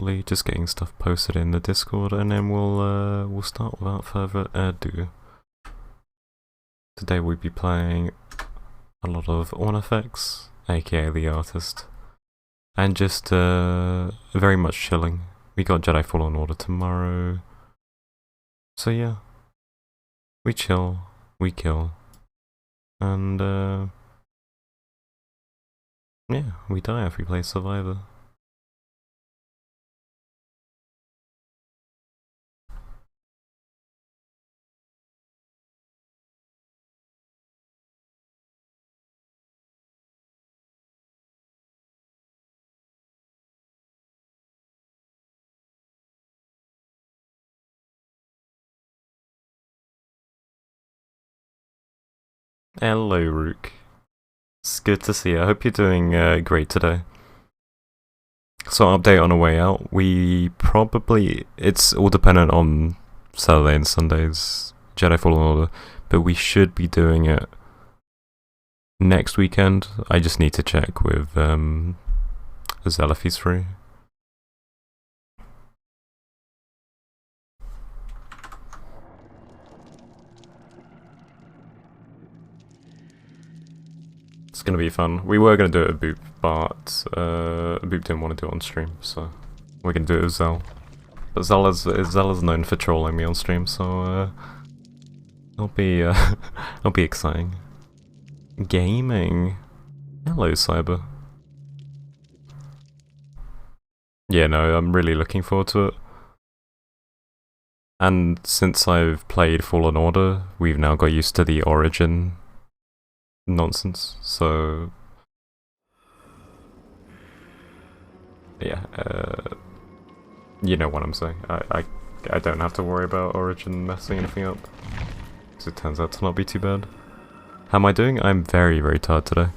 shortly, just getting stuff posted in the Discord, and then we'll start without further ado. Today we'll be playing a lot of Ornifex, aka the artist, and just very much chilling. We got Jedi Fallen Order tomorrow, so yeah, we chill, we kill, and yeah, we die if we play Survivor. Hello, Rook. It's good to see you. I hope you're doing great today. So, update on the way out. It's all dependent on Saturday and Sunday's Jedi Fallen Order, but we should be doing it next weekend. I just need to check with Zell if he's free. It's gonna be fun. We were gonna do it at Boop, but Boop didn't want to do it on stream, so we're gonna do it with Zell. But Zell is known for trolling me on stream, so it'll be it'll be exciting. Gaming. Hello, Cyber. Yeah, no, I'm really looking forward to it. And since I've played Fallen Order, we've now got used to the origin nonsense, so yeah, you know what I'm saying. I don't have to worry about origin messing anything up, because it turns out to not be too bad. How am I doing? I'm very, very tired today,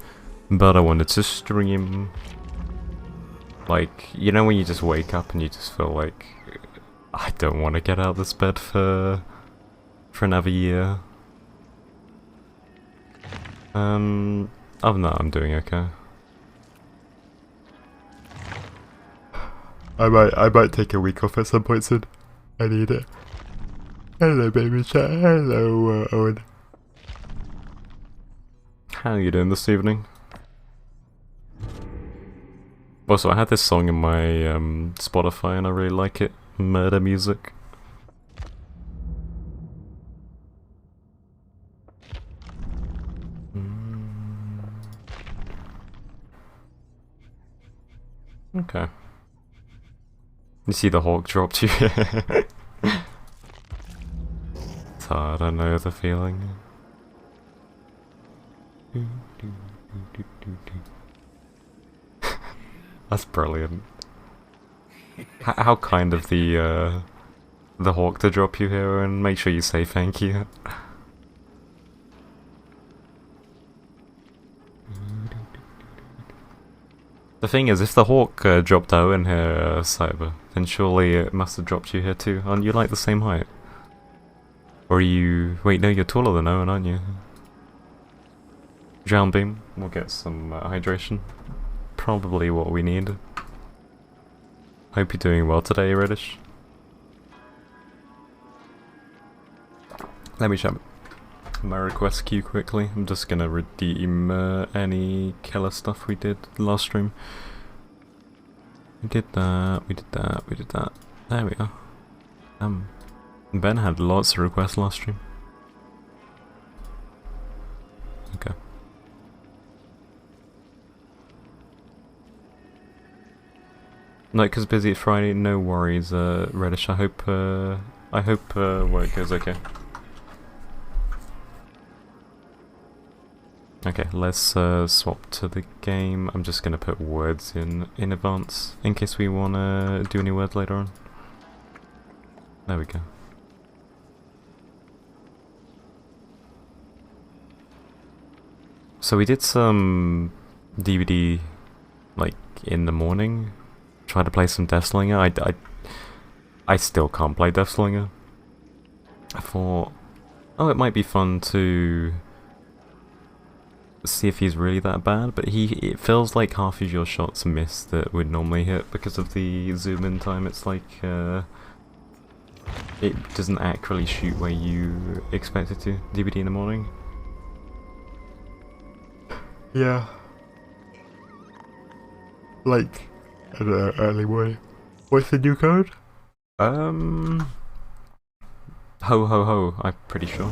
but I wanted to stream. Like, you know when you just wake up and you just feel like, I don't want to get out of this bed for another year. Other than that, I'm doing okay. I might take a week off at some point soon. I need it. Hello, baby chat. Hello, Owen. How are you doing this evening? Also, I had this song in my Spotify and I really like it. Murder music. Okay. You see the Hawk dropped you? It's hard, I know the feeling. That's brilliant. How kind of the Hawk to drop you here, and make sure you say thank you. The thing is, if the Hawk dropped Owen here, Cyber, then surely it must have dropped you here too. Aren't you like the same height? Or are you... Wait, no, you're taller than Owen, aren't you? Drown Beam, we'll get some hydration. Probably what we need. Hope you're doing well today, Reddish. Let me check my request queue quickly. I'm just gonna redeem any killer stuff we did last stream. We did that, we did that, we did that. There we are. Ben had lots of requests last stream. Okay. No, because busy Friday, no worries, Reddish. I hope work goes okay. Okay, let's swap to the game. I'm just gonna put words in advance, in case we wanna do any words later on. There we go. So we did some DBD, like, in the morning. Tried to play some Deathslinger. I still can't play Deathslinger. I thought, oh, it might be fun to see if he's really that bad, but it feels like half of your shots miss that would normally hit because of the zoom in time. It's like it doesn't accurately shoot where you expect it to. DBD in the morning. Yeah. Like an early morning. What's the new code? Ho ho ho, I'm pretty sure.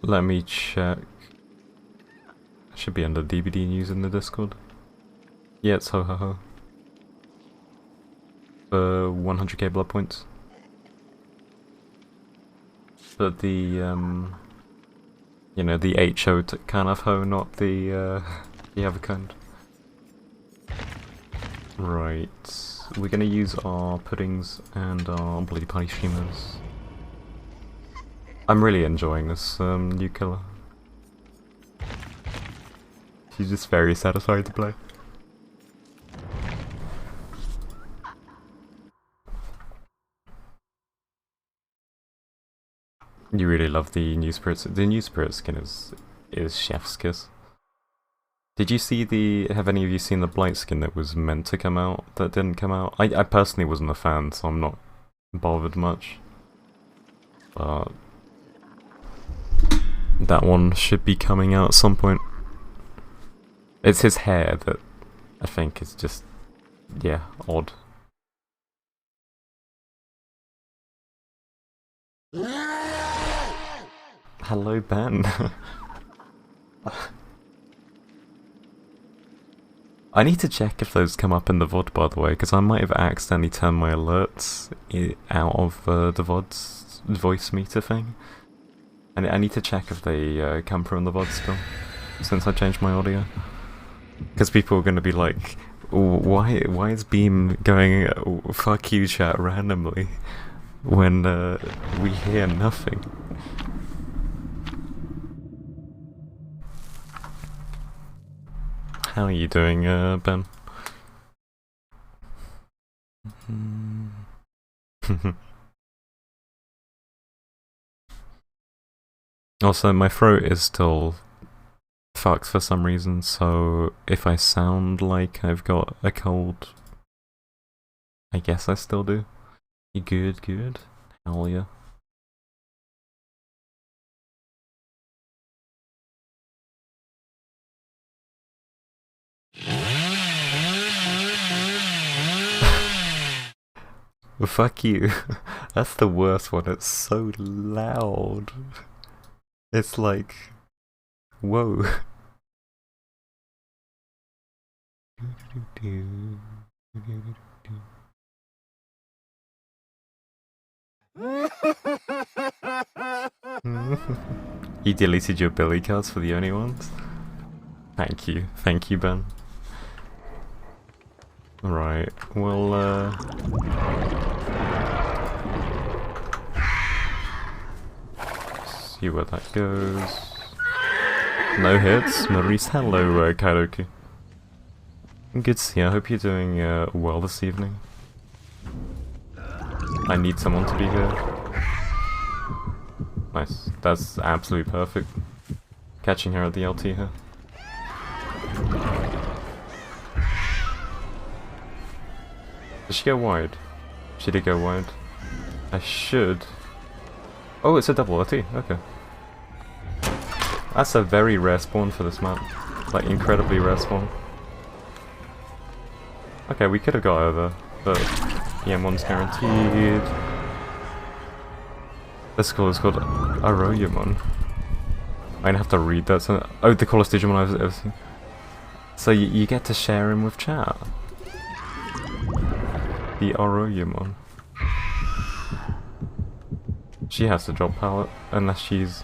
Let me check. Should be under DBD news in the Discord. Yeah, it's ho ho ho. For 100k blood points. But the, you know, the HO kind of ho, not the other kind. Right. We're gonna use our puddings and our bloody party streamers. I'm really enjoying this new killer. She's just very satisfied to play. You really love the new spirits. The new spirit skin is chef's kiss. Did you see have any of you seen the blight skin that was meant to come out that didn't come out? I personally wasn't a fan, so I'm not bothered much. But that one should be coming out at some point. It's his hair that I think is just, yeah, odd. Hello, Ben. I need to check if those come up in the VOD, by the way, because I might have accidentally turned my alerts out of the VOD's voice meter thing. And I need to check if they come through in the VOD still, since I changed my audio. Because people are going to be like, why is Beam going fuck you chat randomly when we hear nothing? How are you doing, Ben? Also, my throat is still fucked for some reason, so if I sound like I've got a cold, I guess I still do. You good, good? Hell yeah. Fuck you. That's the worst one, it's so loud. It's like, whoa. You deleted your Billy cards for the only ones? Thank you, Ben. Right, well, see where that goes. No hits. Maurice, hello, Kairoku. Good to see you. I hope you're doing well this evening. I need someone to be here. Nice. That's absolutely perfect. Catching her at the LT here. Did she go wide? She did go wide. I should... Oh, it's a double LT. Okay. That's a very rare spawn for this map. Like, incredibly rare spawn. Okay, we could have got over, but EM1's guaranteed. This call is called Aroyamon. I'm gonna have to read that. So, oh, the coolest Digimon I've ever seen. So you get to share him with chat. The Aroyamon. She has to drop pallet unless she's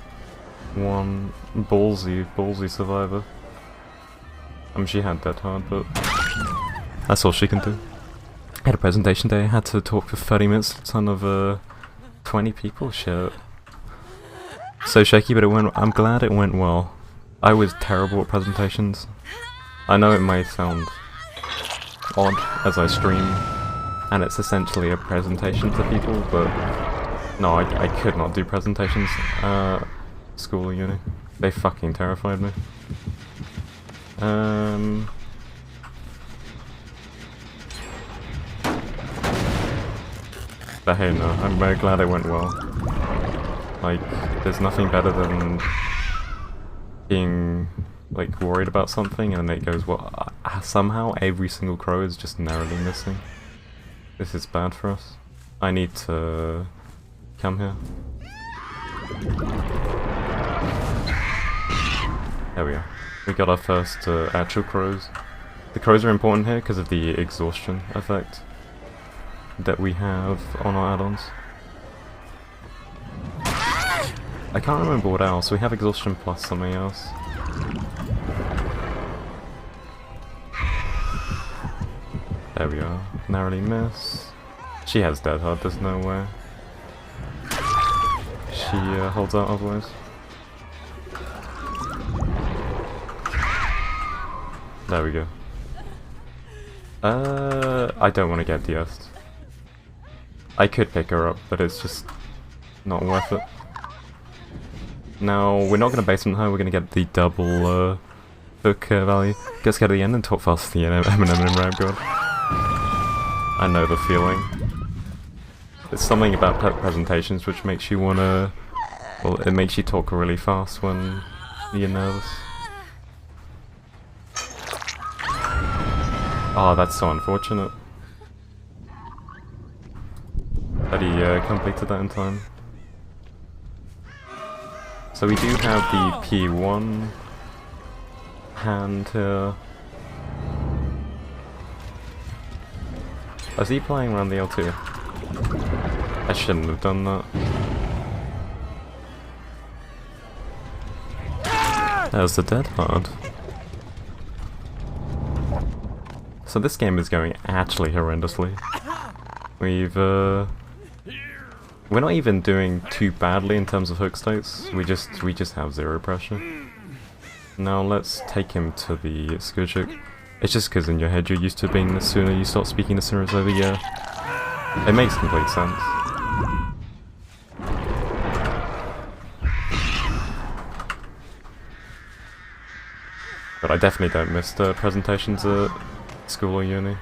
one ballsy survivor. I mean, she had Dead Hard, but that's all she can do. I had a presentation day, I had to talk for 30 minutes, a ton of 20 people, shit. So shaky, but I'm glad it went well. I was terrible at presentations. I know it may sound odd as I stream, and it's essentially a presentation to people, but No, I could not do presentations at school or uni. They fucking terrified me. But hey, no, I'm very glad it went well. Like, there's nothing better than being, like, worried about something and then it goes, well, somehow every single crow is just narrowly missing. This is bad for us. I need to come here. There we are. We got our first actual crows. The crows are important here because of the exhaustion effect that we have on our add-ons. I can't remember what else. We have exhaustion plus something else. There we are. Narrowly miss. She has dead hard, there's no way. She holds out otherwise. There we go. I don't want to get DS'd. I could pick her up, but it's just not worth it. Now, we're not going to basement her, we're going to get the double hook value. Get scared at the end and talk fast to the Eminem and Rab God. I know the feeling. There's something about presentations which makes you want to... Well, it makes you talk really fast when you're nervous. Oh, that's so unfortunate. That he completed that in time. So we do have the P1 hand here. Is he playing around the L2? I shouldn't have done that. There's the dead hard. So this game is going actually horrendously. We're not even doing too badly in terms of hook states. We just have zero pressure. Now let's take him to the Skujik. It's just because in your head you're used to being the sooner you start speaking, the sooner it's over. Yeah, it makes complete sense. But I definitely don't miss the presentations at school or uni.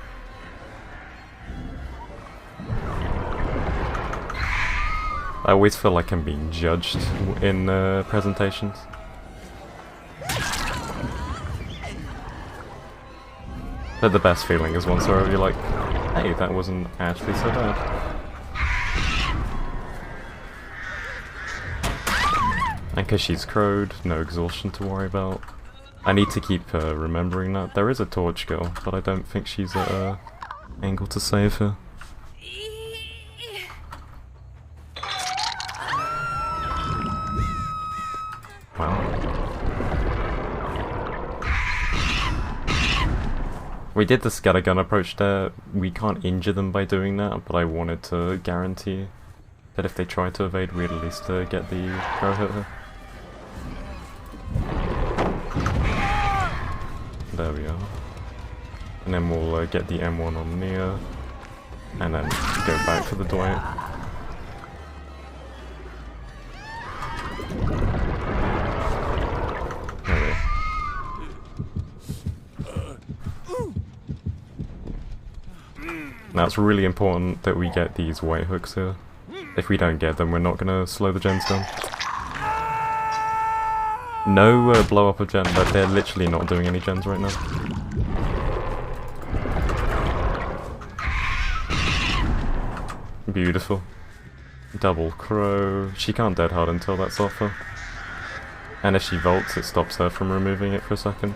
I always feel like I'm being judged in presentations. But the best feeling is once where you're like, hey, that wasn't actually so bad. And because she's crowed, no exhaustion to worry about. I need to keep remembering that. There is a torch girl, but I don't think she's at an angle to save her. Wow. We did the scattergun approach there. We can't injure them by doing that, but I wanted to guarantee that if they try to evade, we'd at least get the crow hit her. There we are. And then we'll get the M1 on Nia, and then go back for the Dwight. There we are. Now it's really important that we get these white hooks here. If we don't get them, we're not gonna slow the gens down. No blow up of gen, but they're literally not doing any gens right now. Beautiful. Double crow. She can't dead hard until that's off her. And if she vaults, it stops her from removing it for a second.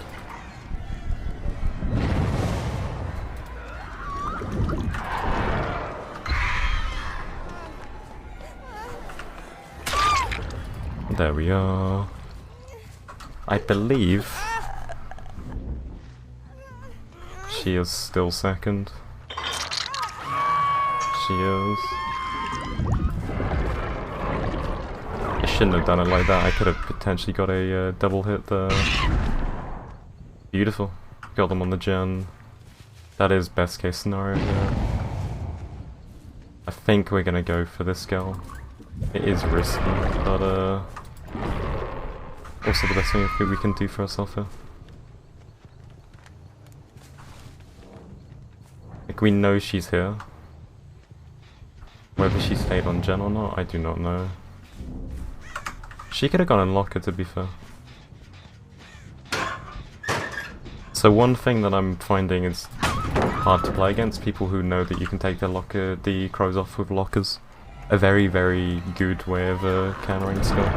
There we are. I believe she is still second. She is. I shouldn't have done it like that. I could have potentially got a double hit there. Beautiful. Got them on the gen. That is best case scenario here. I think we're gonna go for this girl. It is risky, but also the best thing we can do for ourselves here. Like, we know she's here. Whether she stayed on Gen or not, I do not know. She could have gone in locker, to be fair. So one thing that I'm finding is hard to play against people who know that you can take the crows off with lockers. A very, very good way of countering skill.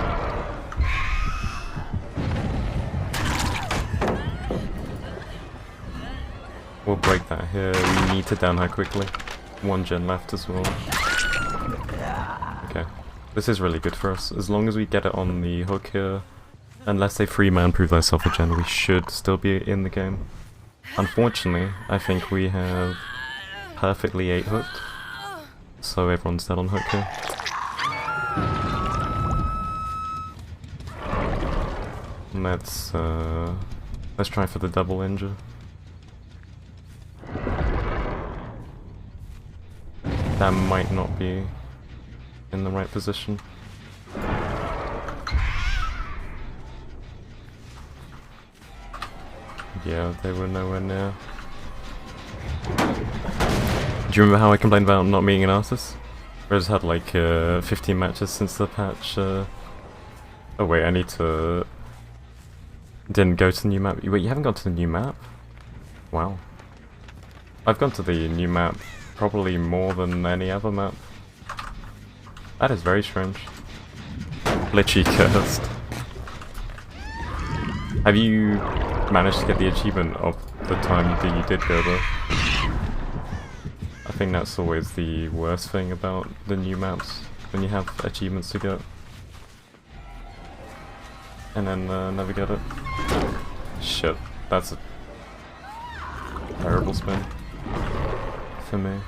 We'll break that here. We need to down her quickly. 1 gen left as well. Okay. This is really good for us. As long as we get it on the hook here, unless they 3-man prove thyself a gen, we should still be in the game. Unfortunately, I think we have perfectly 8 hooked. So everyone's dead on hook here. And let's try for the double injure. That might not be in the right position. Yeah, they were nowhere near. Do you remember how I complained about not being an artist? I just had like 15 matches since the patch. Oh wait, I need to... Didn't go to the new map. Wait, you haven't gone to the new map? Wow. I've gone to the new map probably more than any other map. That is very strange. Glitchy cursed. Have you managed to get the achievement of the time that you did go there? I think that's always the worst thing about the new maps, when you have achievements to get. And then never get it. Shit, that's a terrible spin for me.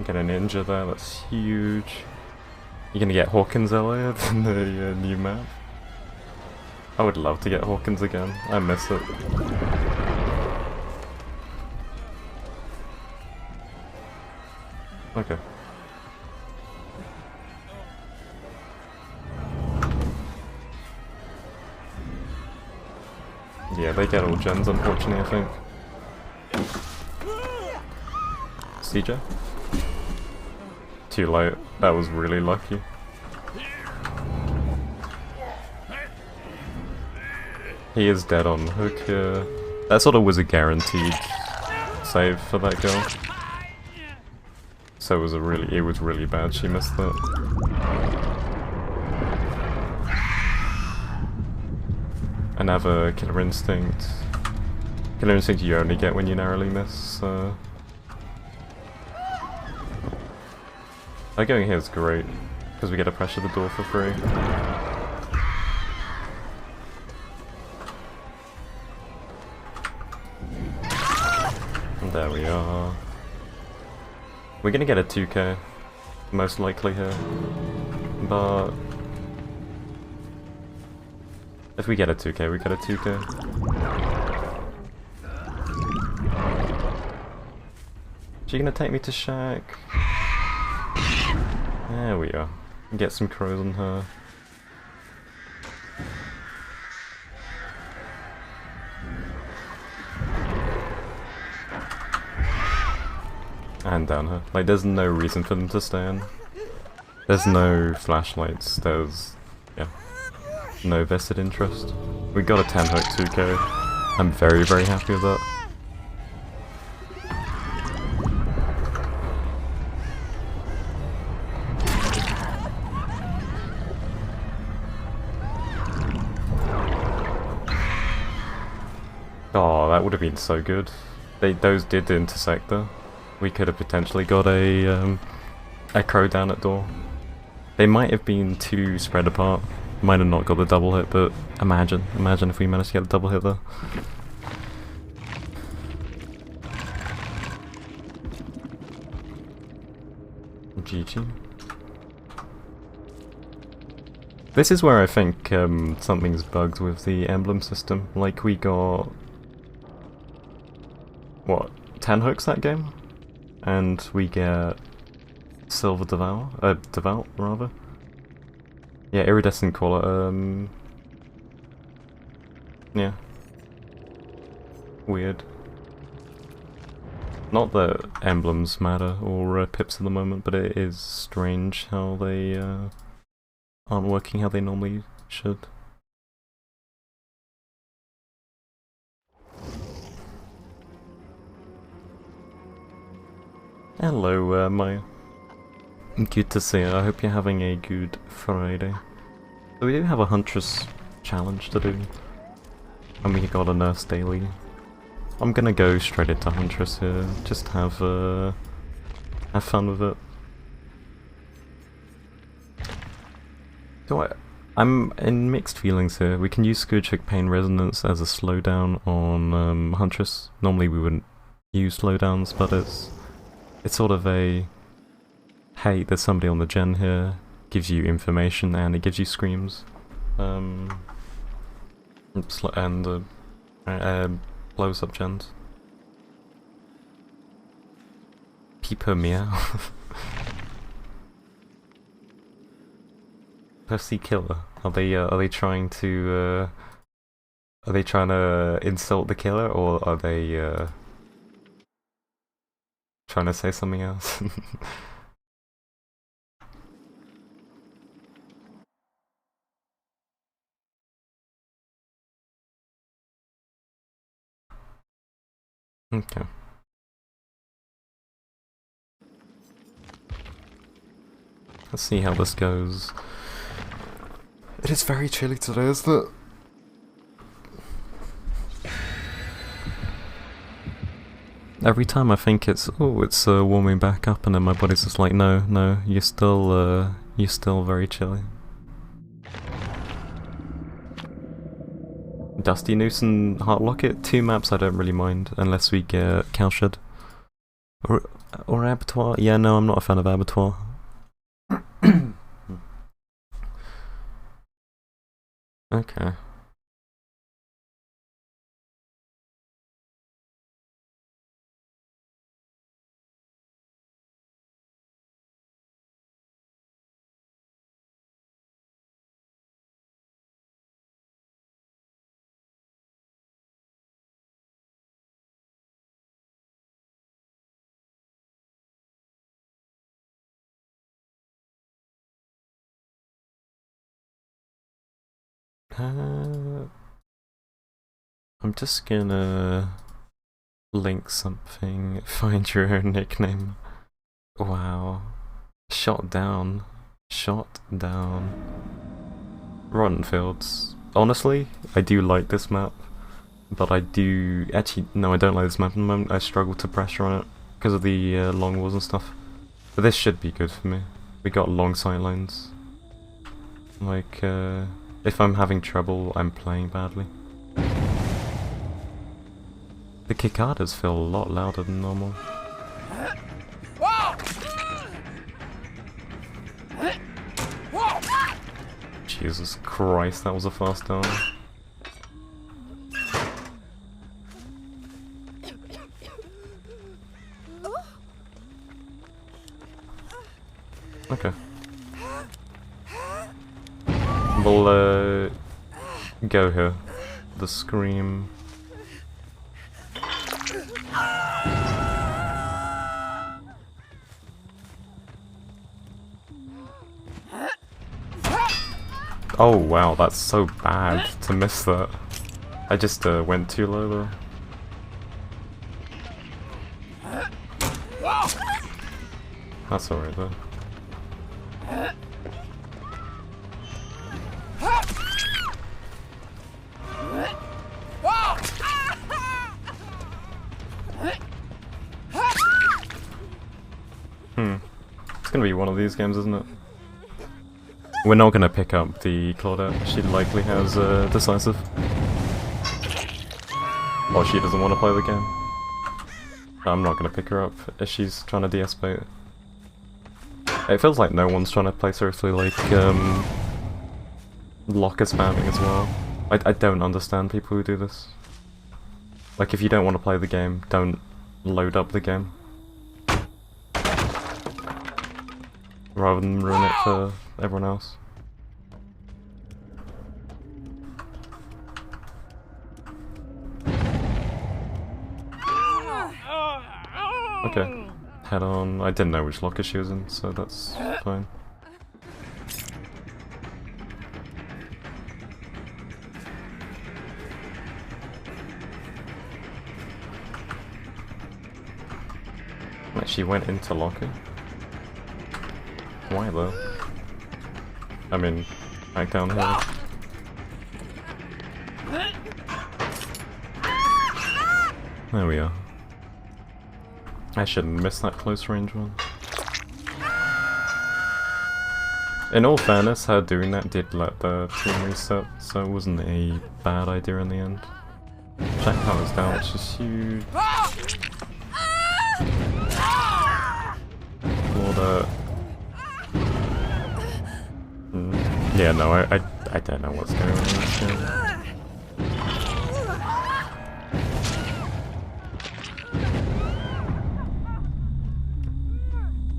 Get a ninja there, that's huge. You're gonna get Hawkins Elliot in the new map? I would love to get Hawkins again, I miss it. Okay. Yeah, they get all gens unfortunately, I think. CJ? Too late. That was really lucky. He is dead on hook here. That sort of was a guaranteed save for that girl. So it was really bad she missed that. Another Killer Instinct. Killer Instinct you only get when you narrowly miss, so... Going here is great, because we get to pressure the door for free. And there we are. We're gonna get a 2k, most likely here, but... If we get a 2k, we get a 2k. She gonna take me to Shack? There we are. Get some crows on her. And down her. Like, there's no reason for them to stay in. There's no flashlights, there's... yeah. No vested interest. We got a 10 hook 2k. I'm very, very happy with that. Oh, that would have been so good. Those did intersect there. We could have potentially got a crow down at door. They might have been too spread apart. Might have not got the double hit, but imagine if we managed to get a double hit there. GG. This is where I think something's bugged with the emblem system. Like, we got what, 10 hooks that game? And we get Silver Devout, rather. Yeah, Iridescent Caller, yeah. Weird. Not that emblems matter, or pips at the moment, but it is strange how they aren't working how they normally should. Hello, Maya. Good to see you. I hope you're having a good Friday. So we do have a Huntress challenge to do. And we got a Nurse Daily. I'm gonna go straight into Huntress here, just have fun with it. I'm in mixed feelings here. We can use Scourge Hook Pain Resonance as a slowdown on Huntress. Normally we wouldn't use slowdowns, but it's sort of a, hey, there's somebody on the gen here, gives you information and it gives you screams. And blows up gens. Peeper meow. Percy Killer. Are they trying to insult the killer, or are they trying to say something else? Okay. Let's see how this goes. It is very chilly today, isn't it? Every time I think it's warming back up, and then my body's just like, no, you're still very chilly. Dusty Noose and Heart Locket, 2 maps I don't really mind, unless we get Cowshed. Or Abattoir. Yeah, no, I'm not a fan of Abattoir. Okay. I'm just gonna link something. Find your own nickname. Wow. Shot down. Shot down. Rotten Fields. Honestly, I do like this map. But I do... Actually, no, I don't like this map at the moment. I struggle to pressure on it because of the long walls and stuff. But this should be good for me. We got long sightlines. Like, if I'm having trouble, I'm playing badly. The cicadas feel a lot louder than normal. Jesus Christ, that was a fast down. Okay. We'll go here. The scream. Oh wow, that's so bad to miss that. I just went too low though. That's alright though. It's gonna be one of these games, isn't it? We're not gonna pick up the Claudette. She likely has decisive. Or she doesn't want to play the game. I'm not gonna pick her up if she's trying to de-escalate. It feels like no one's trying to play seriously, like, locker spamming as well. I don't understand people who do this. Like, if you don't want to play the game, don't load up the game. Rather than ruin it for everyone else. Okay, head on. I didn't know which locker she was in, so that's fine. Wait, she went into locker? Why though? I mean, back down here. There we are. I shouldn't miss that close range one. In all fairness, her doing that did let the team reset, so it wasn't a bad idea in the end. Jack Power's down, which is huge. Lord, yeah, no, I don't know what's going on in this game.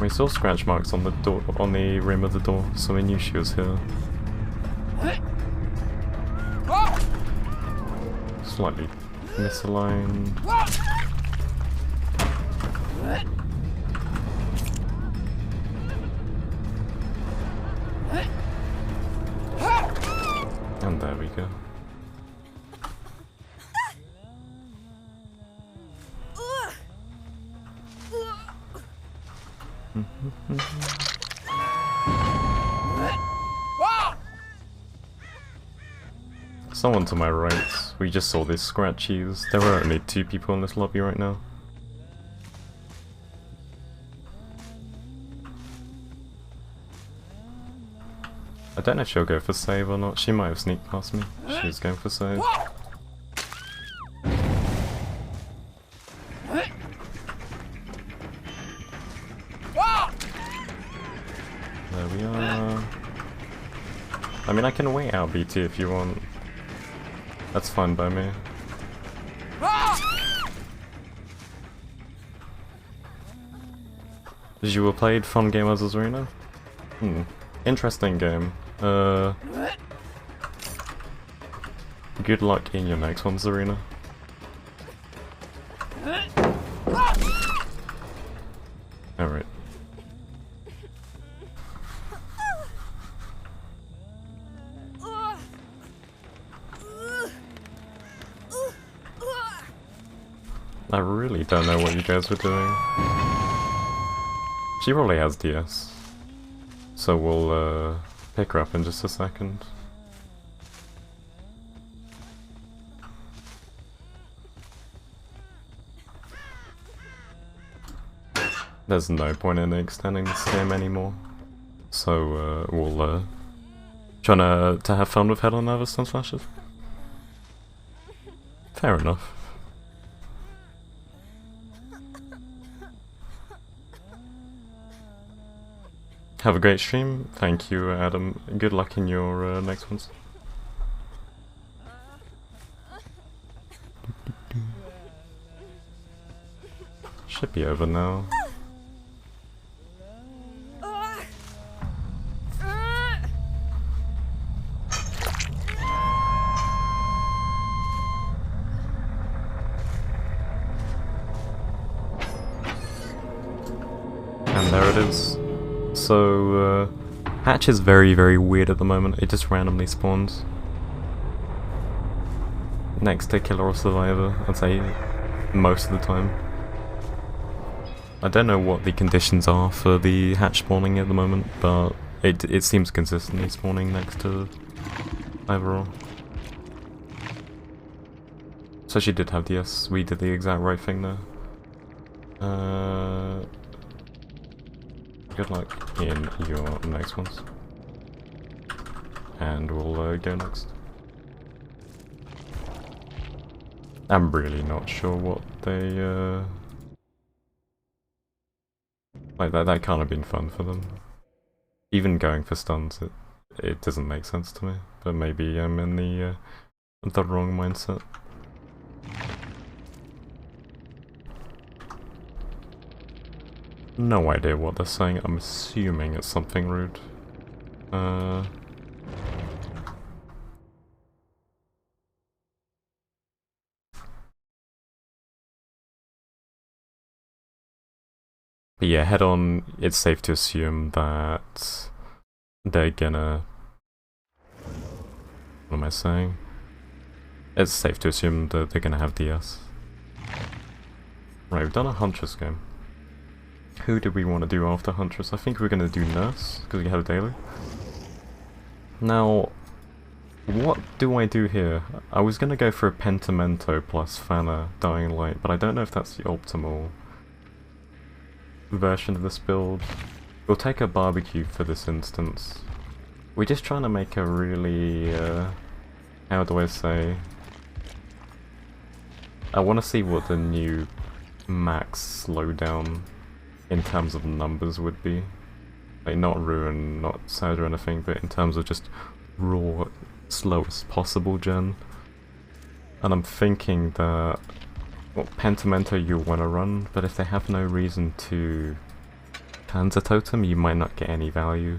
We saw scratch marks on the door, on the rim of the door, so we knew she was here. Slightly misaligned. And there we go. Someone to my right. We just saw these scratchies. There are only 2 people in this lobby right now. I don't know if she'll go for save or not. She might have sneaked past me. She's going for save. There we are. I mean, I can wait out BT if you want. That's fine by me. You were played fun game as Zarina? Interesting game. Good luck in your next one, Zarina. Alright. I really don't know what you guys were doing. She probably has DS. So we'll pick her up in just a second. There's no point in extending this game anymore. So we'll try to have fun with Head on Nervous Stun Flashes. Fair enough. Have a great stream. Thank you, Adam. Good luck in your next ones. Should be over now. And there it is. So, Hatch is very, very weird at the moment. It just randomly spawns next to Killer or Survivor, I'd say, most of the time. I don't know what the conditions are for the Hatch spawning at the moment, but it seems consistently spawning next to either or. So she did have DS. We did the exact right thing there. Good luck in your next ones. And we'll go next. I'm really not sure what they, like that can't have been fun for them. Even going for stuns, it doesn't make sense to me. But maybe I'm in the wrong mindset. No idea what they're saying. I'm assuming it's something rude. But yeah, head on, it's safe to assume that they're gonna... What am I saying? It's safe to assume that they're gonna have DS. Right, we've done a Huntress game. Who did we want to do after Huntress? I think we're gonna do Nurse, because we have a daily. Now, what do I do here? I was gonna go for a Pentimento plus Fana Dying Light, but I don't know if that's the optimal version of this build. We'll take a Barbecue for this instance. We're just trying to make a really, how do I say? I want to see what the new max slowdown in terms of numbers would be. Like, not Ruin, not Surge or anything, but in terms of just raw, slowest possible gen. And I'm thinking that, well, Pentimento you'll want to run, but if they have no reason to Panzer Totem, you might not get any value.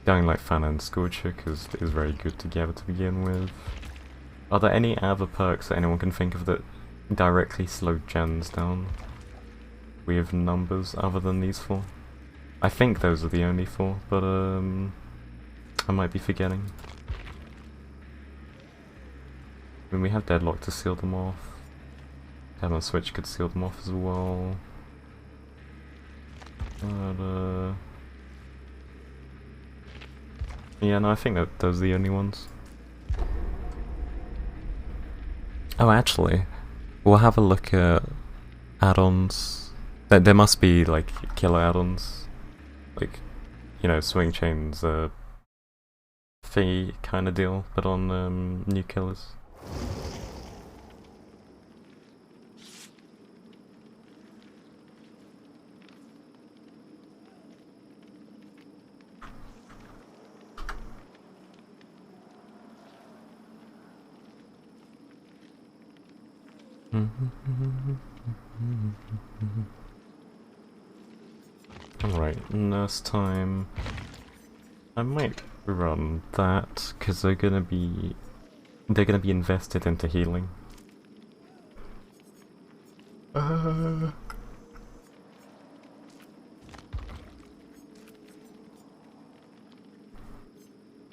Going like Fana and Scorcher is very good together to begin with. Are there any other perks that anyone can think of that directly slow gens down with numbers other than these four? I think those are the only four, but I might be forgetting. I mean, we have Deadlock to seal them off. Have on Switch could seal them off as well. But, yeah, no, I think that those are the only ones. Oh, actually, we'll have a look at add-ons. There must be, like, killer add-ons. Like, you know, Swing Chains, thingy kind of deal, but on new killers. Alright, Nurse time. I might run that, because they're gonna be invested into healing.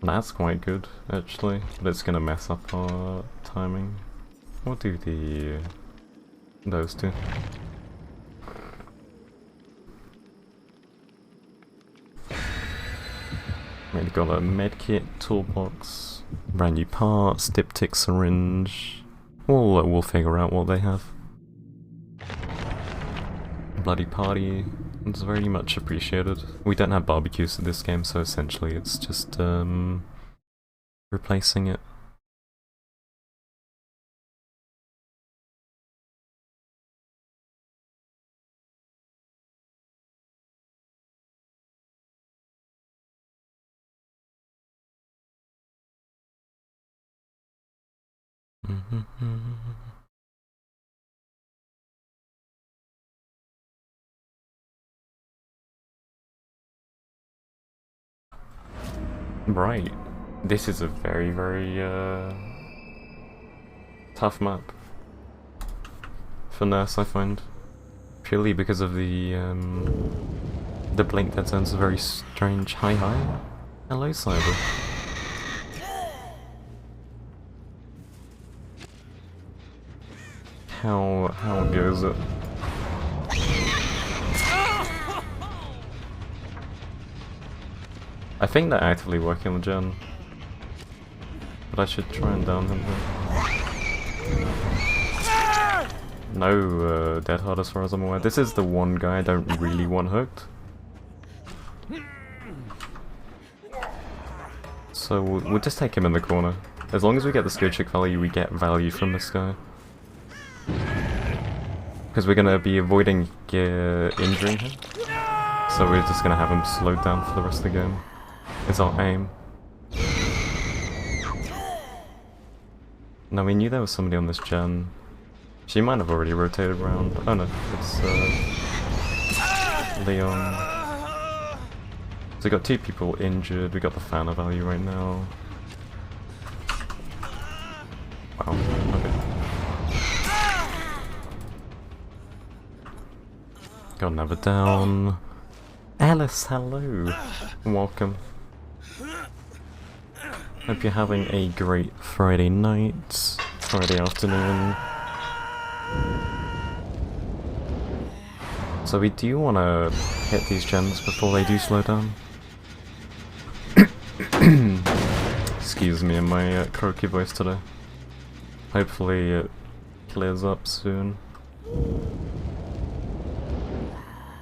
That's quite good, actually, but it's gonna mess up our timing. We'll do those two. We've got a medkit, toolbox, brand new parts, diptych syringe. We'll figure out what they have. Bloody party, it's very much appreciated. We don't have barbecues in this game, so essentially it's just replacing it. Right. This is a very, very tough map for Nurse, I find. Purely because of the blink that turns a very strange hi. Hello, Cyber. How goes it? I think they're actively working on gen, but I should try and down him here. No dead hard as far as I'm aware. This is the one guy I don't really want hooked. So we'll just take him in the corner. As long as we get the skill check value, we get value from this guy. Because we're going to be avoiding injuring him. So we're just going to have him slowed down for the rest of the game. It's our aim. No, we knew there was somebody on this gen. She might have already rotated around. Oh no, it's Leon. So we got 2 people injured, we got the Fana value right now. Wow, okay. Got another down. Alice, hello! Welcome. Hope you're having a great Friday night, Friday afternoon. So we do want to hit these gens before they do slow down. Excuse me in my croaky voice today. Hopefully it clears up soon.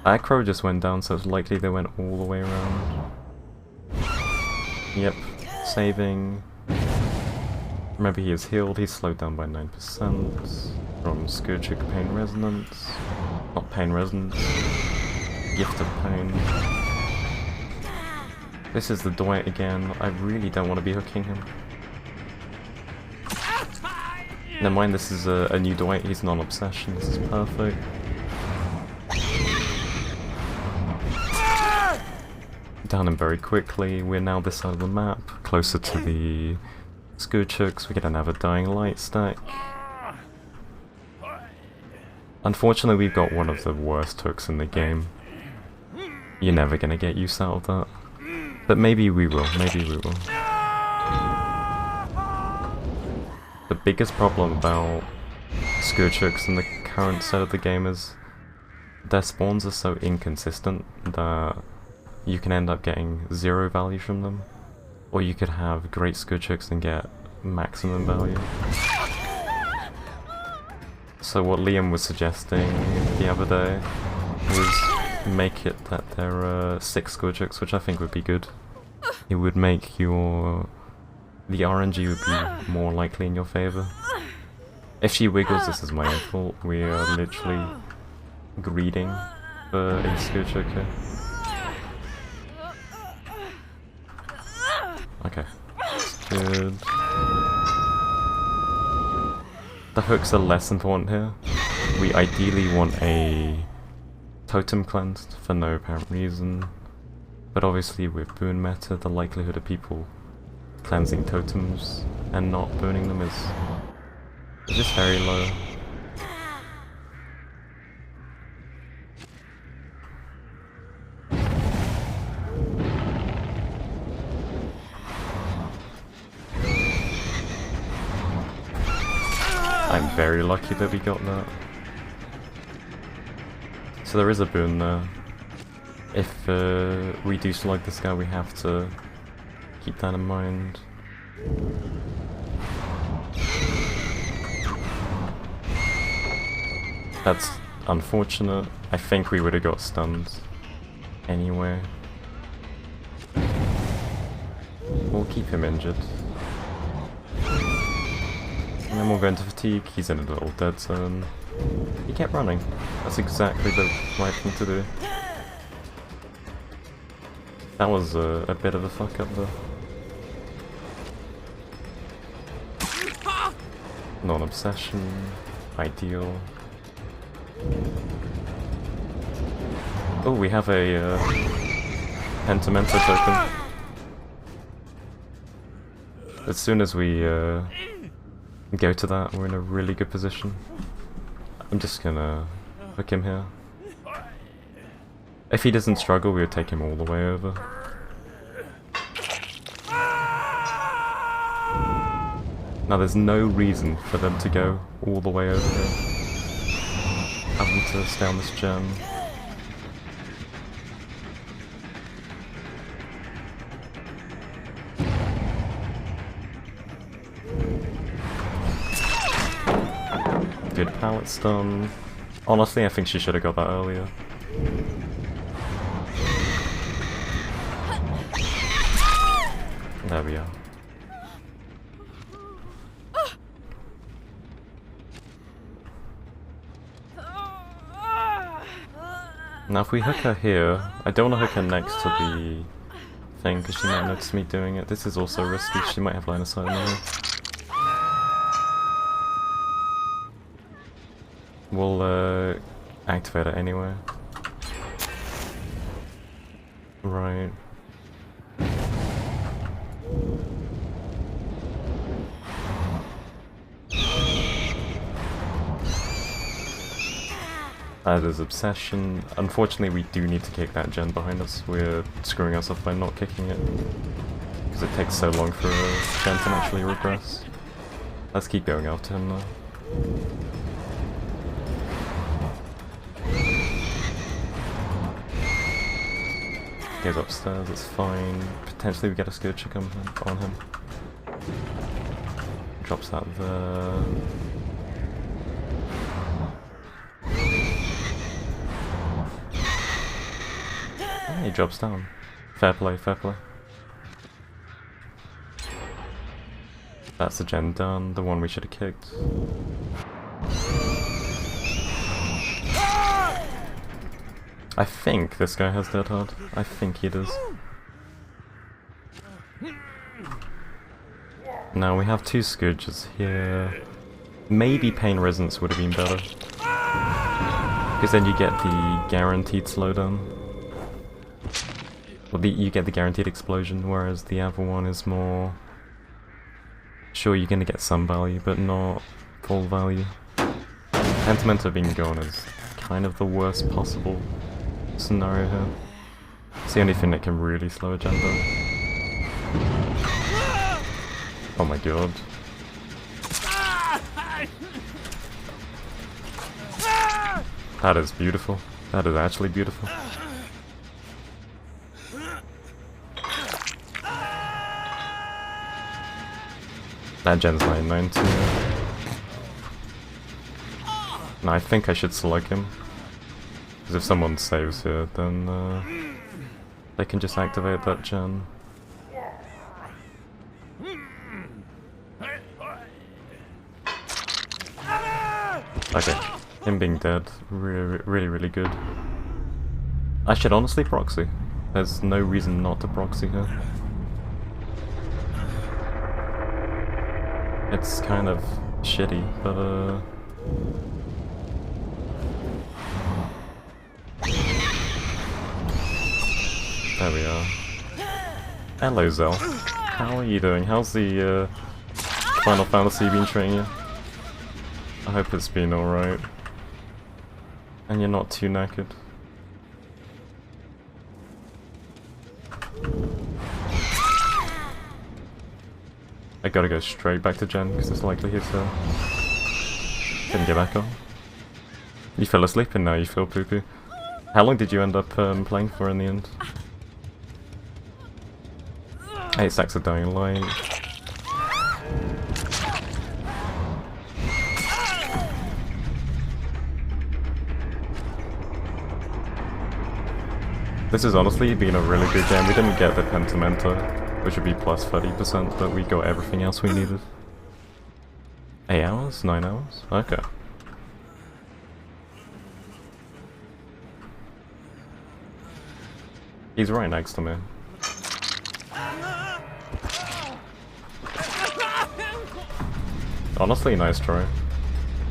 Acro just went down, so it's likely they went all the way around. Yep, saving. Remember, he is healed, he's slowed down by 9% from Scourgic Pain Resonance. Not Pain Resonance, Gift of Pain. This is the Dwight again. I really don't want to be hooking him. Never mind, this is a new Dwight, he's non-obsession, this is perfect. Down him very quickly, we're now this side of the map, closer to the Scourgics, we get another Dying Light stack. Unfortunately, we've got one of the worst hooks in the game. You're never gonna get use out of that. But maybe we will, maybe we will. The biggest problem about Scourgics in the current set of the game is their spawns are so inconsistent that you can end up getting 0 value from them, or you could have great Scourgics and get maximum value. So what Liam was suggesting the other day was make it that there are 6 Scourgics, which I think would be good. It would make the RNG would be more likely in your favour. If she wiggles, this is my own fault. We are literally greeding for a Scourgic here. Okay, that's good. The hooks are less important here. We ideally want a totem cleansed for no apparent reason, but obviously with boon meta, the likelihood of people cleansing totems and not burning them is just very low. I'm very lucky that we got that. So there is a boon there. If we do slug this guy, we have to keep that in mind. That's unfortunate. I think we would have got stunned anyway. We'll keep him injured. And then we'll go into fatigue. He's in a little dead zone. He kept running. That's exactly the right thing to do. That was a bit of a fuck up though. Non-obsession. Ideal. Oh, we have a Pentimento token. As soon as we go to that, we're in a really good position. I'm just gonna hook him here. If he doesn't struggle, we would take him all the way over. Now there's no reason for them to go all the way over here. Having to stay on this gem. Good pallet stun. Honestly, I think she should have got that earlier. There we are. Now if we hook her here, I don't want to hook her next to the thing because she might notice me doing it. This is also risky, she might have line of sight anyway. We'll activate it anyway. Right. That is Obsession. Unfortunately, we do need to kick that gen behind us. We're screwing ourselves by not kicking it. Because it takes so long for a gen to actually regress. Let's keep going after him now. Goes upstairs, it's fine. Potentially we get a skill check on him. Drops that there. Yeah, he drops down. Fair play, fair play. That's the gen done, the one we should have kicked. I think this guy has Dead Hard. I think he does. Now we have two Scourges here. Maybe Pain Resonance would have been better. Because then you get the guaranteed slowdown. Well, you get the guaranteed explosion, whereas the other one is more... Sure, you're gonna get some value, but not full value. Pentimento being gone is kind of the worst possible scenario here. It's the only thing that can really slow a gen down. Oh my god. That is beautiful. That is actually beautiful. That gen's 99 too. No, I think I should slug him. Because if someone saves here, then they can just activate that gen. Okay, him being dead, really good. I should honestly proxy. There's no reason not to proxy here. It's kind of shitty, but there we are. Hello, Zell. How are you doing? How's the Final Fantasy been treating you? I hope it's been alright. And you're not too knackered. I gotta go straight back to Gen, because it's likely he's gonna get back on. You fell asleep and now you feel poo-poo. How long did you end up playing for in the end? 8 stacks of Dying Light. This has honestly been a really good game. We didn't get the Pentimento, which would be plus 30%, but we got everything else we needed. 8 hours? 9 hours? Okay. He's right next to me. Honestly, nice try.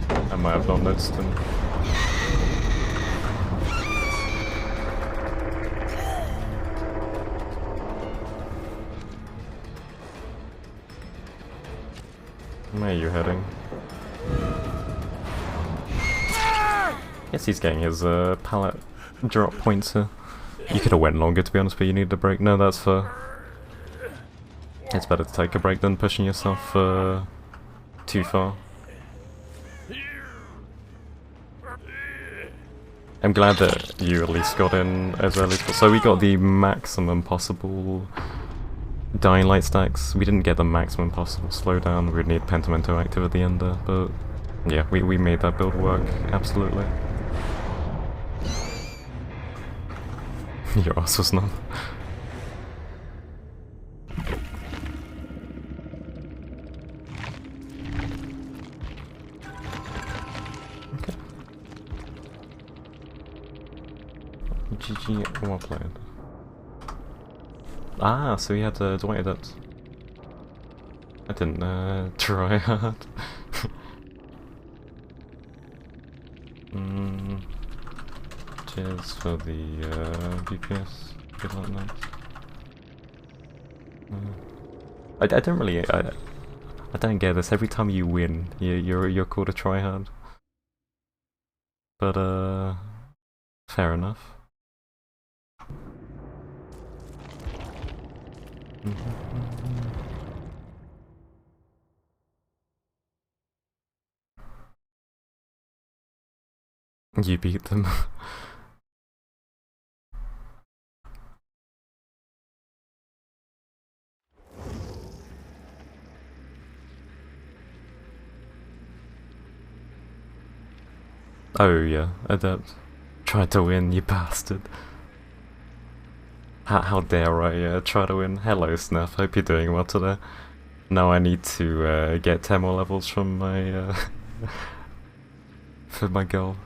I might have not noticed him. Where are you heading? Guess he's getting his pallet drop points here. You could have went longer to be honest, but you needed a break. No, that's fair. It's better to take a break than pushing yourself too far. I'm glad that you at least got in as early as possible. So we got the maximum possible Dying Light stacks. We didn't get the maximum possible slowdown. We'd need Pentimento active at the end there, but yeah, we made that build work, absolutely. Your ass was none. Okay. GG, well played. Ah, so he had Dwight that. I didn't try hard. Cheers for the BPS. Good luck, man. I don't really... I don't get this. Every time you win, you're called a tryhard. But, fair enough. You beat them. Oh yeah, Adept. Tried to win, you bastard. How dare I try to win? Hello Snuff, hope you're doing well today. Now I need to get 10 more levels from my for my goal.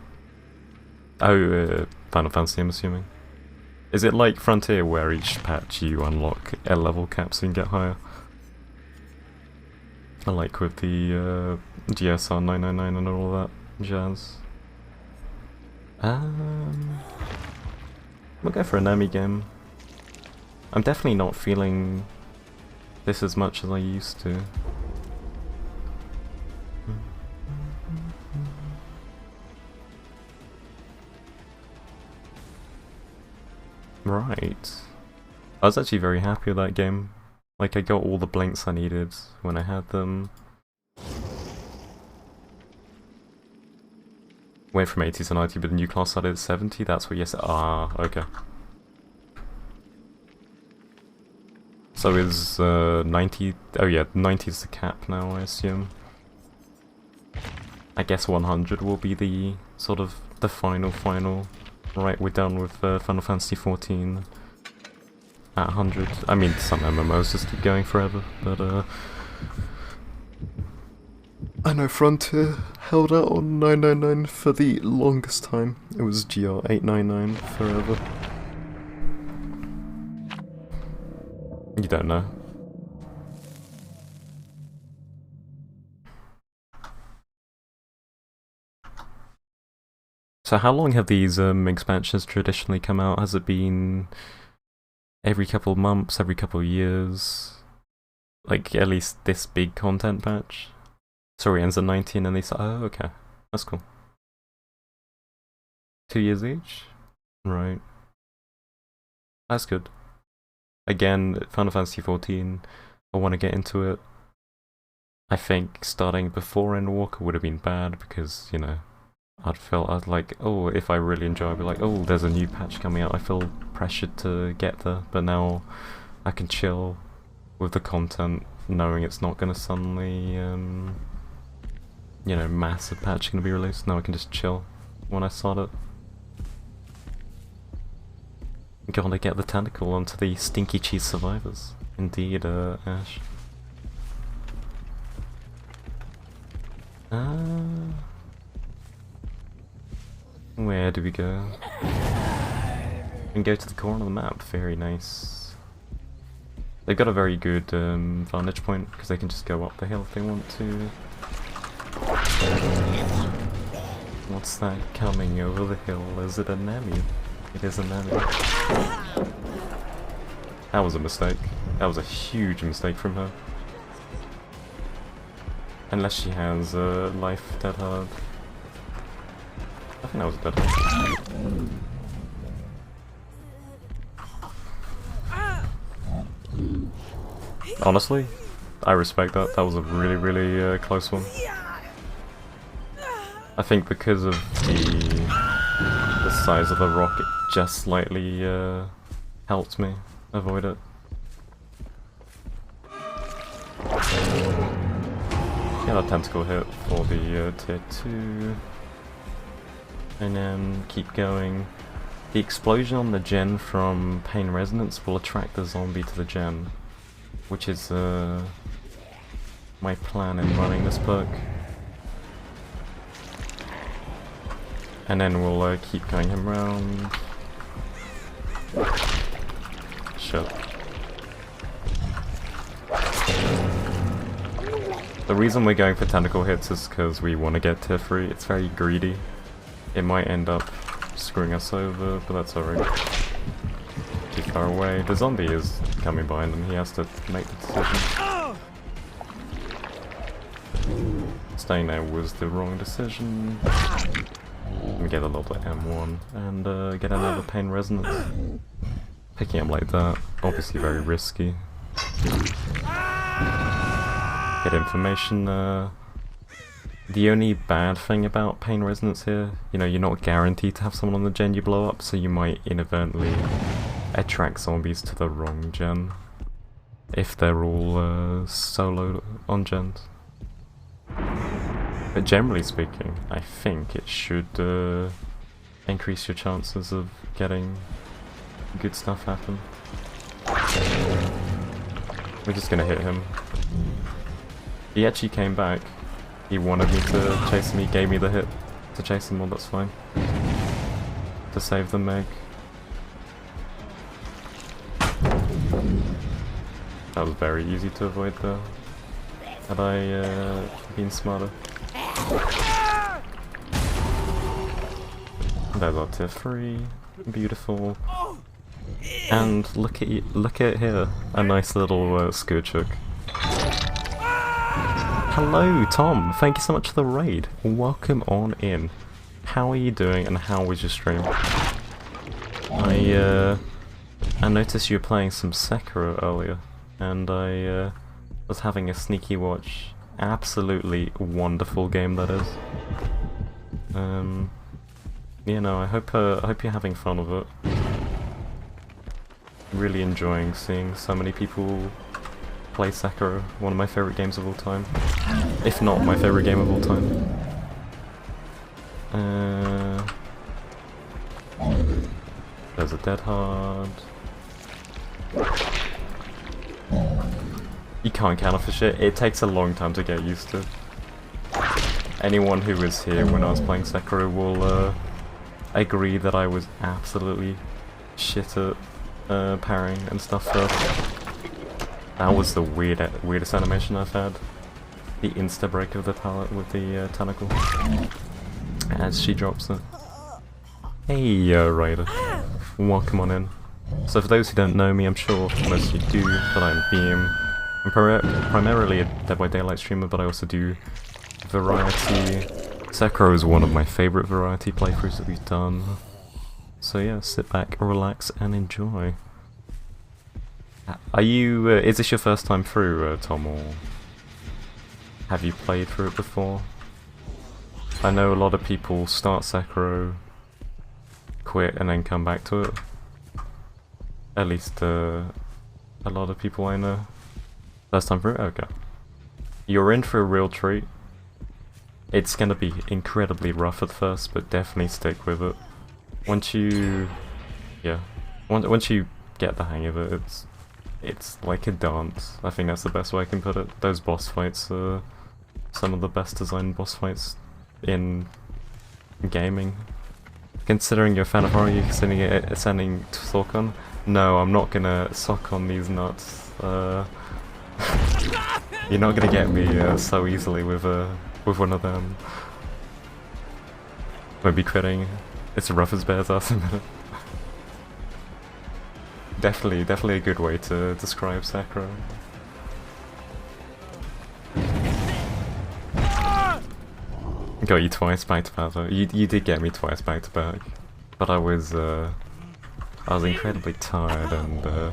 Oh, Final Fantasy I'm assuming. Is it like Frontier where each patch you unlock a level cap so you can get higher? I like with the GSR 999 and all that jazz. We'll go for an enemy game. I'm definitely not feeling this as much as I used to. Right. I was actually very happy with that game. Like, I got all the blinks I needed when I had them. Went from 80 to 90, but the new class started at 70, that's what yes. Ah, okay. So is 90... oh yeah, 90 is the cap now, I assume. I guess 100 will be the sort of the final. Right, we're done with Final Fantasy 14 at 100. I mean, some MMOs just keep going forever, but I know Frontier held out on 999 for the longest time. It was GR 899 forever. You don't know. So how long have these expansions traditionally come out? Has it been every couple of months, every couple of years? Like, at least this big content patch? Sorry, ends at 19 and they say, oh, okay. That's cool. 2 years each? Right. That's good. Again, Final Fantasy 14, I want to get into it. I think starting before Endwalker would have been bad because, you know, I'd like, oh, if I really enjoy it, I'd be like, oh, there's a new patch coming out, I feel pressured to get there, but now I can chill with the content, knowing it's not going to suddenly, you know, massive patch going to be released. Now I can just chill when I start it. Gotta get the tentacle onto the stinky cheese survivors. Indeed, Ash. Where do we go? We can go to the corner of the map. Very nice. They've got a very good vantage point because they can just go up the hill if they want to. What's that coming over the hill? Is it a Nami? It is a Nami. That was a mistake. That was a huge mistake from her. Unless she has life dead hard. I think that was dead hard. Honestly, I respect that. That was a really close one. I think because of the size of the rock, it just slightly helped me avoid it. Get a tentacle hit for the tier 2. And then keep going. The explosion on the gen from Pain Resonance will attract the zombie to the gen, which is my plan in running this perk. And then we'll keep going him round. Shit. The reason we're going for tentacle hits is because we want to get tier 3. It's very greedy. It might end up screwing us over, but that's alright. Keep far away. The zombie is coming behind him. He has to make the decision. Staying there was the wrong decision. We get a little M1 and get another pain resonance. Picking up like that, obviously very risky. Get information. The only bad thing about pain resonance here, you know, you're not guaranteed to have someone on the gen you blow up, so you might inadvertently attract zombies to the wrong gen if they're all solo on gens. But generally speaking, I think it should increase your chances of getting good stuff happen. We're just gonna hit him. He actually came back. He wanted me to chase him, he gave me the hit to chase him, well that's fine. To save the Meg. That was very easy to avoid there. Had I been smarter. There's our tier 3, beautiful. And look at here, a nice little scourge hook. Hello Tom, thank you so much for the raid. Welcome on in. How are you doing and how was your stream? I noticed you were playing some Sekiro earlier and I was having a sneaky watch. Absolutely wonderful game that is. You know, I hope you're having fun with it. Really enjoying seeing so many people play Sekiro, one of my favourite games of all time. If not my favourite game of all time. There's a dead hard. You can't counter for shit. It takes a long time to get used to. Anyone who was here when I was playing Sekiro will agree that I was absolutely shit at parrying and stuff first. That was the weirdest animation I've had. The insta-break of the pallet with the tentacle. As she drops it. Hey Ryder. Welcome on in. So for those who don't know me, I'm sure most of you do, but I'm Beam. I'm primarily a Dead by Daylight streamer, but I also do variety. Sekiro is one of my favourite variety playthroughs that we've done. So yeah, sit back, relax and enjoy. Are you, is this your first time through, Tom, or have you played through it before? I know a lot of people start Sekiro, quit, and then come back to it. At least, a lot of people I know. First time through? Okay. You're in for a real treat. It's gonna be incredibly rough at first, but definitely stick with it. Once you, yeah, once you get the hang of it, it's like a dance. I think that's the best way I can put it. Those boss fights are some of the best designed boss fights in gaming. Considering you're a fan of horror, you're sending to sock on? No, I'm not gonna sock on these nuts. You're not gonna get me so easily with one of them. Won't be critting. It's rough as bear's ass in a minute. Definitely a good way to describe Sekiro. Got you twice back to back though. You did get me twice back to back, but I was incredibly tired and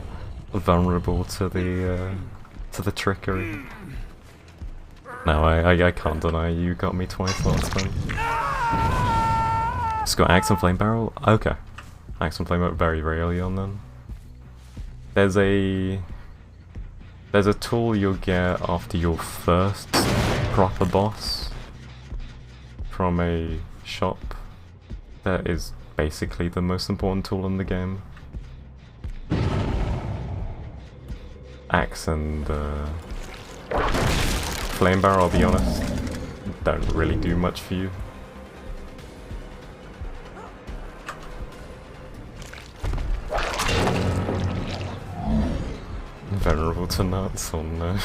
vulnerable to the trickery. No, I can't deny you got me twice last time. It's got Axe and Flame Barrel? Okay. Axe and Flame Barrel very early on then. There's a tool you'll get after your first proper boss from a shop that is basically the most important tool in the game. Axe and Flame Barrel, I'll be honest, don't really do much for you. Venerable to nuts, or no?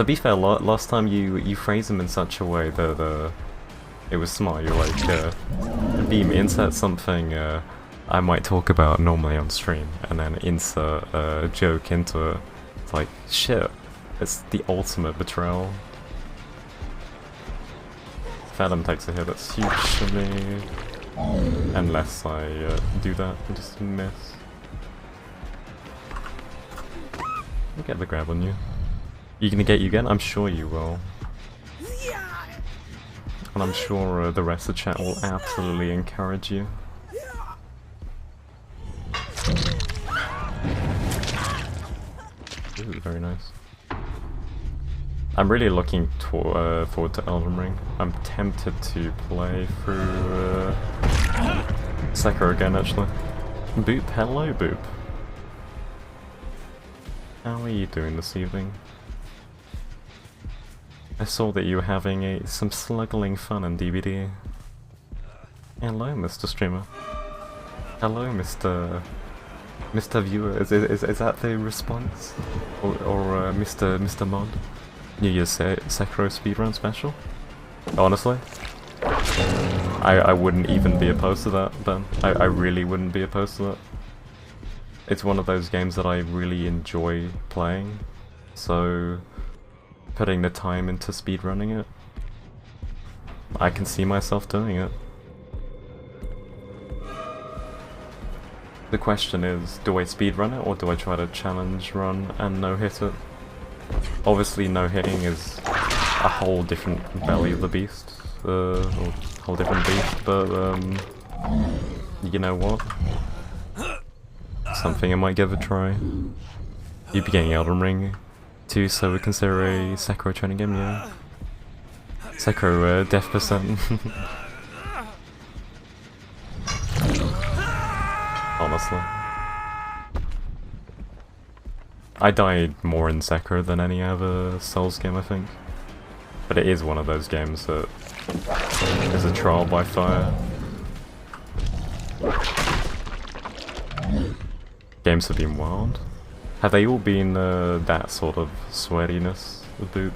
To be fair, last time you phrase them in such a way that it was smart. You're like, Beam, insert something I might talk about normally on stream, and then insert a joke into it. It's like, shit, it's the ultimate betrayal. Fathom takes a hit, that's huge for me. Unless I do that and just miss. I'll get the grab on you. You gonna get you again? I'm sure you will. And I'm sure the rest of the chat will absolutely encourage you. Ooh, very nice. I'm really looking forward to Elden Ring. I'm tempted to play through Sekiro again, actually. Boop, hello Boop. How are you doing this evening? I saw that you were having some sluggling fun in DBD. Hello, Mr. Streamer. Hello, Mr. Viewer. Is that the response? Or Mr. Mod? New Year's Sekiro speedrun special? Honestly? I wouldn't even be opposed to that, Ben. I really wouldn't be opposed to that. It's one of those games that I really enjoy playing, so putting the time into speedrunning it, I can see myself doing it. The question is, do I speedrun it or do I try to challenge run and no-hit it? Obviously no-hitting is a whole different belly of the beast, or whole different beast, but you know what? Something I might give a try. You'd be getting Elden Ring too, so we consider a Sekiro training game, yeah. Sekiro death percent. Honestly. I died more in Sekiro than any other Souls game, I think. But it is one of those games that is a trial by fire. Games have been wild. Have they all been that sort of sweatiness with Boop?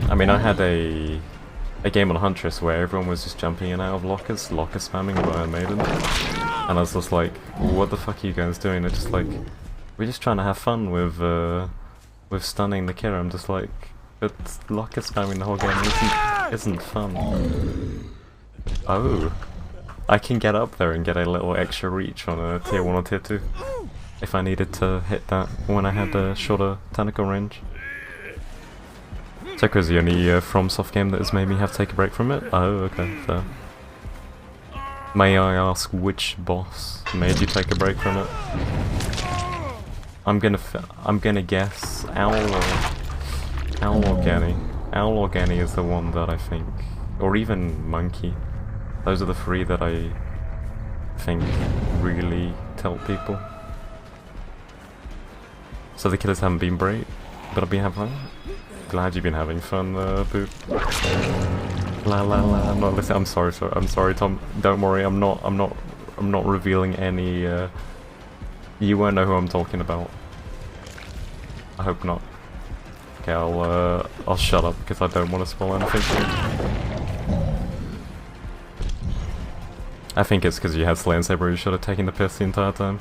I mean, I had a game on Huntress where everyone was just jumping in and out of locker spamming with Iron Maiden. And I was just like, what the fuck are you guys doing? They're just like, we're just trying to have fun with stunning the killer. I'm just like, but locker spamming the whole game isn't fun. Oh. I can get up there and get a little extra reach on a tier 1 or tier 2 if I needed to hit that when I had a shorter technical range. Sekiro's the only FromSoft game that has made me have to take a break from it? Oh, okay, fair. May I ask which boss made you take a break from it? I'm gonna guess Owl or Gani. Owl or Gani is the one that I think, or even Monkey. Those are the three that I think really tilt people. So the killers haven't been great, but I've been having fun. Glad you've been having fun, Boop. La la la. I'm not listening. I'm sorry, Tom. Don't worry. I'm not revealing any. You won't know who I'm talking about. I hope not. Okay, I'll shut up because I don't want to spoil anything. I think it's because you had Slay and Saber, you should have taken the piss the entire time.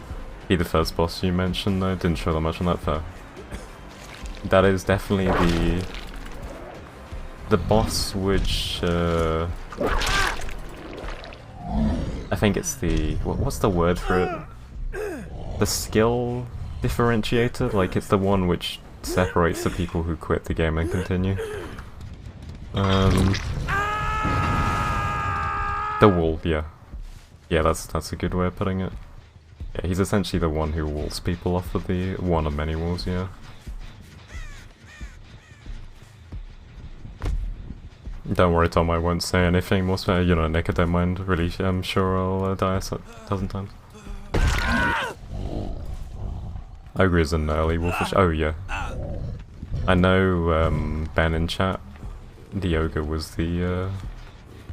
Be the first boss you mentioned though, didn't show that much on that fair. That is definitely the boss which I think it's the what's the word for it? The skill differentiator? Like it's the one which separates the people who quit the game and continue. The wall, yeah. Yeah, that's a good way of putting it. Yeah, he's essentially the one who walls people off of the one of many walls, yeah. Don't worry, Tom, I won't say anything more. You know, Nick, I don't mind, really. I'm sure I'll die a dozen times. Ogre is an early wolfish. Oh, yeah. I know, Ben in chat, the ogre was the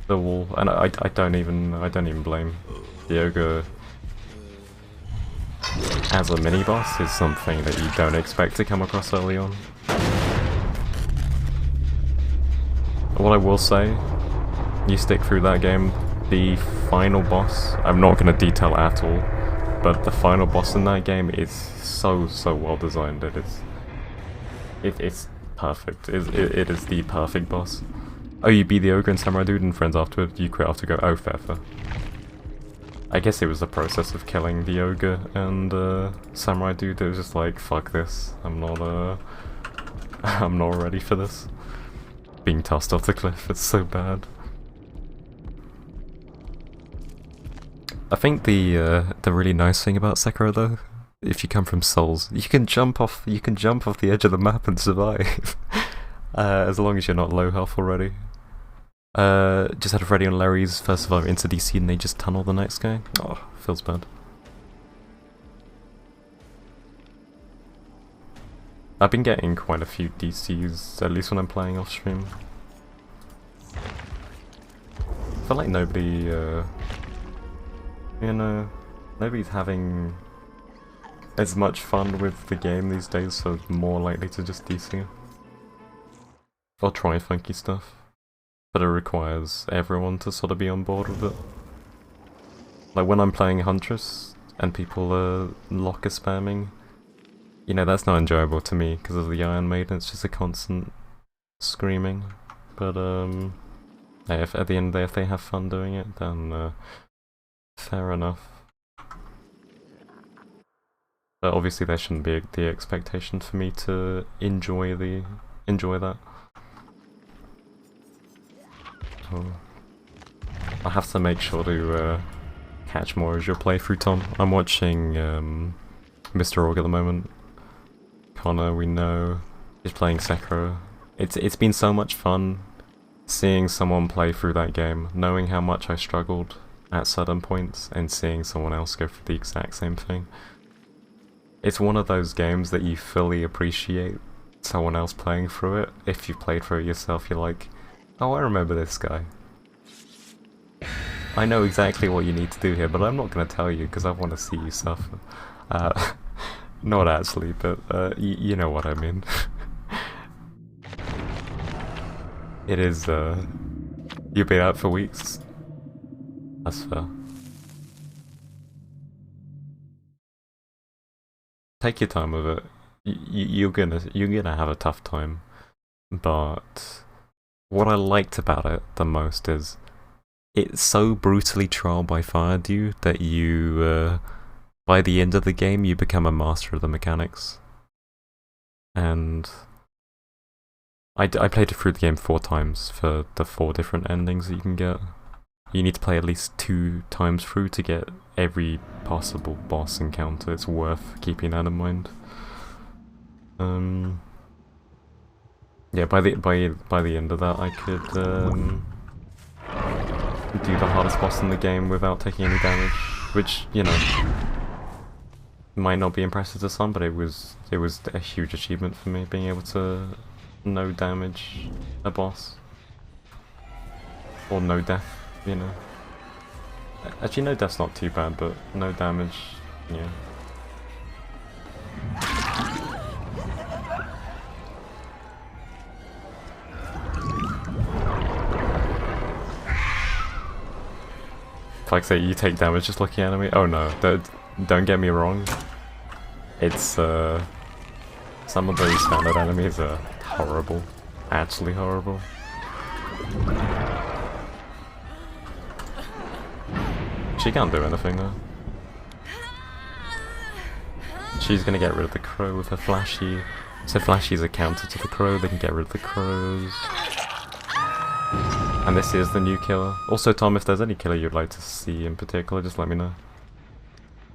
wall, and I don't even blame the ogre. as a mini-boss is something that you don't expect to come across early on. What I will say, you stick through that game, the final boss, I'm not going to detail at all, but the final boss in that game is so well designed. It's perfect. It is the perfect boss. Oh, you beat the ogre and samurai dude and friends afterward, you quit after go, oh fair. I guess it was the process of killing the ogre and samurai dude. It was just like, fuck this. I'm not ready for this. Being tossed off the cliff, it's so bad. I think the really nice thing about Sekiro though, if you come from Souls, you can jump off the edge of the map and survive. As long as you're not low health already. Just had Freddy and Larry's first survivor into DC and they just tunnel the next guy. Oh, feels bad. I've been getting quite a few DCs, at least when I'm playing off stream. I feel like nobody, nobody's having as much fun with the game these days, so more likely to just DC. Or try funky stuff. But it requires everyone to sort of be on board with it. Like when I'm playing Huntress and people are locker spamming, you know, that's not enjoyable to me because of the Iron Maiden. It's just a constant screaming. But if at the end of the day, if they have fun doing it, then fair enough. But obviously there shouldn't be the expectation for me to enjoy that. So I have to make sure to catch more as your playthrough, Tom. I'm watching Mr. Org at the moment. Connor, we know, is playing Sekiro. It's been so much fun seeing someone play through that game, knowing how much I struggled at certain points, and seeing someone else go through the exact same thing. It's one of those games that you fully appreciate someone else playing through it. If you've played through it yourself, you're like, oh, I remember this guy. I know exactly what you need to do here, but I'm not going to tell you because I want to see you suffer. Not actually, but you know what I mean. It is, you've been out for weeks. That's fair. Take your time with it. You're gonna have a tough time, but what I liked about it the most is it's so brutally trial by fired you that you, by the end of the game, you become a master of the mechanics. And I played it through the game 4 times for the 4 different endings that you can get. You need to play at least 2 times through to get every possible boss encounter. It's worth keeping that in mind. Yeah, by the end of that, I could do the hardest boss in the game without taking any damage, which, you know, might not be impressive to some, but it was a huge achievement for me, being able to no damage a boss, or no death, you know. Actually, no death's not too bad, but no damage, yeah. Like, say you take damage just looking at me. Oh no, don't get me wrong. It's some of those standard enemies are horrible, actually horrible. She can't do anything though. She's gonna get rid of the crow with her flashy. So flashy's a counter to the crow. They can get rid of the crows. And this is the new killer. Also, Tom, if there's any killer you'd like to see in particular, just let me know.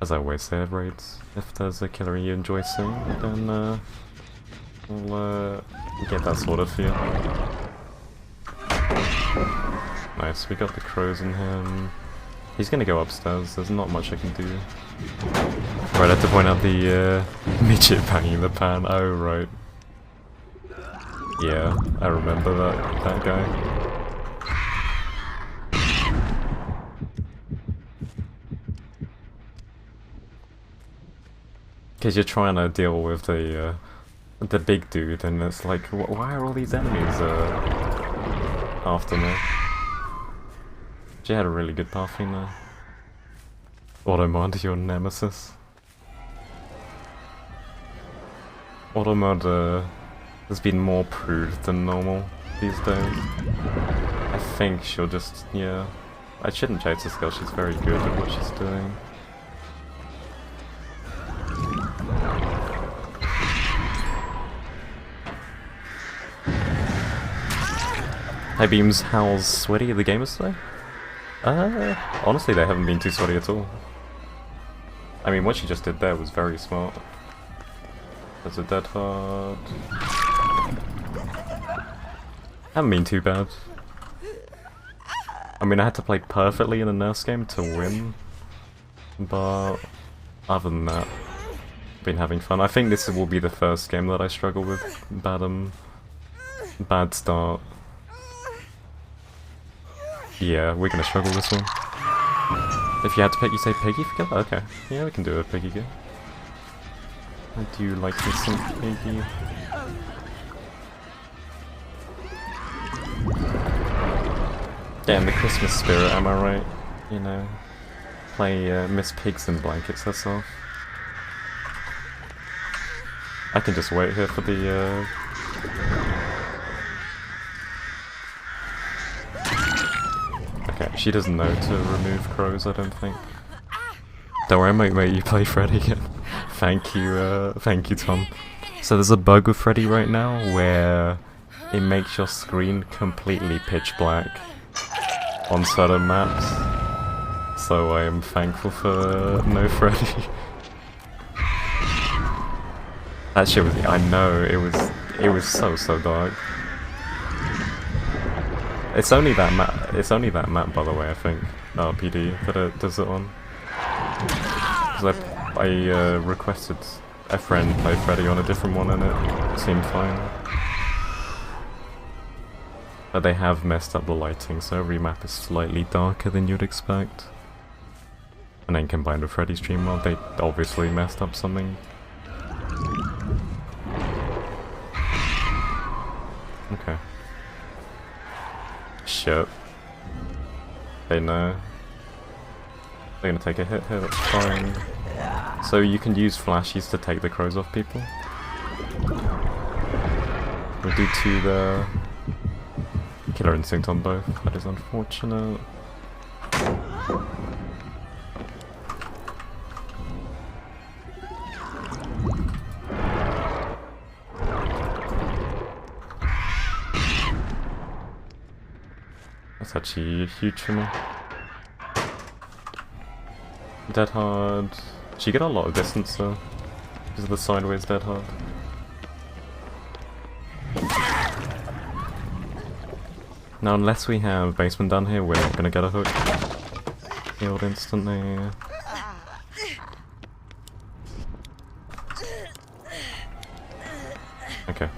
As I always say at raids, if there's a killer you enjoy seeing, then we'll get that sorted for you. Nice, we got the crows in him. He's gonna go upstairs, there's not much I can do. Right, I have to point out the midget banging the pan. Oh, right. Yeah, I remember that guy. Because you're trying to deal with the big dude, and it's like, why are all these enemies after me? She had a really good pathing there. Automod, your nemesis. Automod has been more prude than normal these days. I think she'll just, yeah. I shouldn't chase this girl, she's very good at what she's doing. Hey Beams, how's sweaty the gamers today? Honestly they haven't been too sweaty at all. I mean, what she just did there was very smart. There's a dead heart. Haven't been too bad. I mean, I had to play perfectly in the nurse game to win. But other than that, been having fun. I think this will be the first game that I struggle with. Bad start. Yeah, we're gonna struggle this one. If you had to pick, you say Piggy for kill? Okay. Yeah, we can do a Piggy kill. I do like this some Piggy. Yeah, in the Christmas spirit, am I right? You know, play Miss Pigs in Blankets herself. I can just wait here for the Okay, she doesn't know to remove crows, I don't think. Don't worry, mate, you play Freddy again. Thank you, Tom. So there's a bug with Freddy right now where it makes your screen completely pitch black on certain maps. So I am thankful for no Freddy. That shit was, I know, it was so dark. It's only that map, by the way, I think, PD, that it does it on. Because I requested a friend play Freddy on a different one and it seemed fine. But they have messed up the lighting, so every map is slightly darker than you'd expect. And then combined with Freddy's stream mod, they obviously messed up something. Okay. Shit. They know. They're gonna take a hit here, that's fine. So you can use flashies to take the crows off people. We'll do 2 there. Killer instinct on both, that is unfortunate. That's actually huge for me. Dead hard. She get a lot of distance though, because of the sideways dead hard. Now unless we have basement down here, we're not gonna get a hook. Healed instantly. Okay.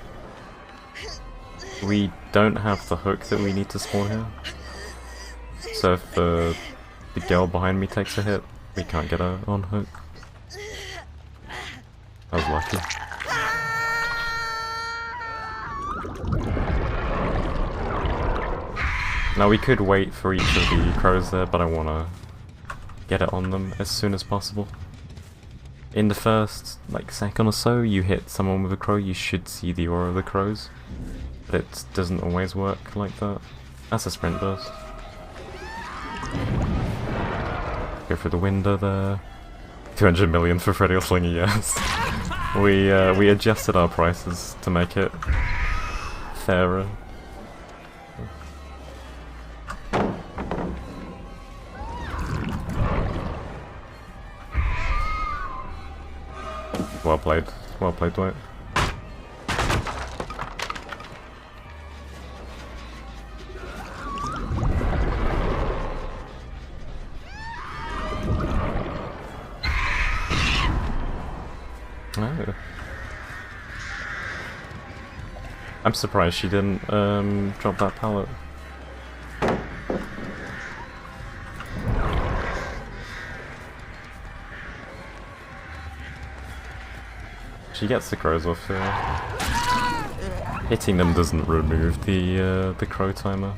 We don't have the hook that we need to spawn here. So if the girl behind me takes a hit, we can't get her on hook. I was lucky. Now we could wait for each of the crows there, but I wanna get it on them as soon as possible. In the first, like, second or so, you hit someone with a crow, you should see the aura of the crows. But it doesn't always work like that. That's a sprint burst. Go through the window there. 200 million for Freddy or Slingy, yes. We adjusted our prices to make it fairer. Well played, Dwight. Oh. I'm surprised she didn't drop that pallet. She gets the crows off here. Hitting them doesn't remove the crow timer.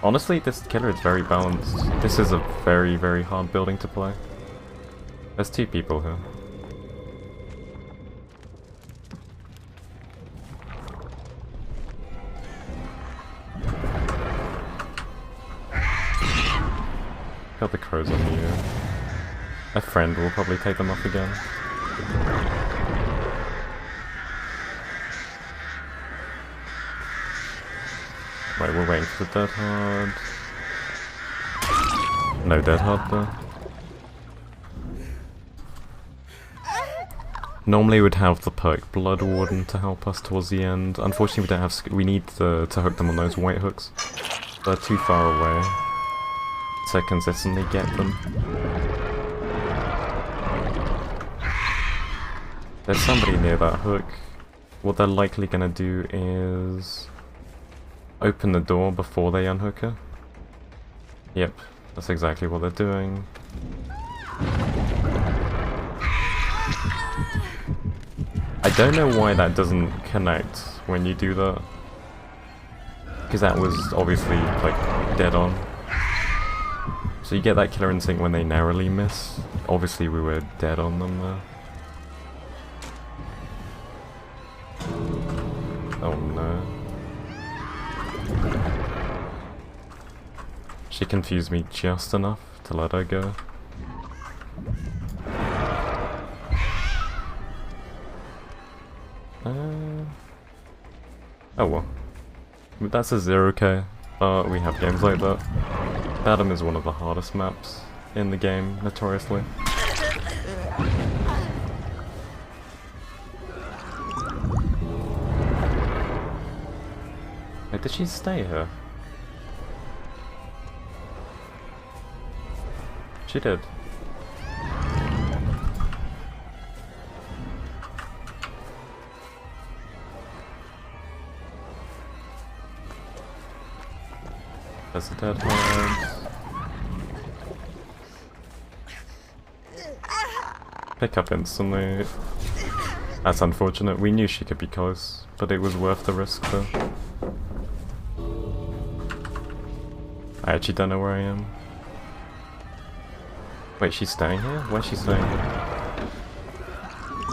Honestly, this killer is very balanced. This is a very, very hard building to play. There's 2 people here. Got the crows on you. A friend will probably take them off again. Right, we're waiting for the dead hard. No dead hard though. Normally we'd have the perk Blood Warden to help us towards the end. Unfortunately we don't have we need to hook them on those white hooks. They're too far away to consistently get them. There's somebody near that hook. What they're likely gonna do is open the door before they unhook her. Yep, that's exactly what they're doing. I don't know why that doesn't connect when you do that. Because that was obviously like dead on. So you get that killer instinct when they narrowly miss. Obviously we were dead on them there. Oh no. She confused me just enough to let her go. Oh well. That's a 0k, but we have games like that. Badham is one of the hardest maps in the game, notoriously. Wait, did she stay here? She did. There's a dead hard. Pick up instantly. That's unfortunate. We knew she could be close, but it was worth the risk though. I actually don't know where I am. Wait, she's staying here? Where's she staying here?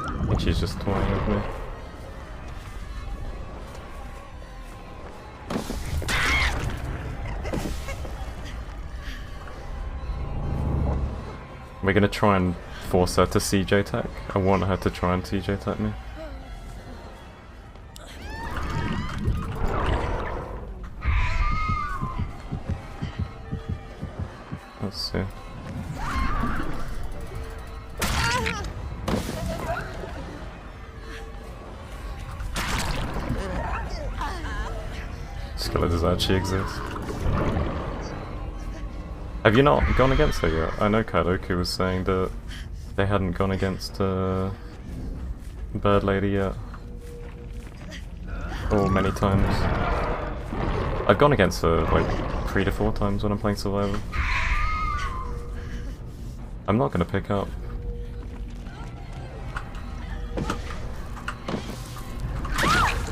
I think she's just toying with me. We're gonna try and force her to CJ tech. I want her to try and CJ tech me. Let's see. Skeleton does actually exist. Have you not gone against her yet? I know Kadoku was saying that they hadn't gone against Bird Lady yet. Or many times. I've gone against her like 3 to 4 times when I'm playing Survivor. I'm not gonna pick up.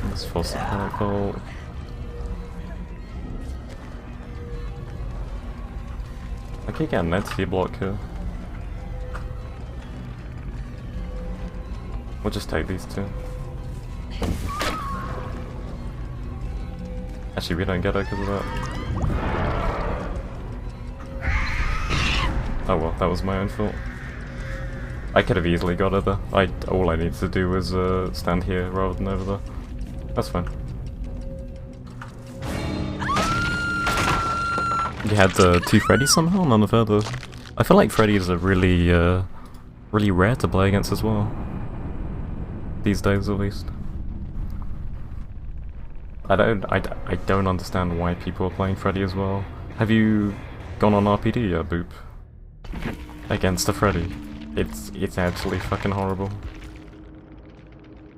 Let's force the panic bolt. I keep getting an entity block here. We'll just take these 2. Actually, we don't get her because of that. Oh well, that was my own fault. I could have easily got her there. All I needed to do was stand here rather than over there. That's fine. You had 2 Freddies somehow? None of her though. I feel like Freddies are really, really rare to play against as well. These days at least. I don't understand why people are playing Freddy as well. Have you gone on RPD yet, Boop? Against a Freddy. It's actually fucking horrible.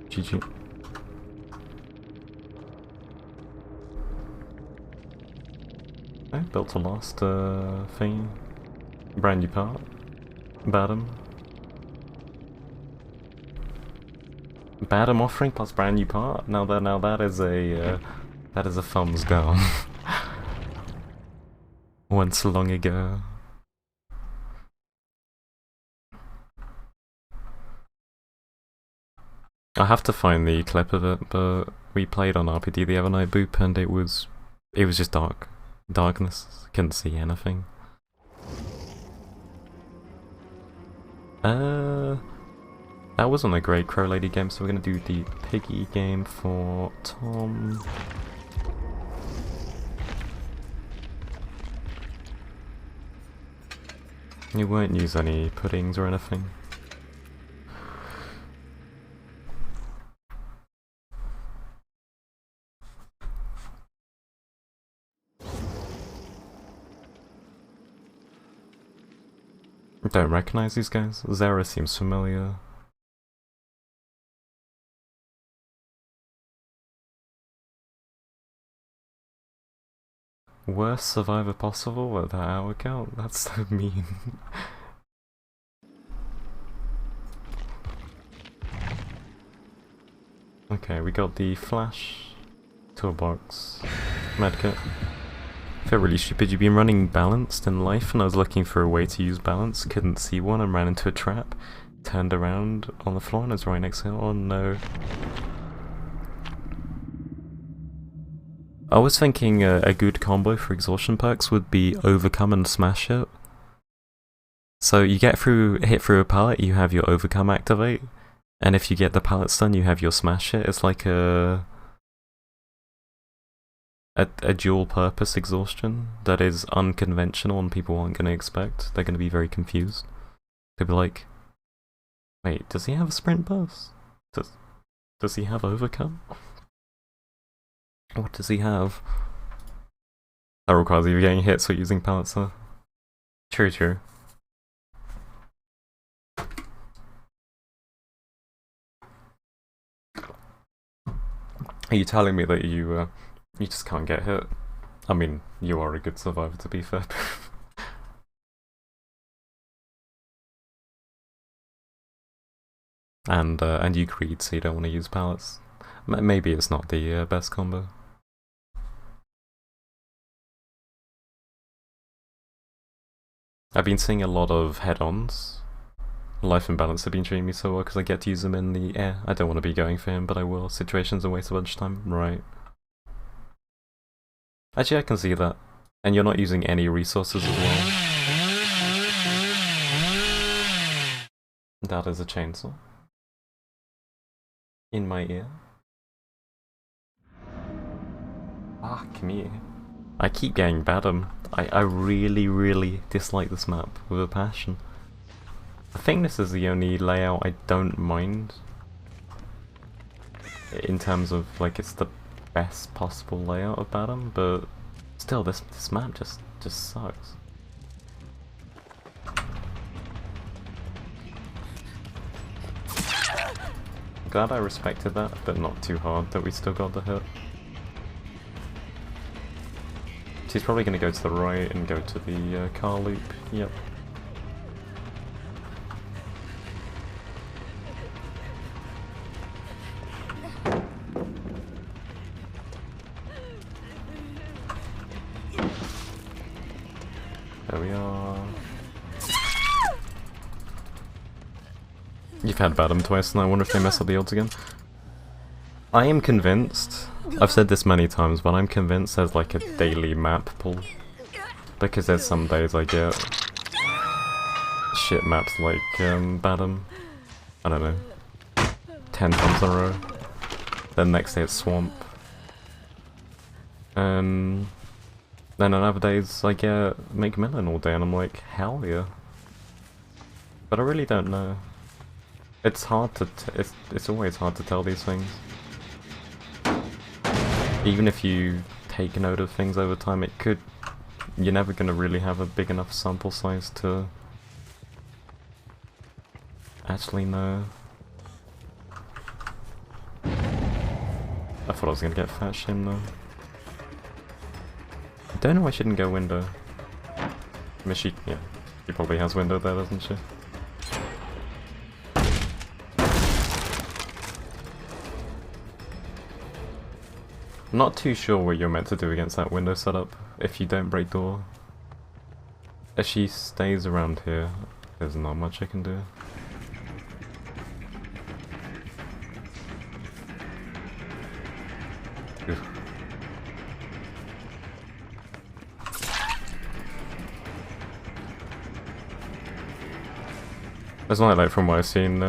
GG. I built a last thing. Brand new part. Badham. Badam offering plus brand new part. Now that is a thumbs down. Once long ago. I have to find the clip of it, but we played on RPD the other night, Boop, and it was just darkness. Couldn't see anything. That wasn't a great Crow Lady game, so we're gonna do the Piggy game for Tom. You won't use any puddings or anything. Don't recognize these guys. Zara seems familiar. Worst survivor possible at that hour count? That's so mean. Okay, we got the flash, toolbox, medkit. I feel really stupid. You've been running balanced in life, and I was looking for a way to use balance, couldn't see one, and ran into a trap. Turned around on the floor and was right next to it. Oh no. I was thinking a good combo for exhaustion perks would be overcome and smash it. So you hit through a pallet, you have your overcome activate, and if you get the pallet stun, you have your smash it. It's like a dual purpose exhaustion that is unconventional and people aren't going to expect. They're going to be very confused. They'll be like, wait, does he have a sprint burst? Does he have overcome? What does he have? That requires either getting hits or using pallets, huh? True. Are you telling me that you just can't get hit? I mean, you are a good survivor, to be fair. And you greed, so you don't want to use pallets. Maybe it's not the best combo. I've been seeing a lot of head-ons. Life and balance have been treating me so well because I get to use them in the air. I don't want to be going for him, but I will. Situations and waste a bunch of time. Right. Actually, I can see that. And you're not using any resources as well. That is a chainsaw. In my ear. Fuck me. I keep getting Badam. I really dislike this map with a passion. I think this is the only layout I don't mind. In terms of, like, it's the best possible layout of Badam, but still, this map just sucks. Glad I respected that, but not too hard that we still got the hit. She's probably going to go to the right and go to the car loop. Yep. There we are. You've had Badam twice, and I wonder if they mess up the odds again. I am convinced. I've said this many times, but I'm convinced there's like a daily map pull. Because there's some days I get shit maps like Badam. I don't know. 10 times in a row. Then next day it's Swamp. And then on other days I get Macmillan all day and I'm like, hell yeah. But I really don't know. It's hard to it's always hard to tell these things. Even if you take note of things over time, you're never going to really have a big enough sample size to actually know. I thought I was going to get fat shame though. I don't know why she didn't go window. I mean, she probably has window there, doesn't she? I'm not too sure what you're meant to do against that window setup if you don't break door. If she stays around here, there's not much I can do. Oof. It's not like from what I've seen,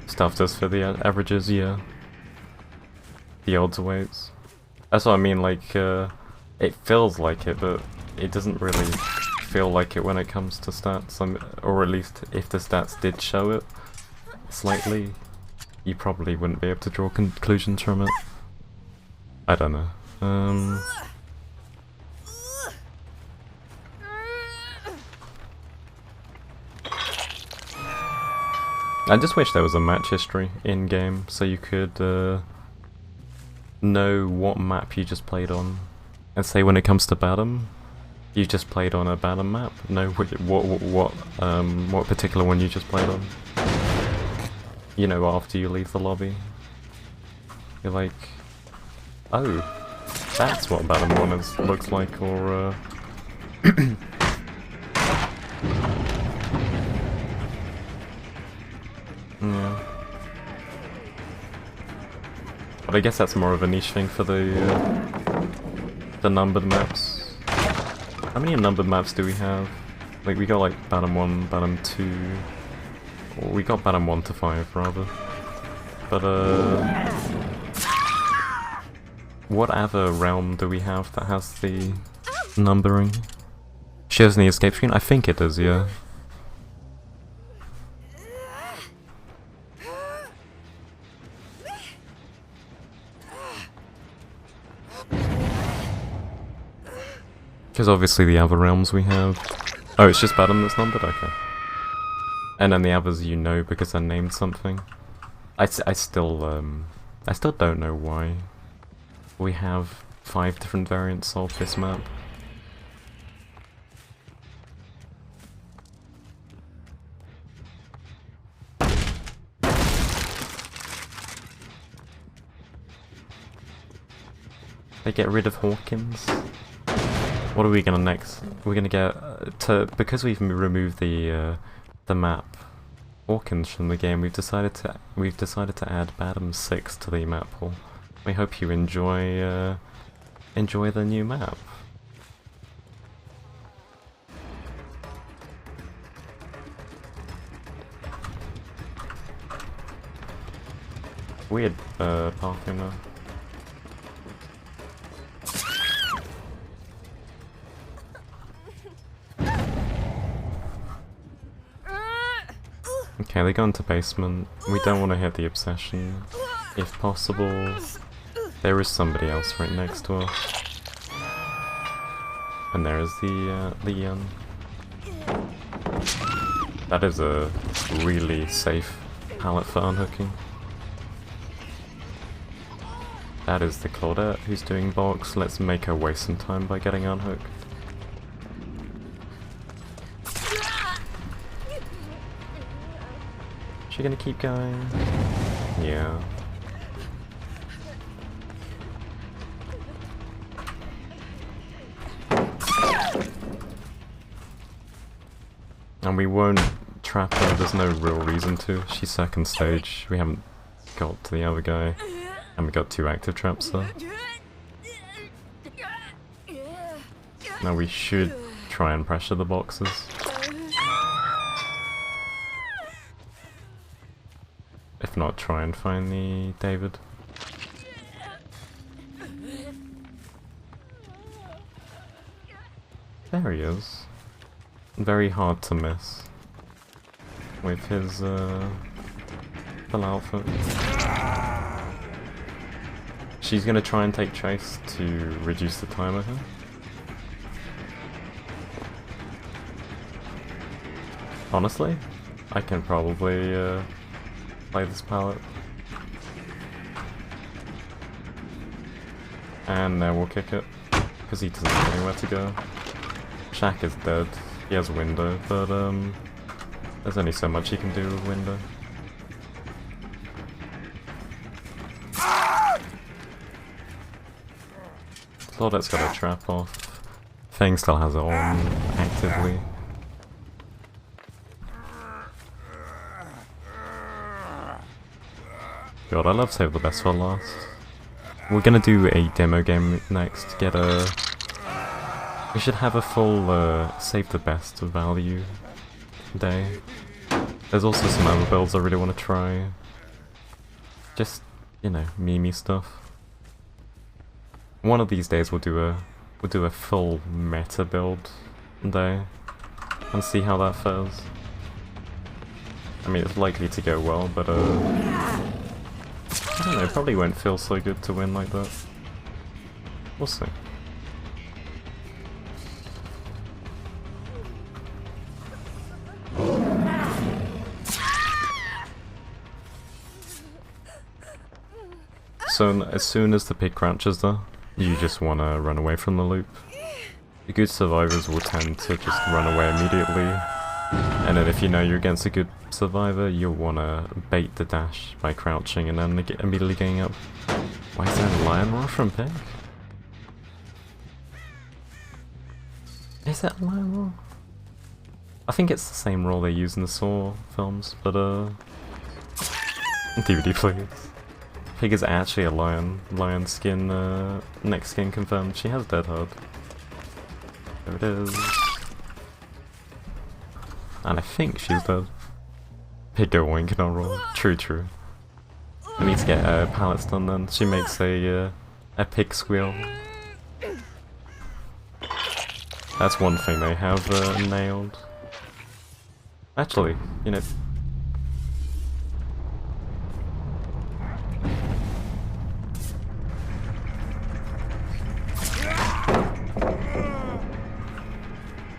stuff does for the averages, yeah. The odds weights. That's what I mean, like, it feels like it, but it doesn't really feel like it when it comes to stats, or at least if the stats did show it slightly, you probably wouldn't be able to draw conclusions from it. I don't know. I just wish there was a match history in-game, so you could know what map you just played on. And say when it comes to Badham, you just played on a Badham map. Know what particular one you just played on. You know, after you leave the lobby. You're like, oh, that's what Badham 1 looks like, or yeah. But I guess that's more of a niche thing for the numbered maps. How many numbered maps do we have? Like, we got like Badham 1, Badham 2... Or we got Badham 1 to 5, rather. But, what other realm do we have that has the numbering? Shares the escape screen? I think it does, yeah. Because obviously the other realms we have... Oh, it's just Badham that's numbered? Okay. And then the others you know because they're named something. I still don't know why we have 5 different variants of this map. They get rid of Hawkins? What are we gonna next? We're gonna get because we've removed the map Hawkins from the game. We've decided to add Badham 6 to the map pool. We hope you enjoy the new map. Weird pathing though. Okay, they go into basement. We don't want to hit the obsession. If possible, there is somebody else right next to us. And there is the that is a really safe pallet for unhooking. That is the Claudette who's doing box. Let's make her waste some time by getting unhooked. Is she gonna keep going? Yeah. And we won't trap her, there's no real reason to. She's second stage, we haven't got to the other guy. And we got 2 active traps there. Now we should try and pressure the boxes. If not, try and find the David. There he is. Very hard to miss. With his, full outfit. She's gonna try and take chase to reduce the timer here. Honestly, I can probably, play this pallet. And now we'll kick it, because he doesn't have anywhere to go. Shaq is dead. He has window, but there's only so much he can do with window. Claudette's got a trap off. Fang still has it on actively. God, I love Save the Best for last. We're gonna do a demo game next. We should have a full Save the Best value day. There's also some other builds I really want to try. Just, you know, meme stuff. One of these days we'll do a full meta build day and see how that fares. I mean, it's likely to go well, but I don't know, it probably won't feel so good to win like that. We'll see. So as soon as the pig crouches there, you just want to run away from the loop. The good survivors will tend to just run away immediately, and then if you know you're against a good survivor, you'll want to bait the dash by crouching and then immediately getting up. Why is there a lion roar from pig? Is that a lion roar? I think it's the same roar they use in the Saw films, but DBD please. Pig is actually a lion. Lion skin, next skin confirmed. She has dead hard. There it is. And I think she's dead. Pig go oink and I'll roll. True, true. I need to get pallets done then. She makes a pig squeal. That's one thing they have nailed. Actually, you know...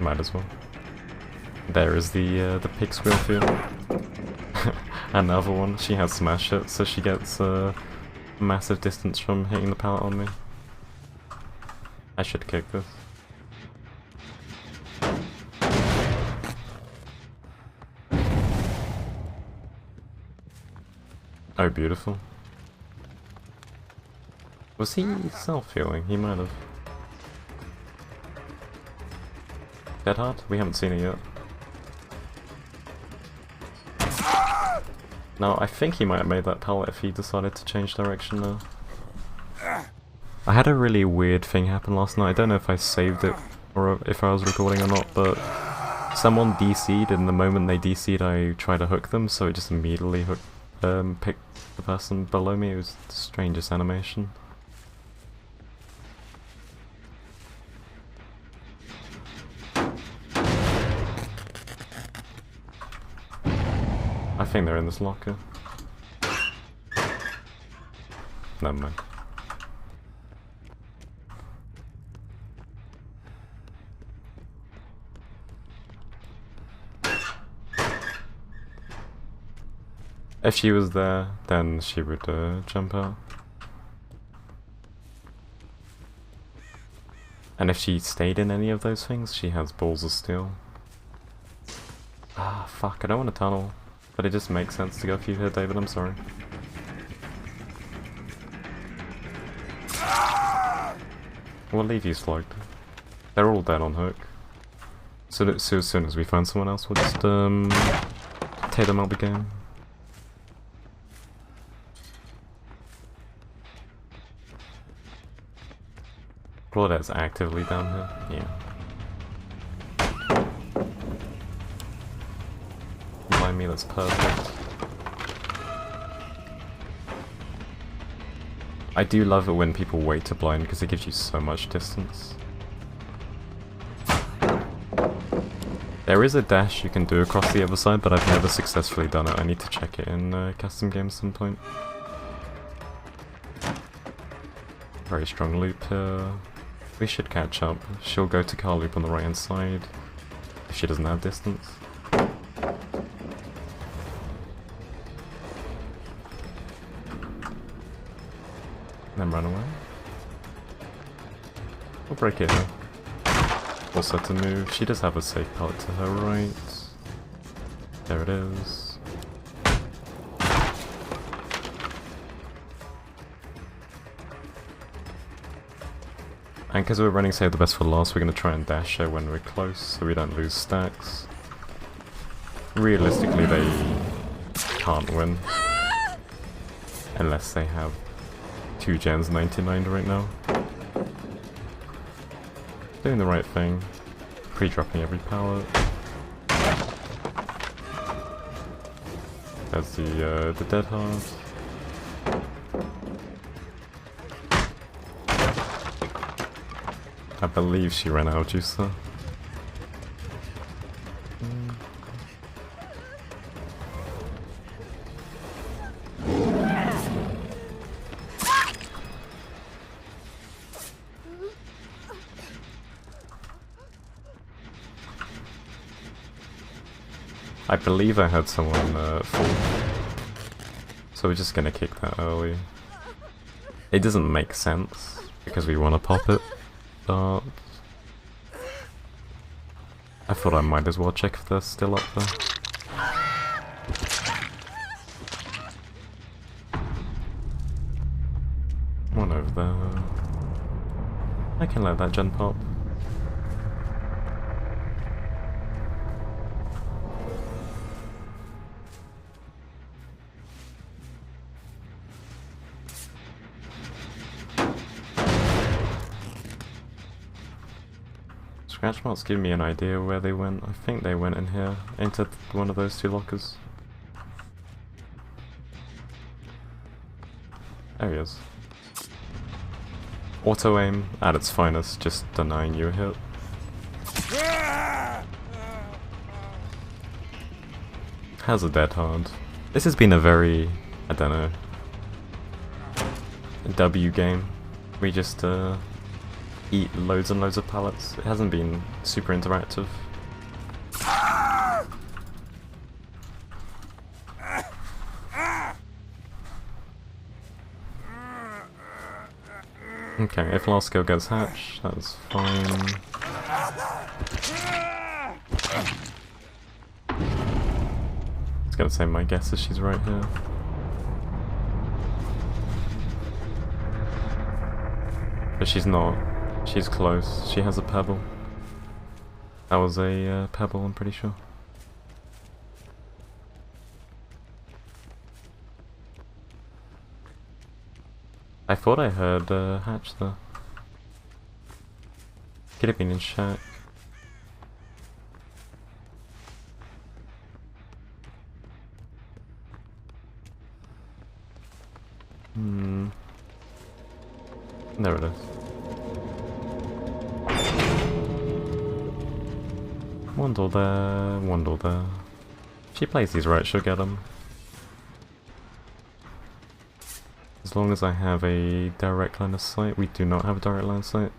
Might as well. There is the pig squeal field. Another one. She has smash it, so she gets massive distance from hitting the pallet on me. I should kick this. Oh, beautiful. Was he self-healing? He might have. Dead hard? We haven't seen it yet. No, I think he might have made that pallet if he decided to change direction now. I had a really weird thing happen last night. I don't know if I saved it or if I was recording or not, but someone DC'd, and the moment they DC'd I tried to hook them, so it just immediately picked the person below me. It was the strangest animation. I think they're in this locker. Never mind. If she was there, then she would jump out. And if she stayed in any of those things, she has balls of steel. Ah, fuck, I don't want to tunnel. But it just makes sense to go for you here, David, I'm sorry. We'll leave you slugged. They're all dead on hook. So as soon as we find someone else, we'll just take them out the game. Claudette's actively down here. Yeah. Behind me, that's perfect. I do love it when people wait to blind because it gives you so much distance. There is a dash you can do across the other side, but I've never successfully done it. I need to check it in custom games at some point. Very strong loop here. We should catch up. She'll go to car loop on the right hand side if she doesn't have distance. Then run away. We'll break it here. All set to move. She does have a safe pallet to her right. There it is. And because we're running Save the Best for last, we're going to try and dash her when we're close so we don't lose stacks. Realistically, they can't win. Unless they have 2 gens 99 right now. Doing the right thing. Pre-dropping every pallet. There's the dead hard. I believe she ran out of juice though. I believe I had someone fall. So we're just gonna kick that early. It doesn't make sense because we want to pop it. But I thought I might as well check if they're still up there. One over there. I can let that gen pop. Scratch marks give me an idea where they went. I think they went in here, into one of those 2 lockers. There he is. Auto aim at its finest, just denying you a hit. Has a dead hard. This has been a very, I don't know, W game. We just eat loads and loads of pallets. It hasn't been super interactive. Okay, if last kill gets hatched, that's fine. I was gonna say my guess is she's right here. But she's not. She's close. She has a pebble. That was a pebble, I'm pretty sure. I thought I heard hatch there. Could have been in shack. There it is. One door there, one door there. If she plays these right, she'll get them. As long as I have a direct line of sight. We do not have a direct line of sight.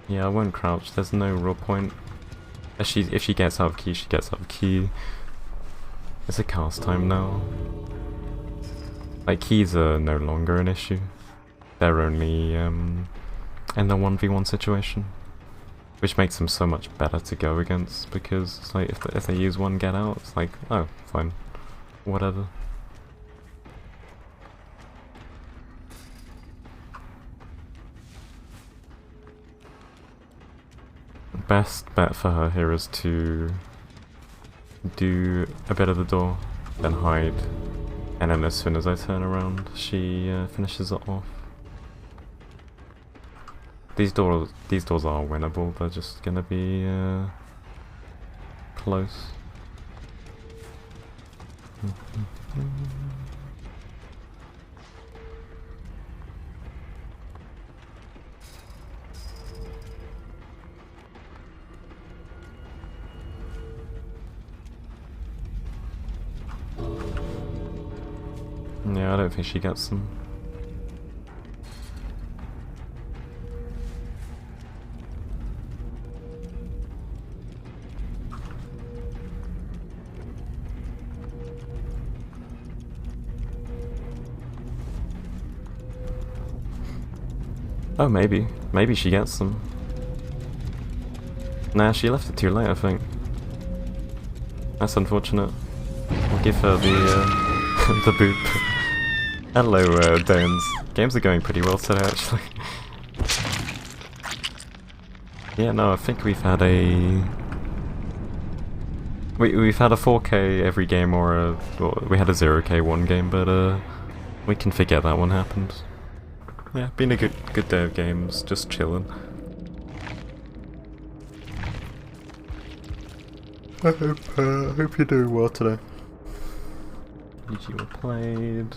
Yeah, I won't crouch. There's no real point. If she gets out of key, she gets out of key. It's a cast time now. Like, keys are no longer an issue. They're only in the 1v1 situation. Which makes them so much better to go against, because it's like if they use one get out, it's like, oh, fine. Whatever. Best bet for her here is to do a bit of the door, then hide. And then as soon as I turn around, she finishes it off. These doors are winnable. They're just gonna be close. Yeah, I don't think she gets them. Oh, maybe. Maybe she gets them. Nah, she left it too late, I think. That's unfortunate. I'll give her the the boop. Hello, Danes. Games are going pretty well today, actually. Yeah, no, I think we've had a... We've had a 4K every game, or well, we had a 0K one game, but we can forget that one happened. Yeah, been a good day of games, just chilling. I hope you're doing well today. You were played.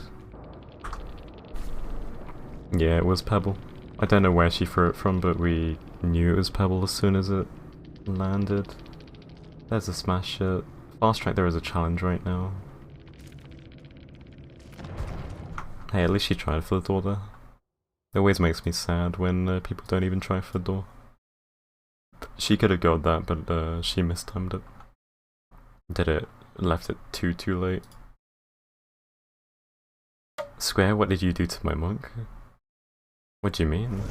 Yeah, it was Pebble. I don't know where she threw it from, but we knew it was Pebble as soon as it landed. There's a smash hit. Fast track, there is a challenge right now. Hey, at least she tried for the door there. It always makes me sad when people don't even try for the door. She could have got that, but she mistimed it. Left it too late. Square, what did you do to my monk? What do you mean?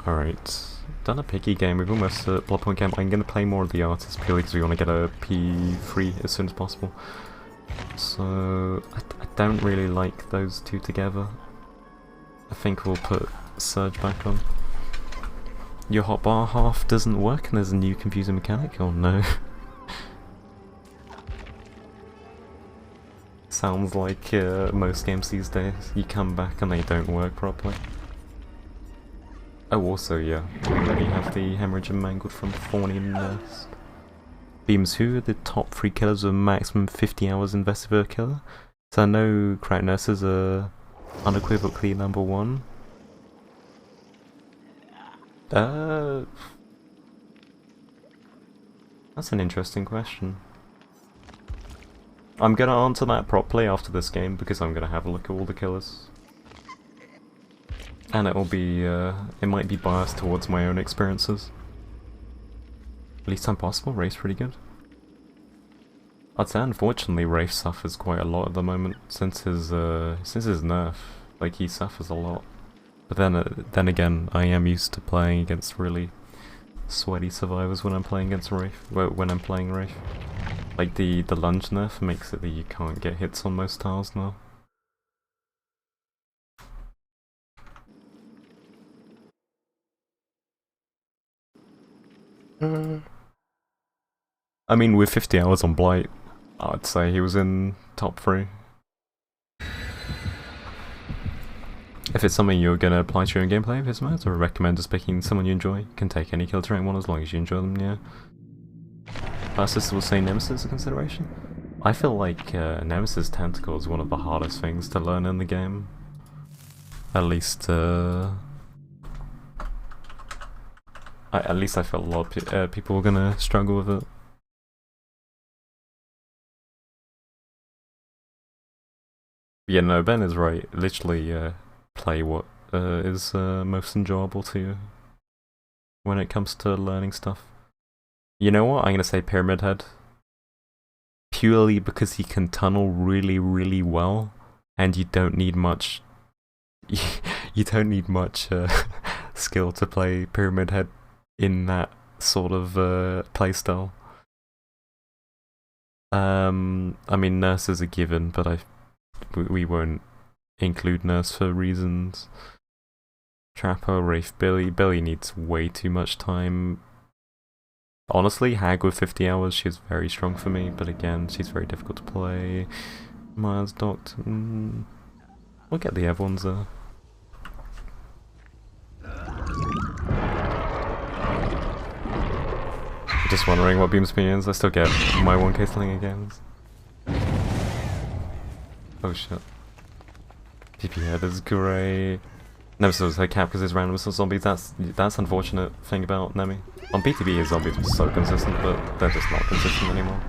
Alright, done a picky game, we've almost blood point camp. I'm gonna play more of the artist purely because we want to get a P3 as soon as possible. So, I don't really like those two together. I think we'll put Surge back on. Your hotbar half doesn't work and there's a new confusing mechanic? Oh no. Sounds like most games these days. You come back and they don't work properly. Oh, also, yeah, we already have the Hemorrhage and Mangled from Thorny Nest. Beams, who are the top 3 killers with maximum 50 hours invested per killer? So I know Crack Nurses are unequivocally number 1. That's an interesting question. I'm gonna answer that properly after this game because I'm gonna have a look at all the killers. And it'll be, it might be biased towards my own experiences. Least time possible, Wraith's pretty good. I'd say unfortunately Wraith suffers quite a lot at the moment since his nerf. Like, he suffers a lot. But then again, I am used to playing against really sweaty survivors when I'm playing against Wraith. When I'm playing Wraith. Like, the lunge nerf makes it that you can't get hits on most tiles now. I mean, with 50 hours on Blight, I'd say he was in top 3. If it's something you're gonna apply to your own gameplay of his modes, I would recommend just picking someone you enjoy. You can take any kill to rank 1 as long as you enjoy them, yeah. My sister will say Nemesis a consideration. I feel like Nemesis Tentacle is one of the hardest things to learn in the game. At least I felt a lot of people were gonna struggle with it. Yeah, no, Ben is right. Literally, play what is most enjoyable to you when it comes to learning stuff. You know what? I'm gonna say Pyramid Head. Purely because he can tunnel really, really well, and you don't need much. You don't need much skill to play Pyramid Head in that sort of playstyle. I mean, Nurse is a given, but we won't include Nurse for reasons. Trapper, Wraith, Billy needs way too much time. Honestly, Hag with 50 hours, she's very strong for me, but again, she's very difficult to play. Myers, Doctor, we'll get the other ones there. Just wondering what Beams means. I still get my 1k sling again. Oh shit. PP head is great. Nemesis was her cap because it's random with zombies. That's unfortunate thing about Nemi. On BTB his zombies were so consistent, but they're just not consistent anymore.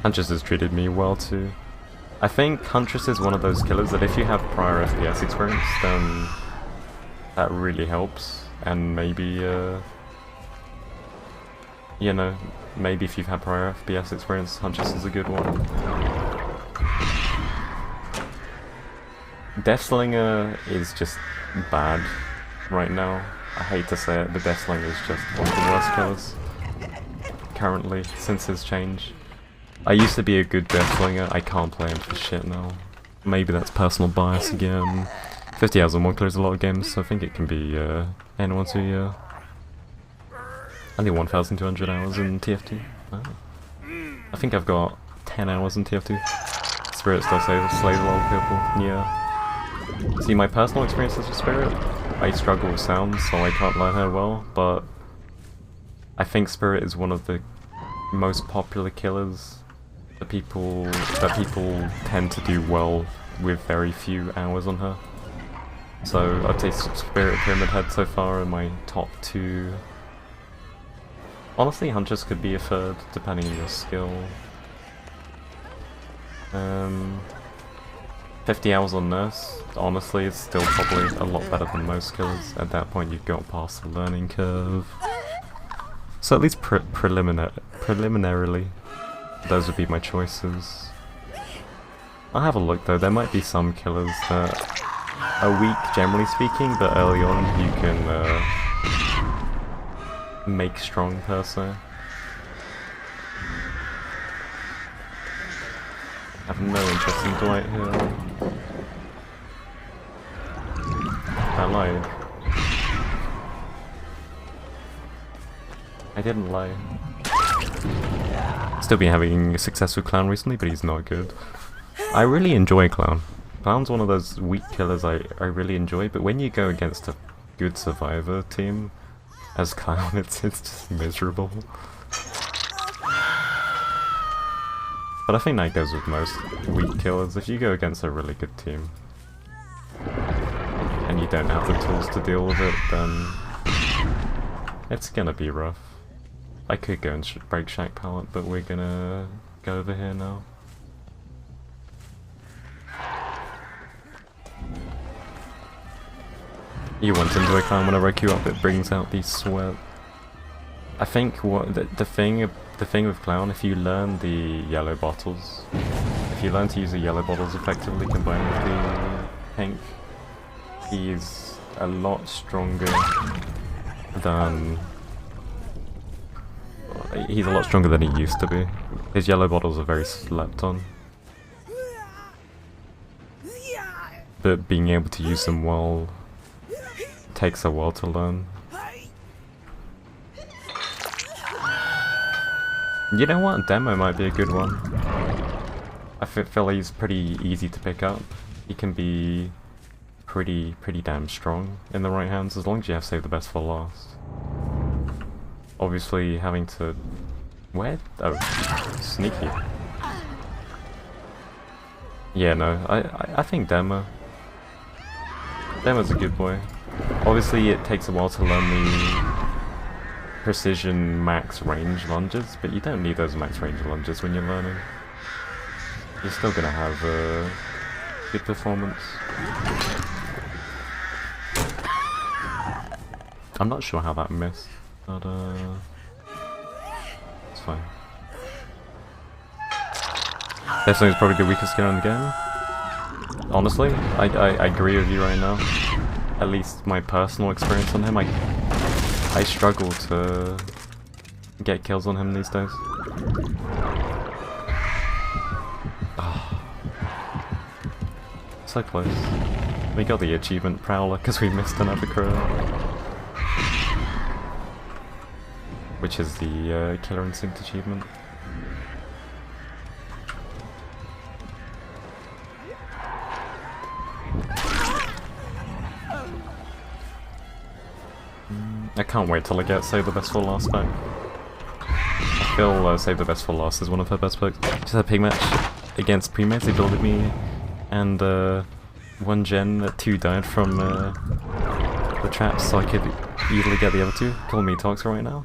Huntress has treated me well too. I think Huntress is one of those killers that if you have prior FPS experience, then that really helps. And maybe you know, maybe if you've had prior FPS experience, Huntress is a good one. Deathslinger is just bad right now. I hate to say it, but Deathslinger is just one of the worst killers currently since his change. I used to be a good Deathslinger, I can't play him for shit now. Maybe that's personal bias again. 50 hours on one clears a lot of games, so I think it can be anyone to only 1,200 hours in TF2. Oh. I think I've got 10 hours in TF2. Spirit still slays a lot of people, yeah. See, my personal experiences with Spirit, I struggle with sounds, so I can't learn her well, but I think Spirit is one of the most popular killers that people tend to do well with very few hours on her. So I'd say Spirit, Pyramid Head so far are my top two. Honestly, Huntress could be a third, depending on your skill. 50 hours on Nurse, honestly, is still probably a lot better than most killers. At that point, you've got past the learning curve. So at least preliminarily, those would be my choices. I'll have a look though, there might be some killers that are weak, generally speaking, but early on you can make strong per se. I have no interest in Dwight here. I lied. I didn't lie. Still been having success with Clown recently, but he's not good. I really enjoy Clown. Clown's one of those weak killers I really enjoy, but when you go against a good survivor team as Clown, it's just miserable. But I think that goes with most weak killers. If you go against a really good team and you don't have the tools to deal with it, then it's gonna be rough. I could go and break Shack Pallet, but we're gonna go over here now. You want into a Clown whenever I queue up, it brings out the sweat. I think what the thing with Clown, if you learn the yellow bottles, if you learn to use the yellow bottles effectively combined with the pink, he's a lot stronger than he used to be. His yellow bottles are very slept on, but being able to use them well takes a while to learn. You know what? Demo might be a good one. I feel he's pretty easy to pick up. He can be pretty damn strong in the right hands as long as you have Save the Best for last. Obviously having to... Where? Oh, sneaky. Yeah, no, I think Demo's a good boy. Obviously it takes a while to learn the precision max range lunges, but you don't need those max range lunges when you're learning. You're still gonna have a good performance. I'm not sure how that missed, but it's fine. Definitely is probably the weakest skill in the game. Honestly, I agree with you right now. At least my personal experience on him, I struggle to get kills on him these days. Oh. So close. We got the achievement Prowler because we missed another crow. Which is the Killer Instinct achievement. I can't wait till I get Save the Best for Last back. I feel Save the Best for Last is one of her best perks. Just had a pig match against Premates, they builded me, and one gen, 2 died from the traps, so I could easily get the other 2. Call me toxic right now.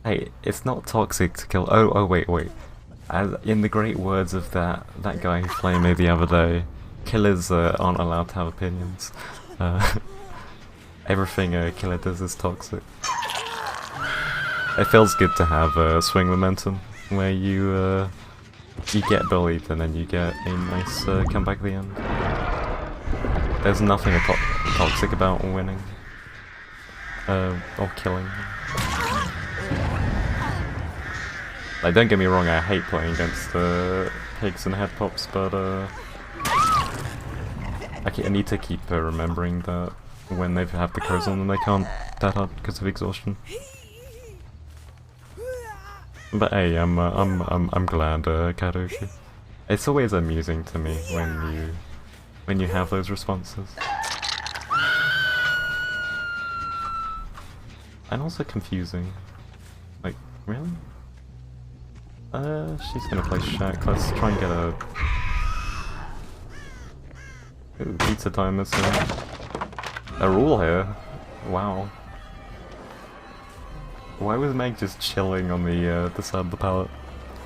Hey, it's not toxic to kill. Oh wait. As in the great words of that guy who played me the other day, killers aren't allowed to have opinions. Everything a killer does is toxic. It feels good to have swing momentum, where you get bullied and then you get a nice comeback at the end. There's nothing toxic about winning. Or killing. Like, don't get me wrong, I hate playing against pigs and head pops, but I need to keep remembering that when they have the crows on them, they can't that hard because of exhaustion. But hey, I'm glad, Kadoshi. It's always amusing to me when you have those responses. And also confusing. Like, really? She's gonna play Shaq. Let's try and get a... Ooh, pizza time is a rule here. Wow. Why was Meg just chilling on the side of the pallet?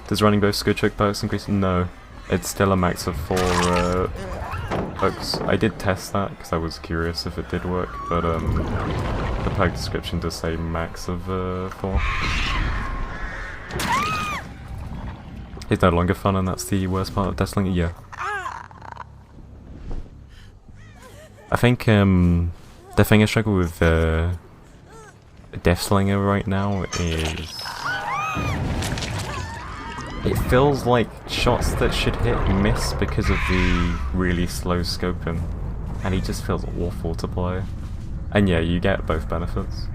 Does running both scourge hook perks increase? No. It's still a max of 4 hooks. I did test that because I was curious if it did work, but the perk description does say max of 4. It's no longer fun, and that's the worst part of Deathslinger. Yeah. I think the thing I struggle with Deathslinger right now is it feels like shots that should hit miss because of the really slow scoping, and he just feels awful to play. And yeah, you get both benefits.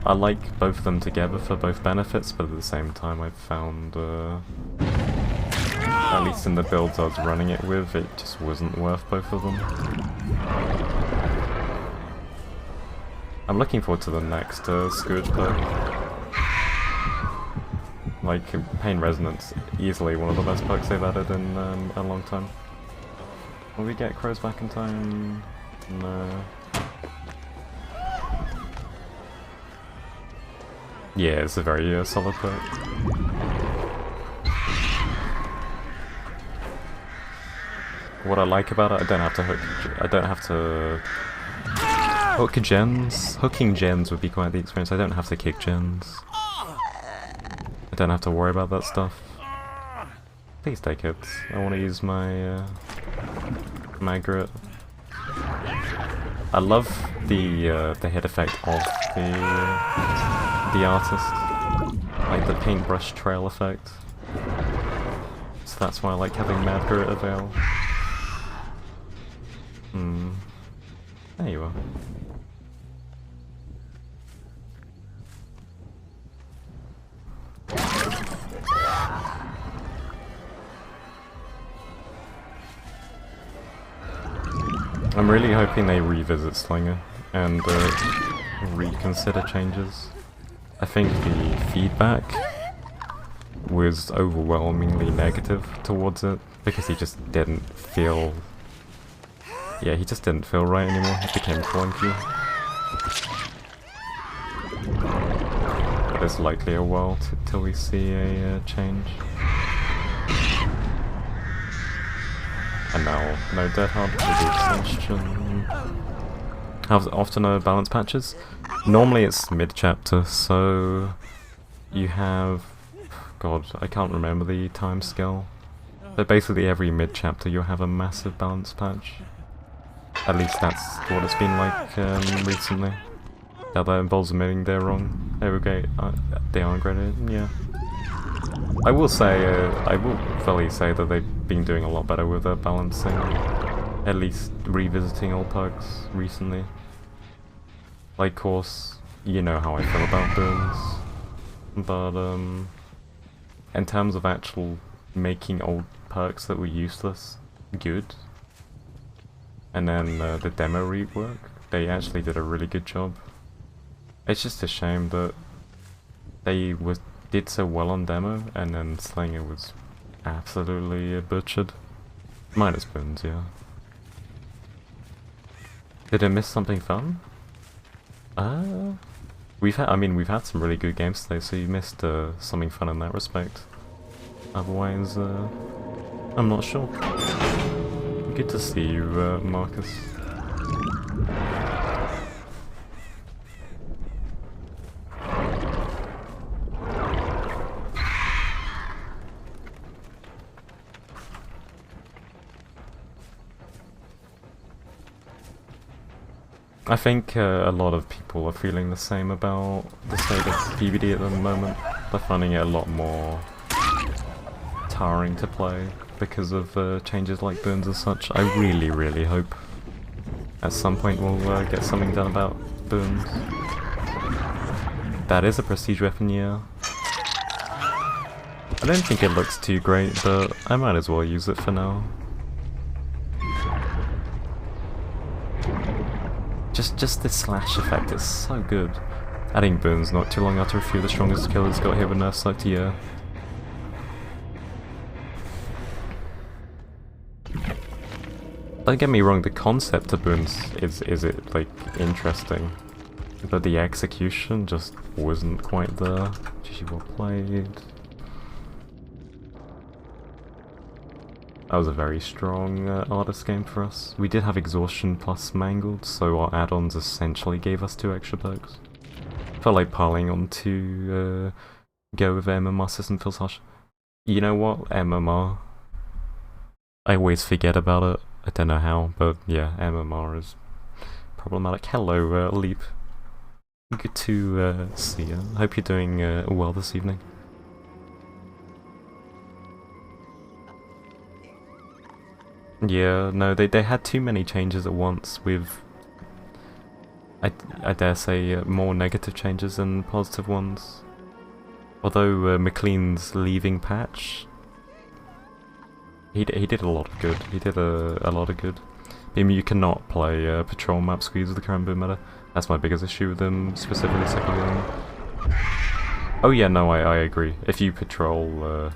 I like both of them together for both benefits, but at the same time I've found, at least in the builds I was running it with, it just wasn't worth both of them. I'm looking forward to the next Scourge perk. Like, Pain Resonance, easily one of the best perks they've added in a long time. Will we get crows back in time? No. Yeah, it's a very solid perk. What I like about it, I don't have to hook gens. Hooking gens would be quite the experience. I don't have to kick gens. I don't have to worry about that stuff. Please take it. I want to use my Magret. I love the hit effect of the artist, like the paintbrush trail effect. So that's why I like having Magret avail. There you are. I'm really hoping they revisit Slinger and reconsider changes. I think the feedback was overwhelmingly negative towards it because he just didn't feel... Yeah, he just didn't feel right anymore. It became clunky. But it's likely a while till we see a change. And now, no Dead Hard for the extension. How often are balance patches? Normally it's mid-chapter, so you have... God, I can't remember the time scale. But basically every mid-chapter you'll have a massive balance patch. At least that's what it's been like recently. Yeah, that involves admitting they're wrong. They aren't great, yeah. I will say, I will fully say that they've been doing a lot better with their balancing. At least revisiting old perks recently. Like, course, you know how I feel about burns. But, in terms of actual making old perks that were useless good, and then the demo rework, they actually did a really good job. It's just a shame that they did so well on demo, and then Slinger was absolutely butchered. Minus burns, yeah. Did I miss something fun? We've had some really good games today, so you missed something fun in that respect. Otherwise, I'm not sure. Good to see you, Marcus. I think a lot of people are feeling the same about the state of DBD at the moment. They're finding it a lot more tiring to play because of changes like boons and such. I really, really hope at some point we'll get something done about boons. That is a prestige weapon, yeah. I don't think it looks too great, but I might as well use it for now. Just this slash effect is so good. Adding boons not too long after a few of the strongest killers got hit with nerfs like the year. Don't get me wrong, the concept of boons is it like interesting, but the execution just wasn't quite there. GG, well played. That was a very strong artist game for us. We did have Exhaustion plus Mangled, so our add-ons essentially gave us 2 extra perks. Felt like piling on to go with MMR system feels harsh. You know what? MMR. I always forget about it. I don't know how, but yeah, MMR is problematic. Hello, Leap. Good to see you. Hope you're doing well this evening. Yeah, no, they had too many changes at once with, I dare say, more negative changes than positive ones. Although McLean's leaving patch, he did a lot of good. He did a lot of good. Maybe you cannot play patrol map squeeze with the current boom meta. That's my biggest issue with them, specifically second game. Oh yeah, no, I agree. If you patrol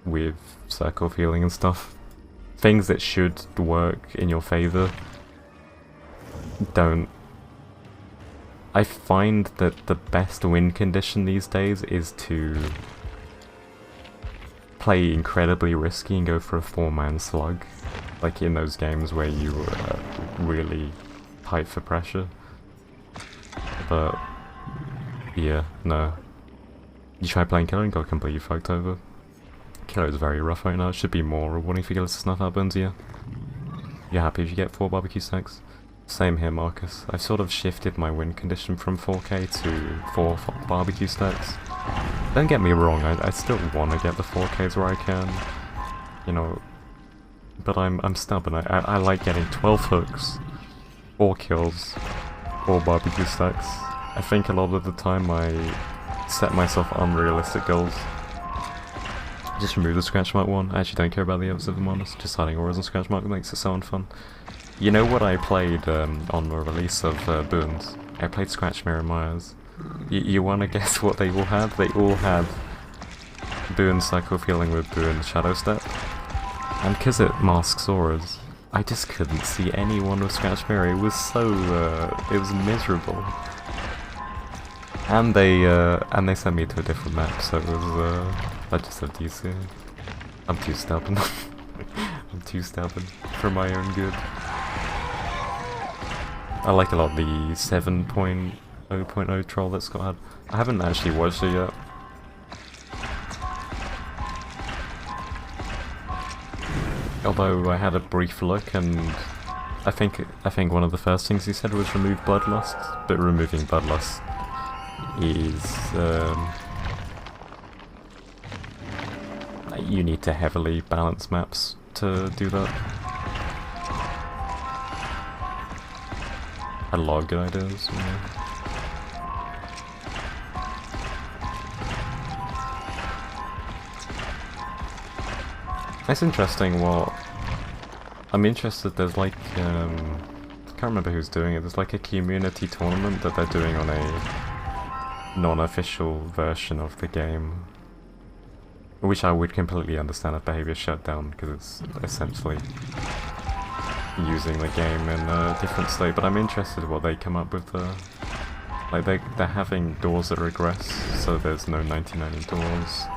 with circle feeling and stuff, things that should work in your favor don't. I find that the best win condition these days is to play incredibly risky and go for a 4-man slug, like in those games where you were really tight for pressure. But yeah, no. You try playing killer and got completely fucked over. Killer is very rough right now. It should be more rewarding for killers to snuff out boons, yeah. You're happy if you get 4 barbecue stacks? Same here, Marcus. I've sort of shifted my win condition from 4k to 4 barbecue stacks. Don't get me wrong, I still want to get the 4ks where I can, you know, but I'm stubborn. I like getting 12 hooks, 4 kills, 4 barbecue stacks. I think a lot of the time I set myself unrealistic goals. Just remove the scratch mark one. I actually don't care about the others if I'm honest. Just hiding auras and scratch mark makes it so unfun. You know what I played on the release of Boons? I played Scratch Mirror Myers. You wanna guess what they all had? They all had Boon Cycle Feeling with Boon Shadow Step. And because it masks auras, I just couldn't see anyone with Scratch Mirror. It was so, it was miserable. And they sent me to a different map, so it was, I just have DC. I'm too stubborn. I'm too stubborn for my own good. I like a lot the 7.0.0 troll that Scott had. I haven't actually watched it yet. Although I had a brief look, and I think one of the first things he said was remove Bloodlust, but removing Bloodlust is you need to heavily balance maps to do that. Had a lot of good ideas. Yeah. It's interesting. What I'm interested. There's like I can't remember who's doing it. There's like a community tournament that they're doing on a non-official version of the game, which I would completely understand if behavior shut down because it's essentially using the game in a different state, but I'm interested in what they come up with there. Like they're having doors that regress, so there's no 99 doors.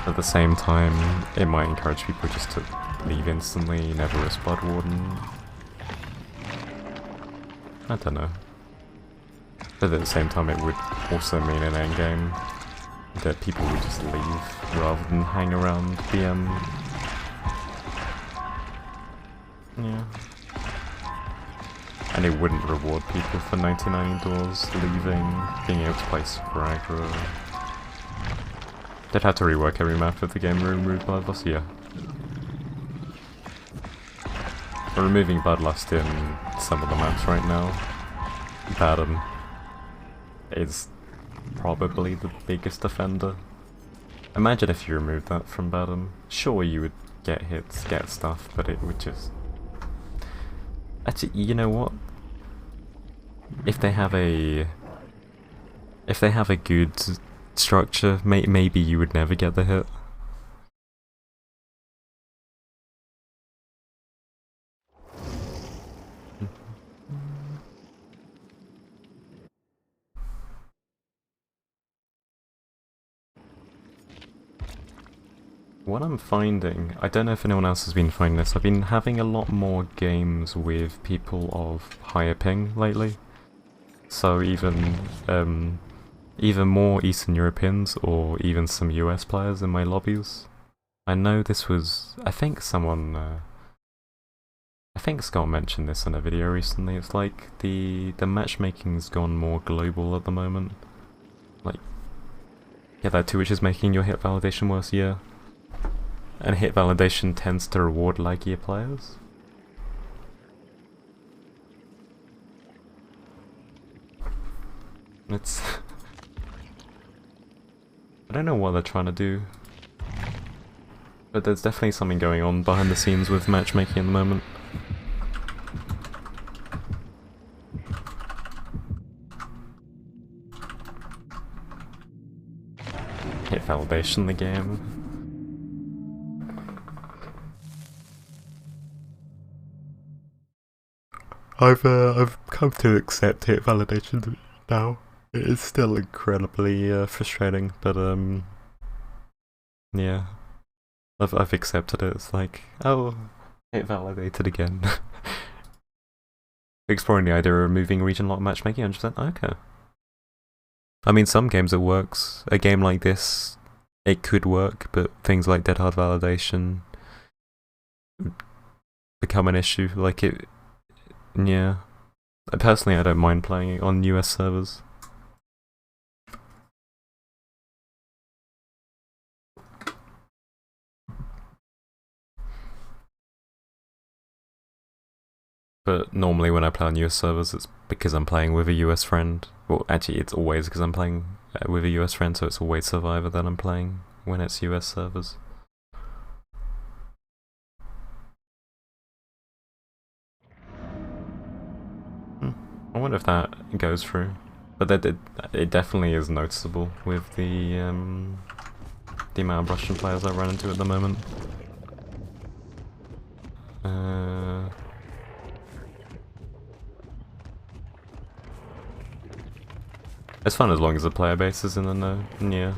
At the same time, it might encourage people just to leave instantly, never risk Blood Warden. I don't know. But at the same time, it would also mean in endgame that people would just leave rather than hang around BM. Yeah. and it wouldn't reward people for 99 indoors, leaving, being able to play super aggro. They'd have to rework every map if the game removed Bloodlust, yeah. We're removing Bloodlust in some of the maps right now. Badham is probably the biggest offender. Imagine if you removed that from Badham. Sure, you would get hits, get stuff, but it would just... Actually, you know what? If they have a good structure, maybe you would never get the hit. What I'm finding, I don't know if anyone else has been finding this, I've been having a lot more games with people of higher ping lately. So even more Eastern Europeans or even some US players in my lobbies. I know this was, I think someone, I think Scott mentioned this in a video recently. It's like the matchmaking's gone more global at the moment. Like, yeah, that too, which is making your hit validation worse, yeah. And hit validation tends to reward laggier players. It's... I don't know what they're trying to do. But there's definitely something going on behind the scenes with matchmaking at the moment. Hit validation the game. I've come to accept hit validation now. It is still incredibly frustrating, but yeah, I've accepted it. It's like, oh, hit validated again. Exploring the idea of removing region lock matchmaking, 100%. Okay. I mean, some games it works. A game like this, it could work, but things like dead hard validation become an issue. Like it. Yeah. Personally, I don't mind playing it on US servers. But normally when I play on US servers, it's because I'm playing with a US friend. Well, actually, it's always because I'm playing with a US friend, so it's always Survivor that I'm playing when it's US servers. I wonder if that goes through, but it definitely is noticeable with the amount of Russian players I run into at the moment. It's fun as long as the player base is in the know. Yeah.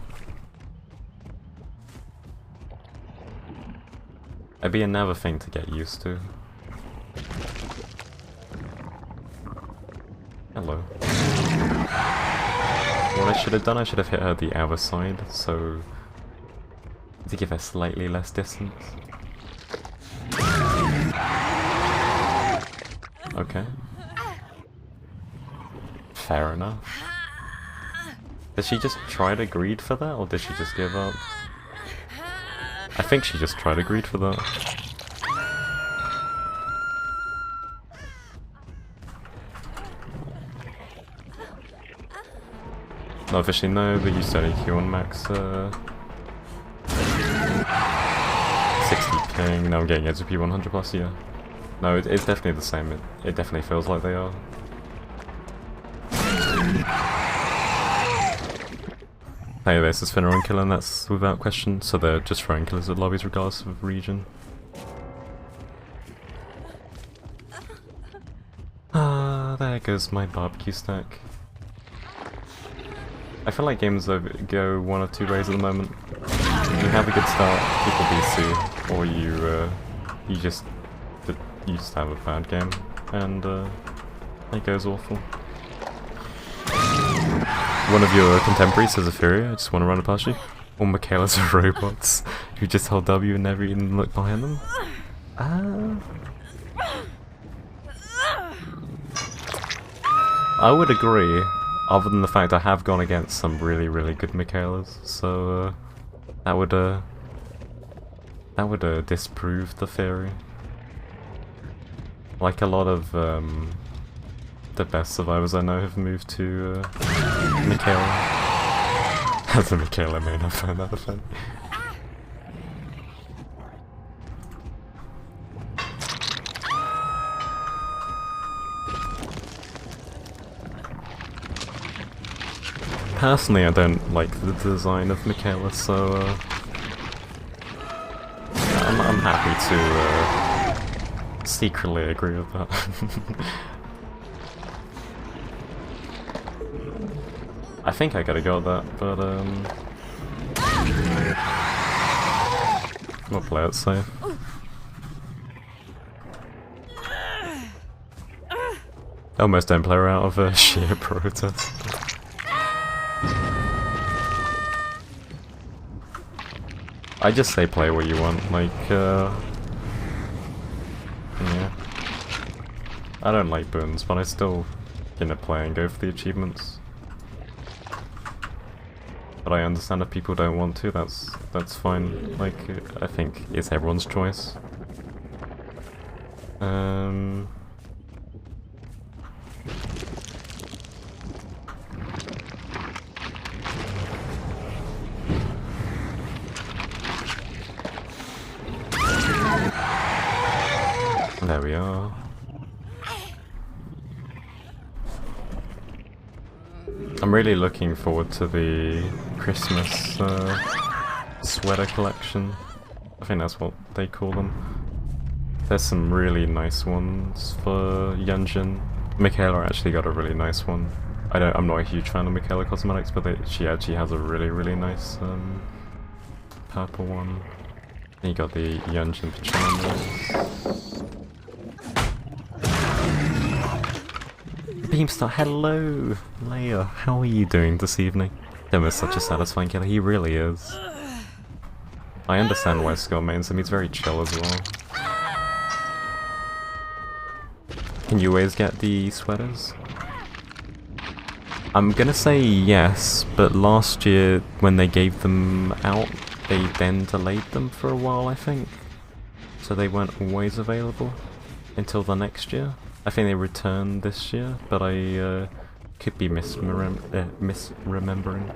It'd be another thing to get used to. Hello. What I should have done, I should have hit her the other side, so... to give her slightly less distance. Okay. Fair enough. Did she just try to greed for that, or did she just give up? I think she just tried to greed for that. Not officially no, but you said EQ on max 60 ping, now I'm getting SP 100 plus, yeah. No, it's definitely the same, it definitely feels like they are. Player base is Finner on killer, and that's without question, so they're just throwing killers at lobbies regardless of region. Ah, there goes my barbecue stack. I feel like games go one of two ways at the moment. You have a good start, people BC, or you just have a bad game, and it goes awful. One of your contemporaries has a Fury, I just want to run it past you. Or Michaela's are robots who just hold W and never even look behind them. I would agree, other than the fact I have gone against some really, really good Michaelas, so that would disprove the theory. Like a lot of the best survivors I know have moved to Michaela. As a Michaela main, I find that funny. Personally, I don't like the design of Michaela, so I'm happy to secretly agree with that. I think I gotta go with that, but we'll play it safe. Almost don't play her out of sheer protest. I just say play what you want, like, yeah. I don't like boons, but I still gonna play and go for the achievements. But I understand if people don't want to, that's fine. Like, I think it's everyone's choice. There we are. I'm really looking forward to the Christmas sweater collection. I think that's what they call them. There's some really nice ones for Yunjin. Michaela actually got a really nice one. I'm not a huge fan of Michaela cosmetics, but she actually has a really, really nice purple one. And you got the Yunjin pajamas. Beamstar, hello! Leia, how are you doing this evening? Dom is such a satisfying killer, he really is. I understand why Skull mains him, he's very chill as well. Can you always get the sweaters? I'm gonna say yes, but last year when they gave them out, they then delayed them for a while, I think. So they weren't always available until the next year. I think they returned this year, but I could be misremembering.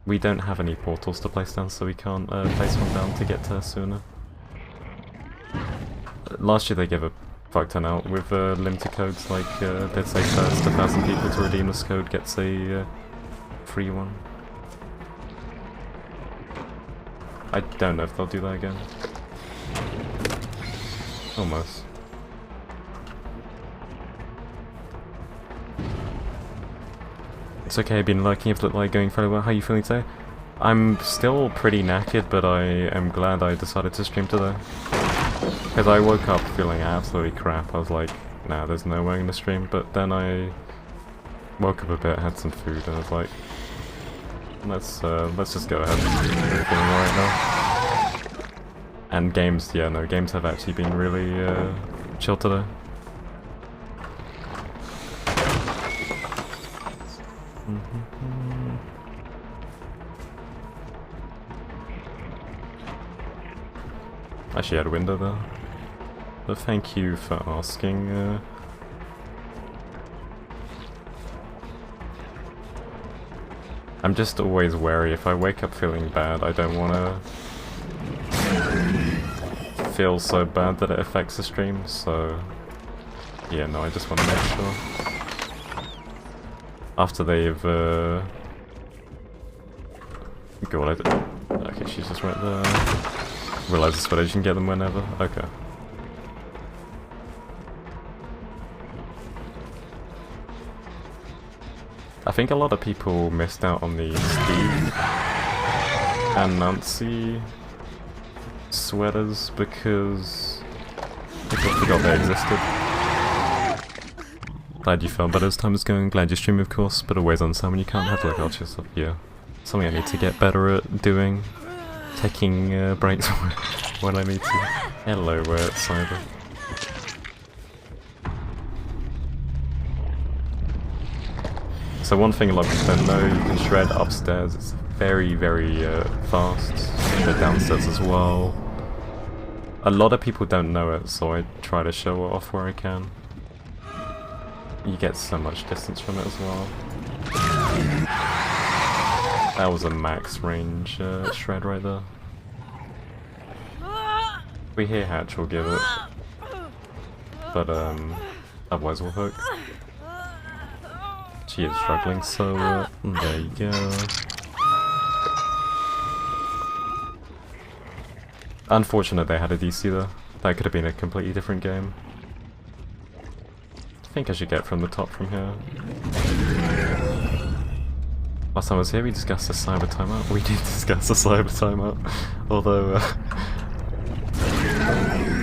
We don't have any portals to place down, so we can't place one down to get to her sooner. Last year they gave a fuck ton out with limited codes, like they'd say first 1,000 people to redeem this code gets a free one. I don't know if they'll do that again. Almost. It's okay, I've been lurking, you've looked like going fairly well. How are you feeling today? I'm still pretty knackered, but I am glad I decided to stream today. Because I woke up feeling absolutely crap. I was like, nah, there's no way I'm gonna stream. But then I woke up a bit, had some food, and I was like, let's just go ahead. I'm feeling alright now. And games, yeah, no, games have actually been really chill today. Actually had a window there. But thank you for asking. I'm just always wary. If I wake up feeling bad, I don't want to feel so bad that it affects the stream, so yeah, no, I just want to make sure. After they've God, okay, she's just right there. Realize this footage, you can get them whenever. Okay. I think a lot of people missed out on the Steve and Nancy sweaters because people forgot they existed. Glad you felt better as time is going, glad you stream of course, but always on someone you can't have to look after yourself. Yeah. Something I need to get better at doing. Taking breaks when I need to. Hello, Cyber. So one thing a lot of people don't know, you can shred upstairs, it's very, very fast, and downstairs as well. A lot of people don't know it, so I try to show it off where I can. You get so much distance from it as well. That was a max range shred right there. If we hear Hatch, we'll give it. But otherwise we'll hook. She is struggling, so there you go. Unfortunate they had a DC though. That could have been a completely different game. I think I should get from the top from here. Last time I was here we discussed the cyber timeout. We did discuss the cyber timeout. Although,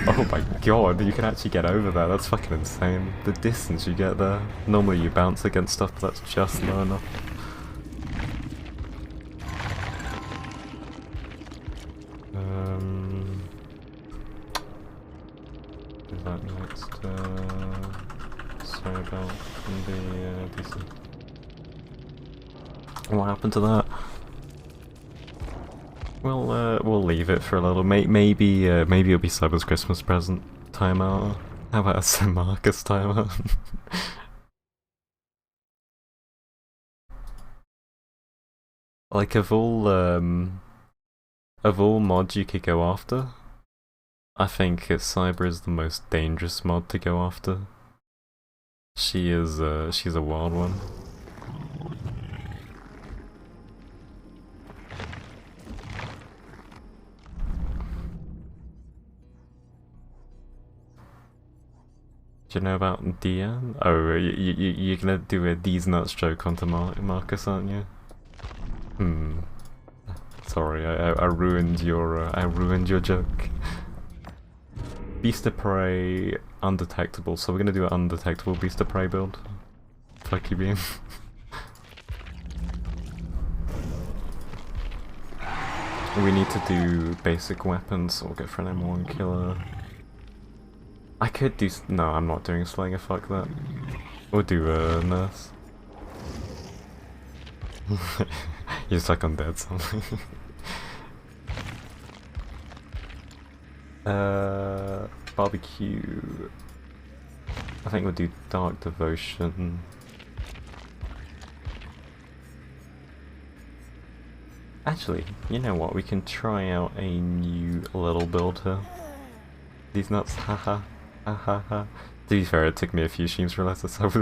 oh my god, you can actually get over that. That's fucking insane. The distance you get there. Normally you bounce against stuff, but that's just low enough. Is that next? Sorry about the DC. What happened to that? We'll leave it for a little. Maybe it'll be Cyber's Christmas present timeout. How about a St. Marcus timeout? Like of all mods you could go after, I think Cyber is the most dangerous mod to go after. She's a wild one. Do you know about Dian? Oh, you're gonna do a D's nuts joke onto Marcus, aren't you? Sorry, I ruined your joke. Beast of Prey undetectable, so we're gonna do an undetectable Beast of Prey build. Fuck you, beam. We need to do basic weapons, so we'll go for an M1 killer. I could do... no, I'm not doing Slayer, fuck that. We'll do Nurse. You're stuck on dead something. Barbecue... I think we'll do Dark Devotion. Actually, you know what, we can try out a new little build here. These nuts, haha. To be fair, it took me a few streams to realize that's how we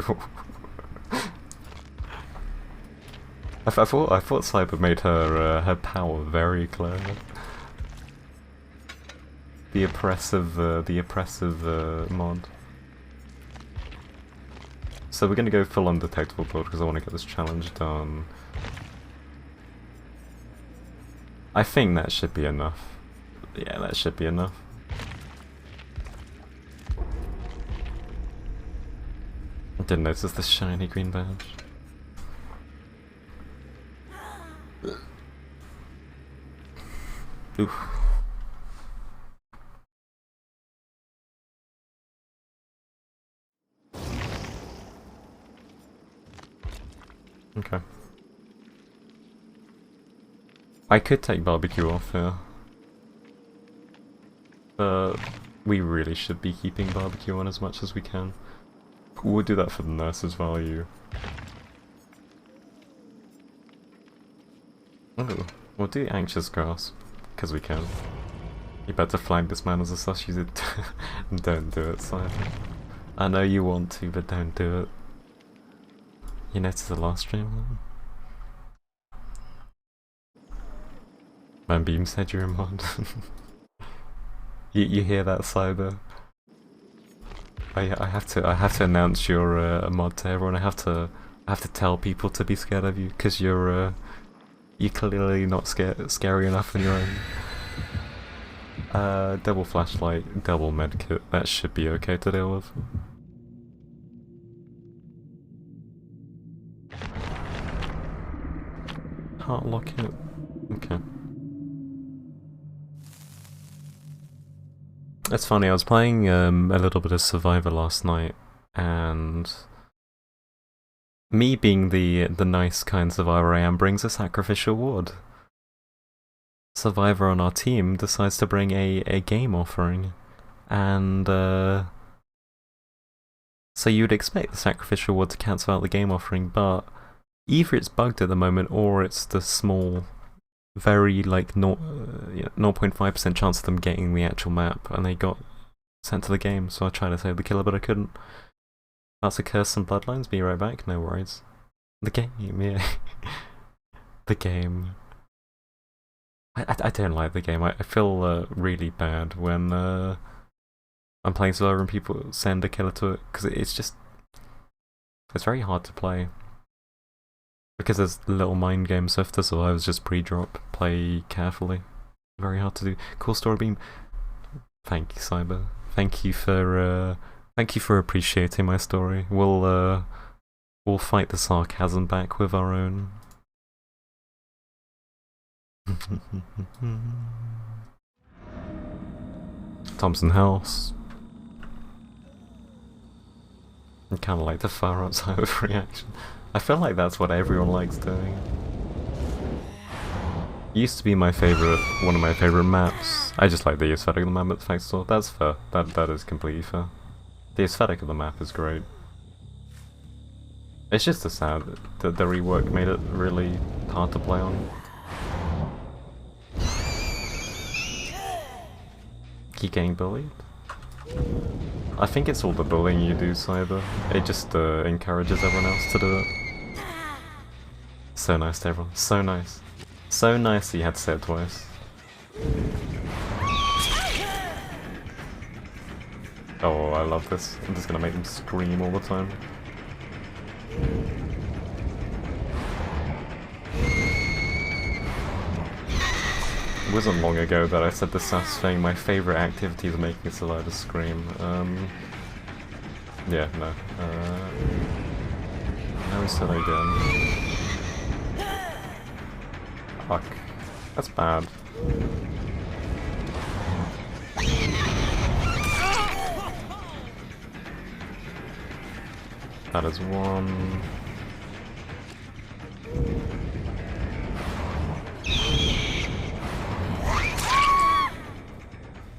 I thought Cyber made her power very clear. The oppressive mod. So we're gonna go full undetectable build because I want to get this challenge done. I think that should be enough. Yeah, that should be enough. I didn't notice the shiny green badge. Oof. Okay. I could take barbecue off here. But we really should be keeping barbecue on as much as we can. We'll do that for the nurse's value. Oh, we'll do anxious grasp, because we can. You better flag this man as a sus user. Don't do it, Simon. I know you want to, but don't do it. You noticed the last stream? Man, Beam said you're a mod. you hear that, Cyber? I have to announce you're a mod to everyone. I have to tell people to be scared of you because you're clearly not scary enough on your own. Double flashlight, double medkit. That should be okay to deal with. Heart locket. Okay. It's funny, I was playing a little bit of Survivor last night, and Me being the nice kind survivor I am brings a sacrificial ward. Survivor on our team decides to bring a game offering, and so you'd expect the sacrificial ward to cancel out the game offering, but either it's bugged at the moment or it's the small, very like 0.5% chance of them getting the actual map, and they got sent to the game. So I tried to save the killer, but I couldn't. That's a curse and bloodlines. Be right back. No worries. The game, yeah. The game. I don't like the game. I feel really bad when I'm playing Survivor and people send a killer to it, because it's very hard to play. Because there's little mind game stuff to survivors, just pre-drop, play carefully. Very hard to do. Cool story beam. Thank you, Cyber. Thank you for appreciating my story. We'll fight the sarcasm back with our own. Thompson House. I kind of like the far outside of reaction. I feel like that's what everyone likes doing. Used to be my favorite, one of my favorite maps. I just like the aesthetic of the map at the fact store. That's fair. That is completely fair. The aesthetic of the map is great. It's just a sad that the rework made it really hard to play on. Keep getting bullied? I think it's all the bullying you do, Cyber. It just encourages everyone else to do it. So nice to everyone. So nice. So nice that you had to say it twice. Oh, I love this. I'm just gonna make them scream all the time. It wasn't long ago that I said the sass thing. My favourite activity is making a survivor scream. Yeah, no. Now we said again. Fuck. That's bad. That is one.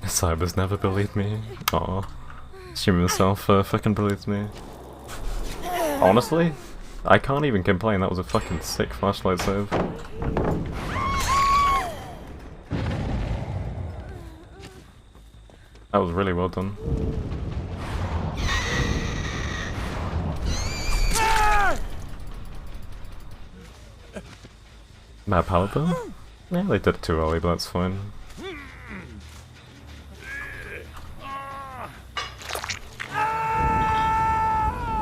Cyber's never bullied me. Aw. She himself fucking bullied me. Honestly, I can't even complain. That was a fucking sick flashlight save. That was really well done. Mad Paladin? Yeah, they did it too early, but that's fine.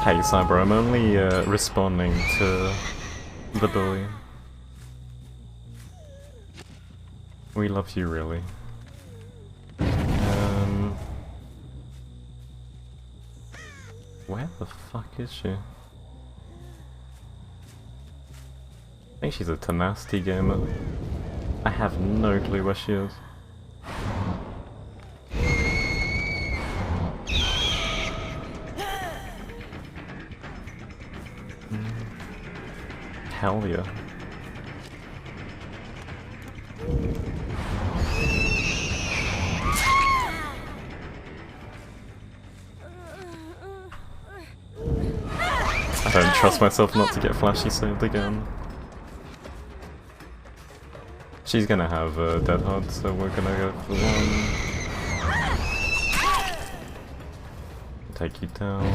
Hey Cyber, I'm only responding to the bully. We love you, really. Where the fuck is she? I think she's a tenacity gamer. I have no clue where she is. Hell yeah. I don't trust myself not to get flashy saved again. She's gonna have a dead hard, so we're gonna go for one. Take you down.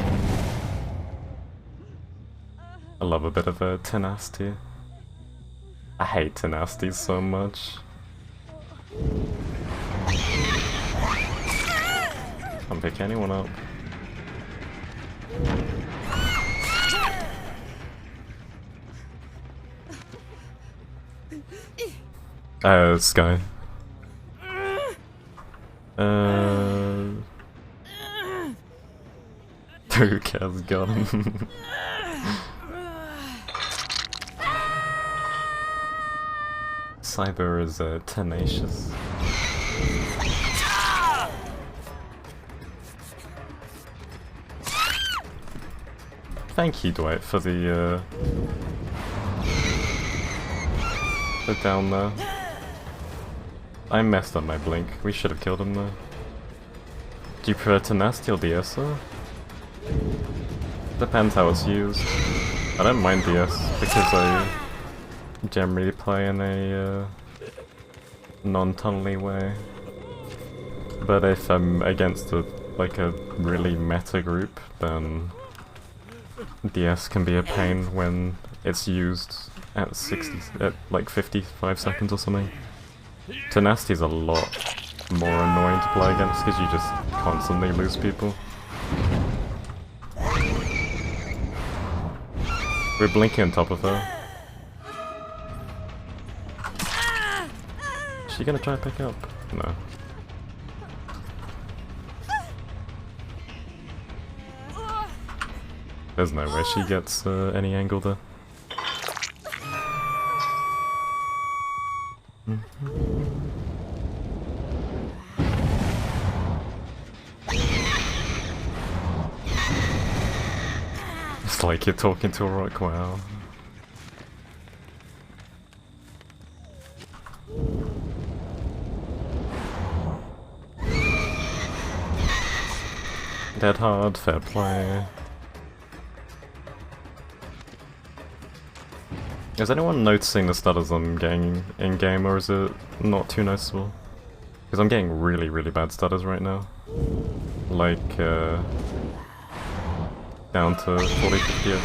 I love a bit of a tenacity. I hate tenacity so much. Can't pick anyone up. Sky. Who cares, gun? Cyber is tenacious. thank you, Dwight, for the down there. I messed up my blink. We should have killed him there. Do you prefer Tenacity or DS though? Depends how it's used. I don't mind DS because I generally play in a non-tunnely way. But if I'm against a really meta group, then DS can be a pain when it's used at 55 seconds or something. Tenacity's a lot more annoying to play against because you just constantly lose people. We're blinking on top of her. Is she gonna try to pick up? No. There's no way she gets any angle there. It's like you're talking to a rock, wow. Dead hard, fair play. Is anyone noticing the stutters I'm getting in-game, or is it not too noticeable? Because I'm getting really, really bad stutters right now. Like, down to 40-50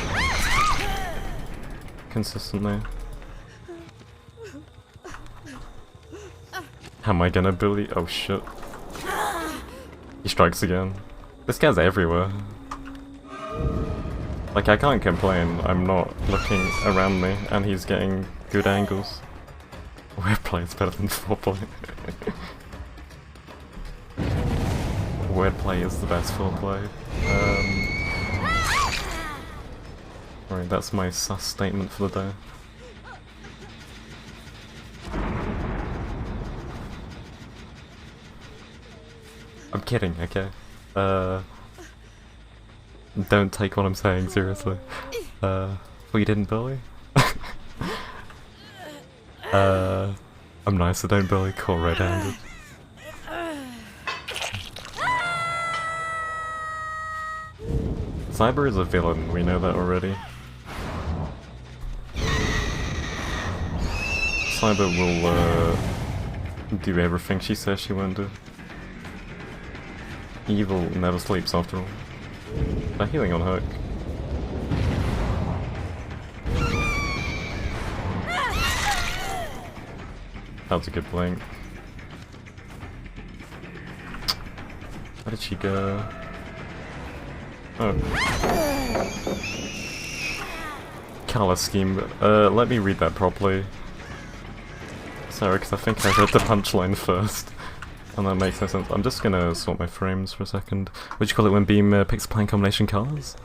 consistently. How am I gonna bully? Oh shit. He strikes again. This guy's everywhere. Like, I can't complain, I'm not looking around me, and he's getting good angles. Wordplay is better than foreplay. Wordplay is the best foreplay. Right, that's my sus statement for the day. I'm kidding, okay? Don't take what I'm saying seriously. Well, you didn't bully? I'm nice, I don't bully, caught red-handed. Cyber is a villain, we know that already. Cyber will do everything she says she won't do. Evil never sleeps after all. They're healing on hook. That was a good blink. Where did she go? Oh. Color scheme. Let me read that properly. Sorry, because I think I read the punchline first. And that makes no sense. I'm just gonna sort my frames for a second. What do you call it when Beam picks plan combination colors?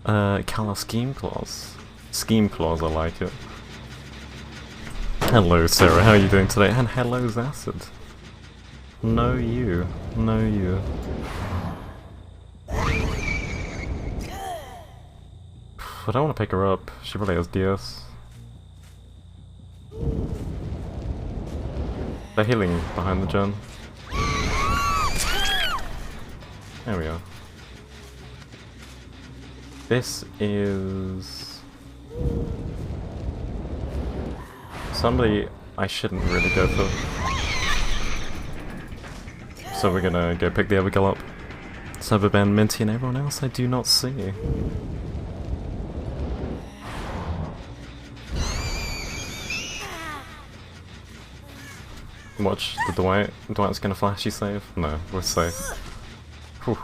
Color scheme clause. Scheme clause, I like it. Hello Sarah, how are you doing today? And hello Zacid. No you. No you. I don't want to pick her up. She probably has DS. They're healing behind the gen. There we are. This is somebody I shouldn't really go for. So we're gonna go pick the other girl up. Cyberban, Minty, and everyone else I do not see. Watch the Dwight. Dwight's gonna flashy save. No, we're safe. Whew.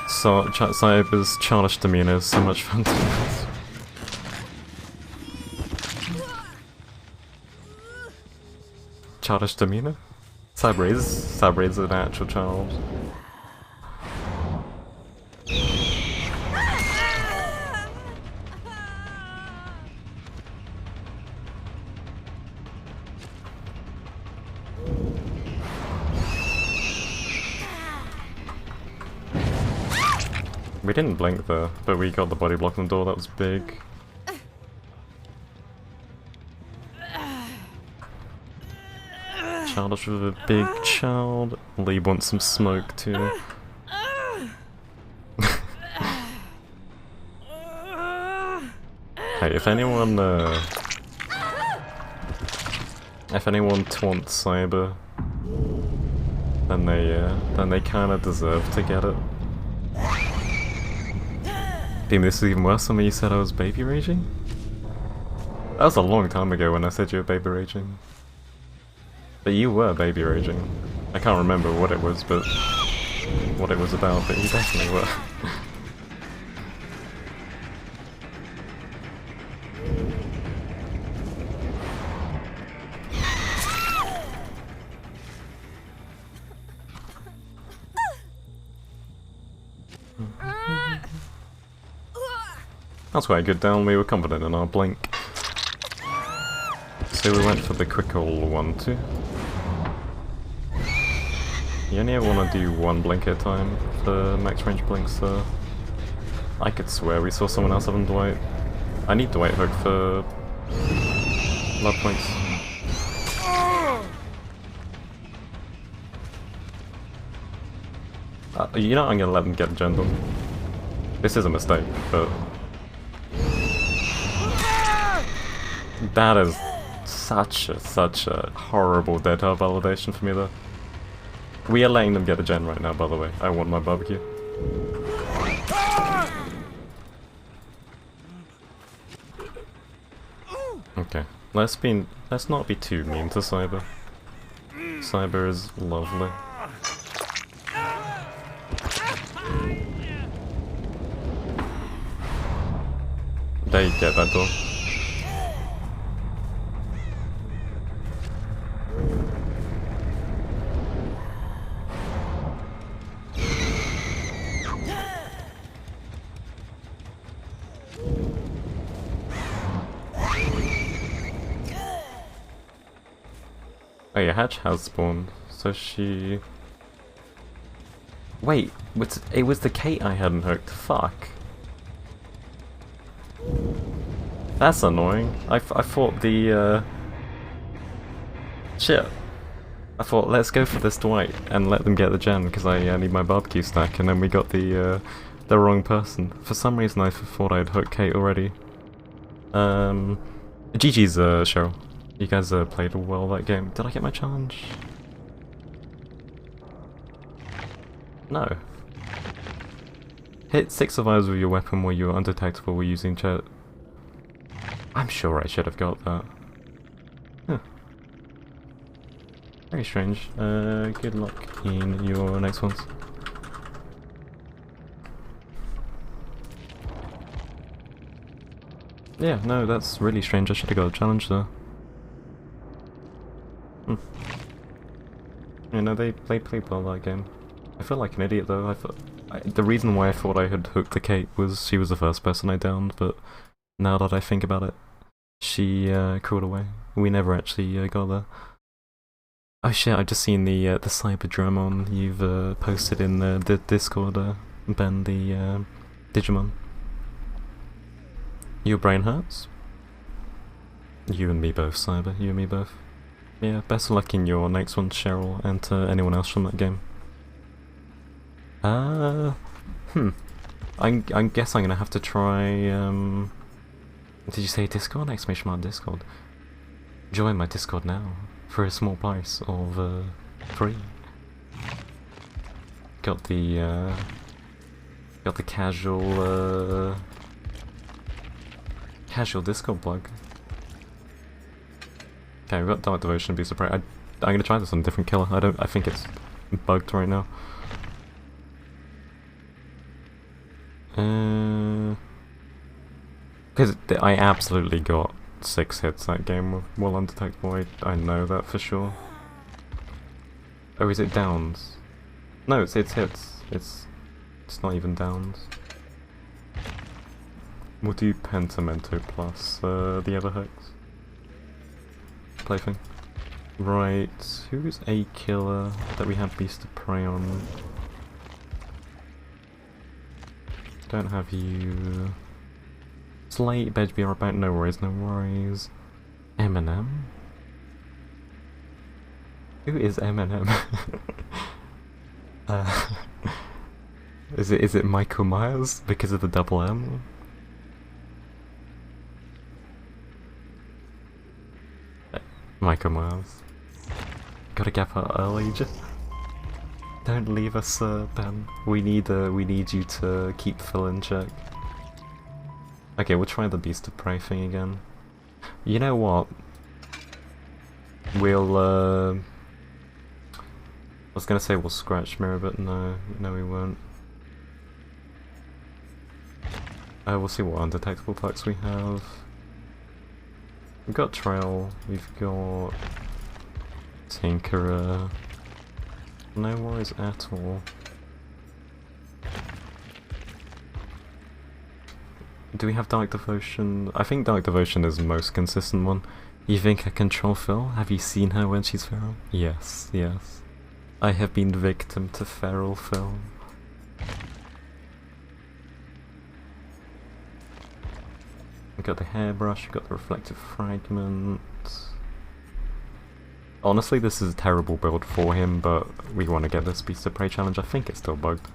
So, Cyber's childish demeanor is so much fun to use. Childish demeanor? Cyber is an actual child. We didn't blink there, but we got the body block on the door, that was big. Childish with a big child. Lee wants some smoke too. Hey, if anyone taunts Cyber, then they kinda deserve to get it. Damn, this is even worse than when you said I was baby raging? That was a long time ago when I said you were baby raging. But you were baby raging. I can't remember what it was, but what it was about, but you definitely were. That's quite a good down, we were confident in our blink. So we went for the quick all one too. You only ever want to do one blink at a time for max range blinks, so I could swear we saw someone else other than Dwight. I need Dwight hook for love points. You know I'm gonna let them get the gen done. This is a mistake, but that is such a horrible dead hard validation for me though. We are letting them get the gen right now, by the way. I want my barbecue. Okay, let's not be too mean to Cyber. Cyber is lovely. There you get that door. Oh yeah, Hatch has spawned, so she... Wait, it was the Kate I hadn't hooked, fuck. That's annoying. I thought the, shit. I thought, let's go for this Dwight and let them get the gen, because I need my barbecue stack, and then we got the wrong person. For some reason I thought I'd hooked Kate already. GG's, Cheryl. You guys played well that game. Did I get my challenge? No. Hit 6 survivors with your weapon while you are undetectable while using chat. I'm sure I should have got that. Huh. Very strange. Good luck in your next ones. Yeah, no, that's really strange. I should have got a challenge there. You know, they played well that game. I feel like an idiot though. The reason why I thought I had hooked the Kate was she was the first person I downed, but now that I think about it, she crawled away. We never actually got there. Oh shit, I've just seen the Cyberdramon you've posted in the Discord, Ben, the Digimon. Your brain hurts? You and me both, Cyber, you and me both. Yeah, best of luck in your next one, Cheryl, and to anyone else from that game. I guess I'm gonna have to try, did you say Discord? Exclamation mark Discord. Join my Discord now, for a small price of, free. Got the casual Discord plug. Okay, we've got Dark Devotion, be surprised. I'm gonna try this on a different killer. I think it's bugged right now. Because I absolutely got 6 hits that game with well undetectable. I know that for sure. Oh, is it downs? No, it's hits. It's not even downs. We'll do Pentamento plus the other hooks. Plaything. Right, who's a killer that we have Beast of Prey on? Don't have you. It's late, bed be about, no worries, no worries. Eminem? Who is Eminem? Is it Michael Myers because of the double M? Michael Myers. Gotta get out early. Just don't leave us, Ben. We need you to keep Phil in check. Okay, we'll try the Beast of Prey thing again. You know what? We'll I was gonna say we'll scratch mirror, but no, we won't. We'll see what undetectable packs we have. We've got Trail, we've got Tinkerer. No worries at all. Do we have Dark Devotion? I think Dark Devotion is the most consistent one. You think I control Phil? Have you seen her when she's feral? Yes, yes. I have been victim to feral Phil. We got the hairbrush, we got the reflective fragment. Honestly, this is a terrible build for him, but we want to get this Beast of Prey challenge. I think it's still bugged.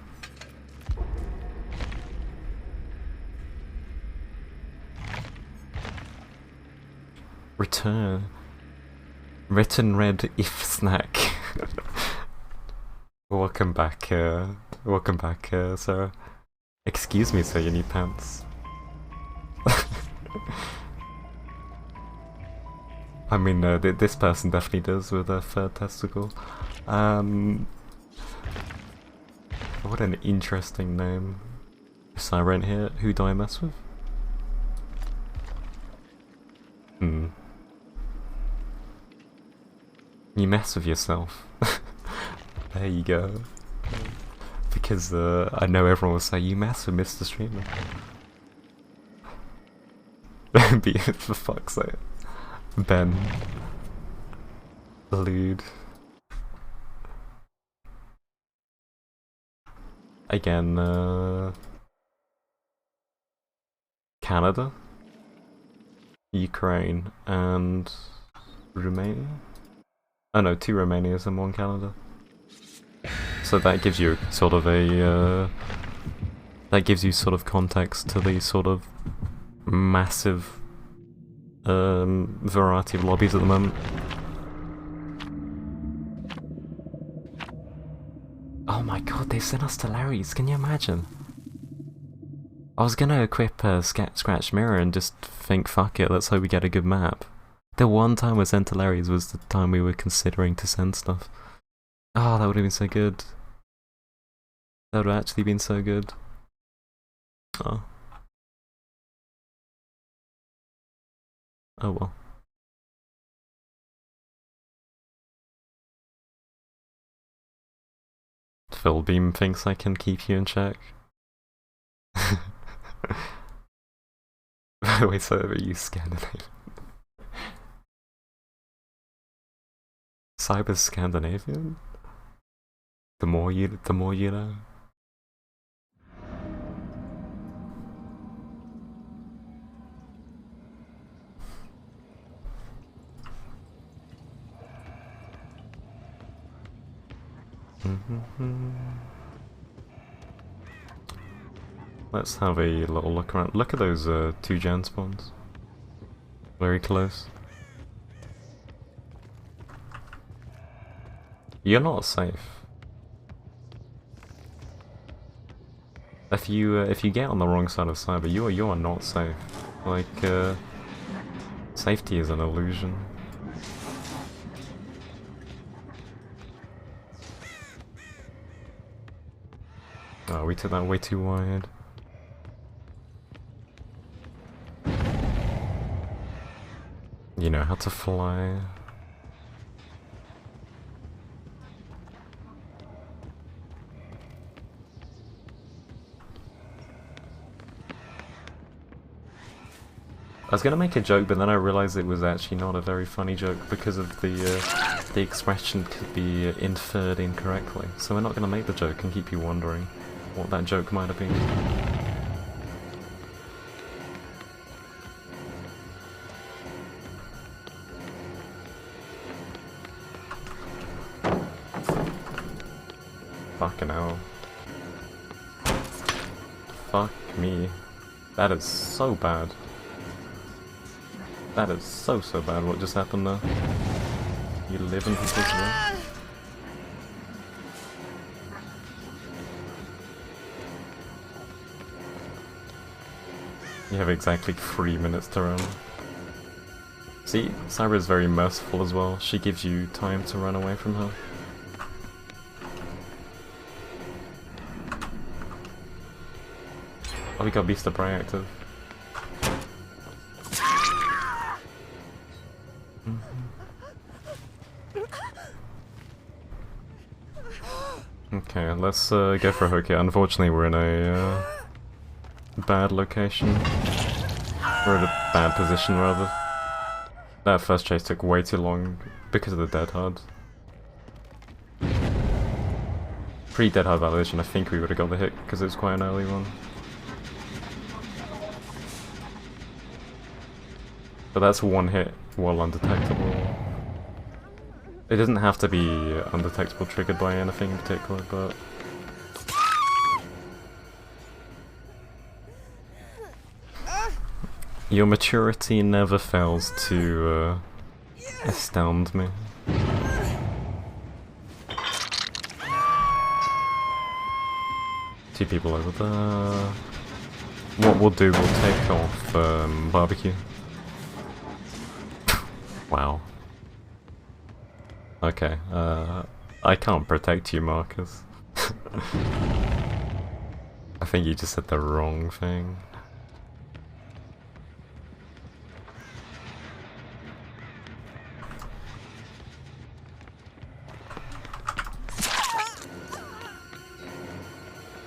Return. Written red if snack. Welcome back, Sarah. Excuse me, sir, you need pants. I mean, this person definitely does with a third testicle. What an interesting name. Siren here, who do I mess with? You mess with yourself. There you go. Because I know everyone will say, you mess with Mr. Streamer. Be it for fuck's sake. Ben. Lude. Again, Canada, Ukraine, and Romania? Oh no, 2 Romanias and 1 Canada. So that gives you sort of a, that gives you sort of context to the sort of massive variety of lobbies at the moment. Oh my god, they sent us to Larry's, can you imagine? I was gonna equip Scratch Mirror and just think, fuck it, let's hope we get a good map. The one time we sent to Larry's was the time we were considering to send stuff. Oh, that would have been so good. That would have actually been so good. Oh. Oh well. Phil Beam thinks I can keep you in check. Wait, so are you Scandinavian? Cyber's Scandinavian? The more you know. Let's have a little look around. Look at those 2 gen spawns. Very close. You're not safe. If you get on the wrong side of cyber, you are not safe. Like safety is an illusion. Oh, we took that way too wide. You know how to fly. I was gonna make a joke, but then I realized it was actually not a very funny joke because of the expression could be inferred incorrectly. So we're not gonna make the joke and keep you wondering what that joke might have been. Fucking hell. Fuck me. That is so bad. That is so bad what just happened there. You live in people's way. You have exactly 3 minutes to run. See, Cyber is very merciful as well. She gives you time to run away from her. Oh, we got Beast of Prey active. Okay, let's go for a hook here. Unfortunately, we're in a bad location. We're in a bad position, rather. That first chase took way too long because of the dead hard. Pre-dead hard validation, I think we would have got the hit because it was quite an early one. But that's one hit while undetectable. It doesn't have to be undetectable triggered by anything in particular, but... Your maturity never fails to astound me. Two people over there. What we'll do, we'll take off barbecue. Wow. Okay, I can't protect you, Marcus. I think you just said the wrong thing.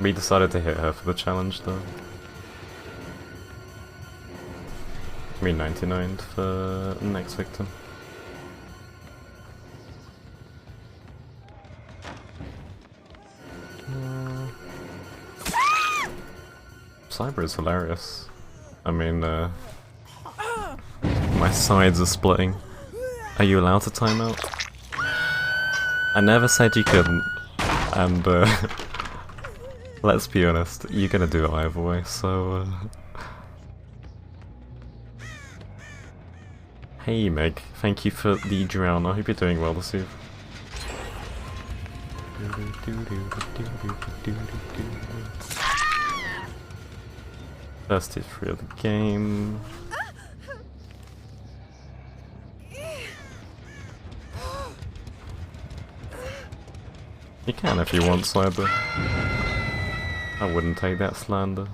We decided to hit her for the challenge, though. I mean 99 for next victim. Cyber is hilarious. I mean, my sides are splitting. Are you allowed to time out? I never said you couldn't, and let's be honest, you're gonna do it either way, so Hey Meg, thank you for the drown. I hope you're doing well this eve. First hit free of the game. You can if you want, Slander. I wouldn't take that slander.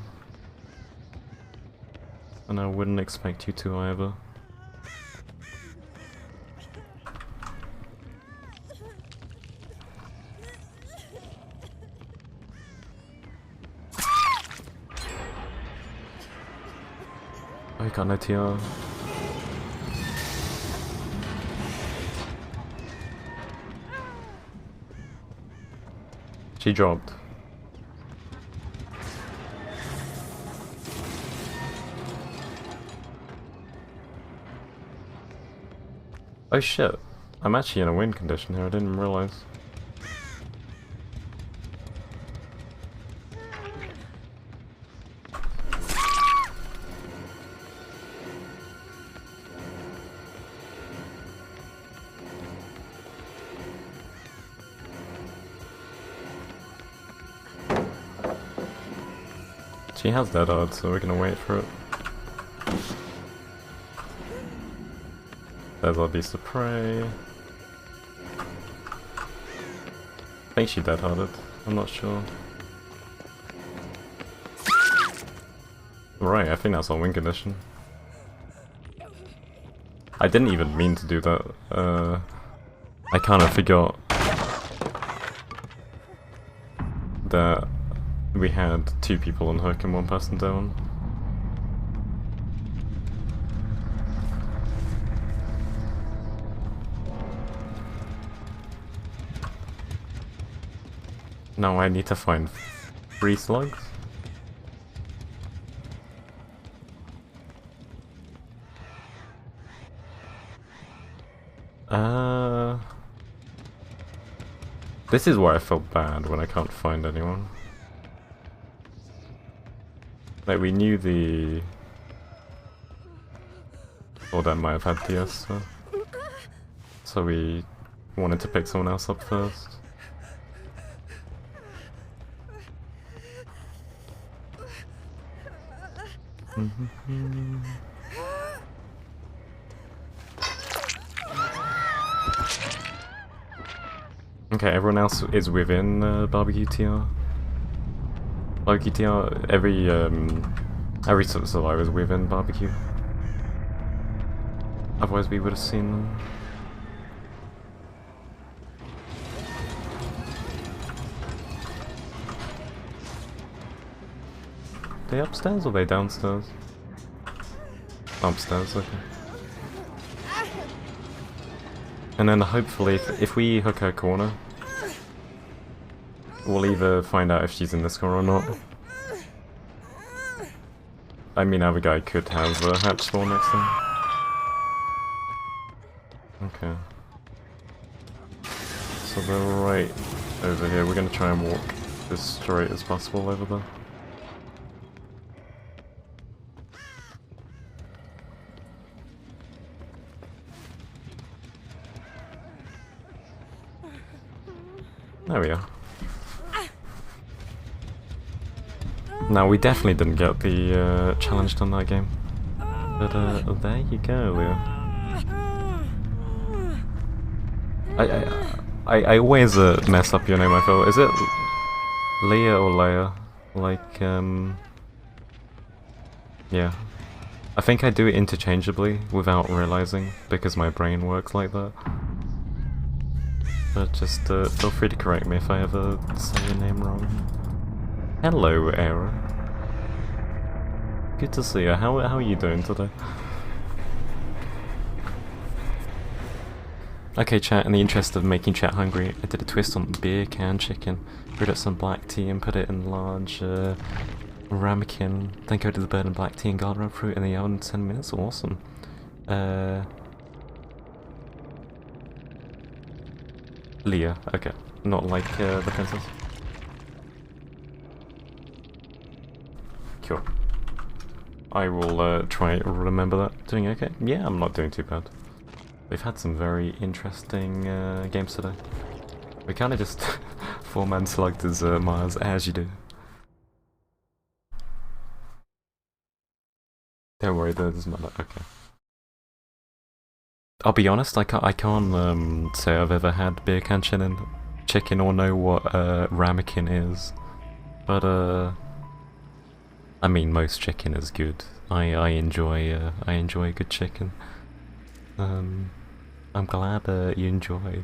And I wouldn't expect you to either. I got no TR. She dropped. Oh shit, I'm actually in a win condition here, I didn't realize. She has dead hard, so we're gonna wait for it. There's our Beast of Prey. I think she dead harded, I'm not sure. Right, I think that's our win condition. I didn't even mean to do that. I kind of forgot that we had two people on hook and one person down. Now I need to find 3 slugs. This is where I felt bad when I can't find anyone. Like, we knew the... Or that might have had DS, so we wanted to pick someone else up first. Okay, everyone else is within barbecue TR. Barbecue TR, every sort of survivor is within barbecue. Otherwise we would have seen them. Are they upstairs or are they downstairs? Upstairs, okay. And then hopefully, if we hook her corner, we'll either find out if she's in this corner or not. I mean, our guy could have a hatch spawn next time. Okay. So they're right over here. We're gonna try and walk as straight as possible over there. There we are. Now, we definitely didn't get the challenge done that game. But there you go, Leah. I always mess up your name, I feel. Is it Leah or Leia? Like, yeah. I think I do it interchangeably without realizing, because my brain works like that. But just feel free to correct me if I ever say your name wrong. Hello, Era. Good to see you. How are you doing today? Okay, chat, in the interest of making chat hungry, I did a twist on beer can chicken, brewed up some black tea and put it in large ramekin, then coated the bird in black tea and garlic fruit in the oven in 10 minutes. Awesome. Leah, okay. Not like the princess. Cool. I will try remember that. Doing okay? Yeah, I'm not doing too bad. We've had some very interesting games today. We kind of just four-man slugged as Mars, as you do. Don't worry, there's not. Okay. I'll be honest, I can't say I've ever had beer can chicken or know what ramekin is, but I mean most chicken is good. I enjoy good chicken. I'm glad you enjoyed.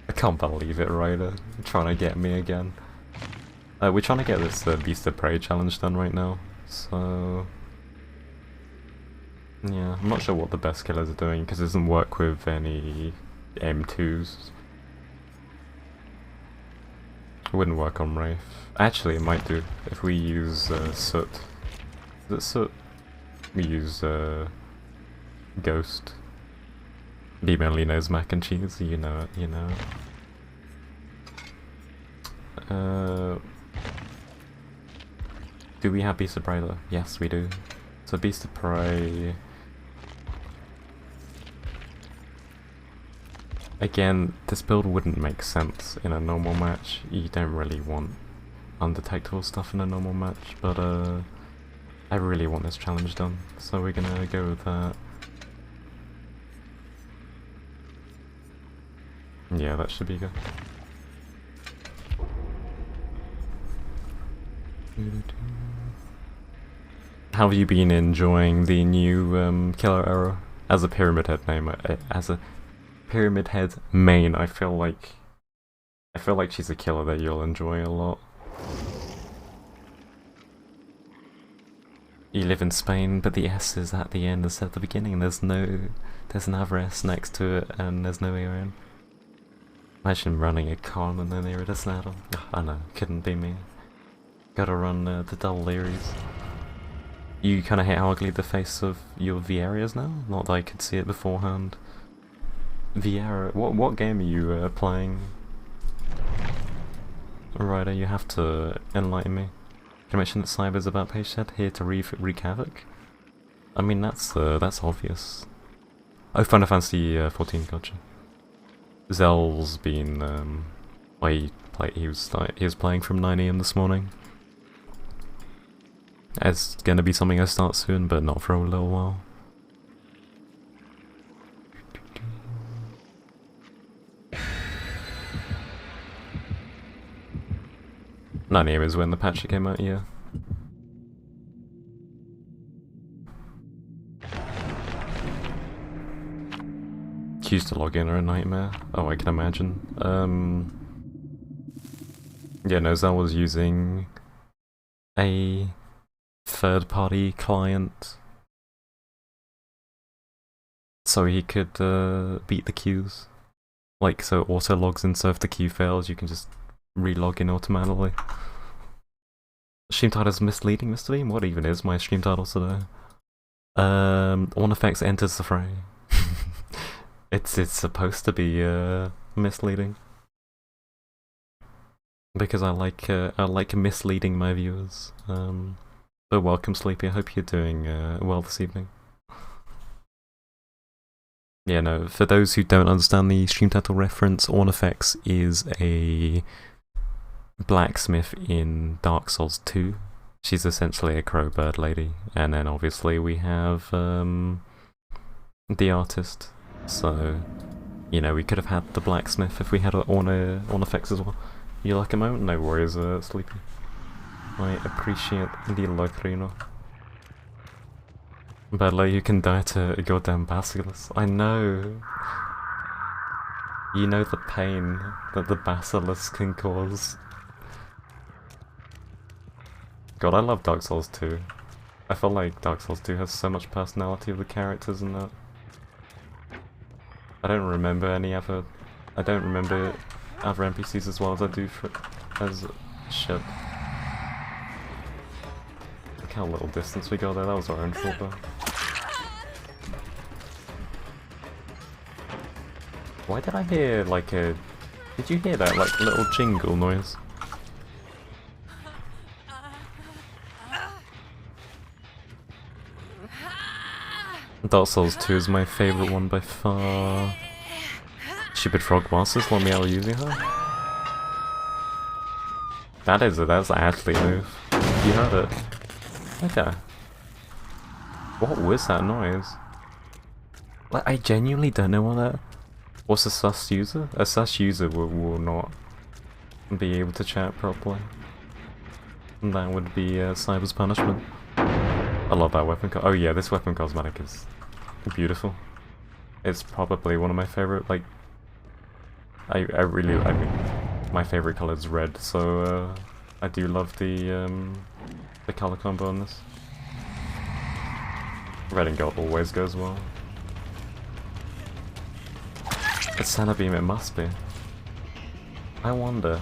I can't believe it, Ryder. Trying to get me again. We're trying to get this Beast of Prey challenge done right now, so... Yeah, I'm not sure what the best killers are doing, because it doesn't work with any M2s. It wouldn't work on Wraith. Actually, it might do, if we use Soot. Is it Soot? We use Ghost. Beam only knows mac and cheese, you know it, you know it. Do we have Beast of Prey though? Yes, we do. So Beast of Prey... Again, this build wouldn't make sense in a normal match. You don't really want undetectable stuff in a normal match, but I really want this challenge done, so we're gonna go with that. Yeah, that should be good. How have you been enjoying the new killer arrow? As a Pyramid Head name, as a Pyramid Head main, I feel like she's a killer that you'll enjoy a lot. You live in Spain, but the S is at the end instead of the beginning. There's another S next to it, and there's no way around. Imagine running a con and then there it is now. I know, couldn't be me. Gotta run the double Learys. You kinda hate how ugly the face of your Vieira is now? Not that I could see it beforehand. Vieira, what game are you playing? Ryder, you have to enlighten me. Can I mention that Cyber's about page set here to wreak havoc? I mean, that's obvious. Oh, Final Fantasy 14, gotcha. Zell's been, he was playing from 9 AM this morning. It's gonna be something I start soon, but not for a little while. Nine AM is when the patch came out, yeah. Queues to log in are a nightmare. Oh, I can imagine. Yeah, no, Zell was using a third-party client so he could beat the queues. Like, so it auto logs in, so if the queue fails, you can just re-log in automatically. Stream title is misleading, Mr. Beam? What even is my stream title today? One Effects enters the fray. It's supposed to be misleading. Because I like misleading my viewers. But welcome, Sleepy. I hope you're doing well this evening. Yeah, no, for those who don't understand the stream title reference, Ornifex is a blacksmith in Dark Souls 2. She's essentially a crow bird lady. And then obviously we have the artist. So, you know, we could have had the blacksmith if we had Ornifex as well. You like a moment? No worries, Sleepy. I appreciate the lacrino. But like, you can die to a goddamn basilisk. I know. You know the pain that the basilisk can cause. God, I love Dark Souls 2. I feel like Dark Souls 2 has so much personality of the characters in that. I don't remember any other... I don't remember other NPCs as well as I do as shit. Look how little distance we got there, that was our own fault though. Why did I hear like a... Did you hear that like little jingle noise? Dark Souls 2 is my favourite one by far. Stupid frog masters, let me out using her. That's actually a move. You heard it. Okay. What was that noise? Like, I genuinely don't know what that... What's a sus user? A sus user will not be able to chat properly. And that would be Cyber's punishment. I love that weapon oh yeah, this weapon cosmetic is beautiful. It's probably one of my favorite, like... I mean, my favorite color is red, so I do love the color combo on this. Red and gold always goes well. It's Sana Beam, it must be. I wonder.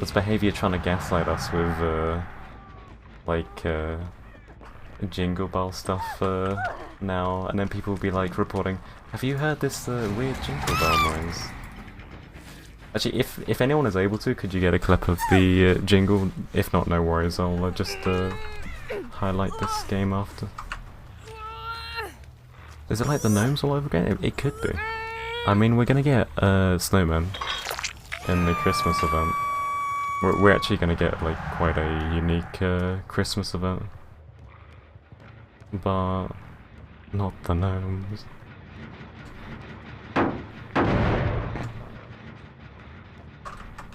This behavior trying to gaslight us with like jingle bell stuff now, and then people will be like reporting, have you heard this weird jingle bell noise? Actually, if anyone is able to, could you get a clip of the jingle? If not, no worries, I'll just highlight this game after. Is it like the gnomes all over again? It could be. I mean, we're gonna get snowmen in the Christmas event. We're actually gonna get like quite a unique Christmas event. But not the gnomes.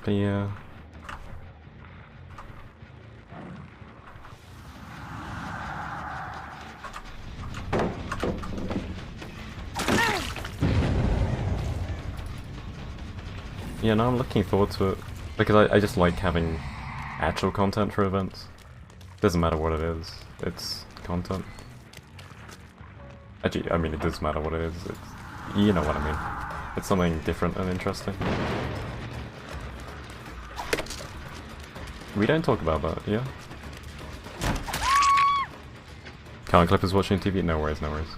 But yeah. Yeah, no, I'm looking forward to it. Because I just like having actual content for events. Doesn't matter what it is, it's content. Actually, I mean, it does matter what it is, it's, you know what I mean. It's something different and interesting. We don't talk about that, yeah? Current Clip is watching TV? No worries, no worries.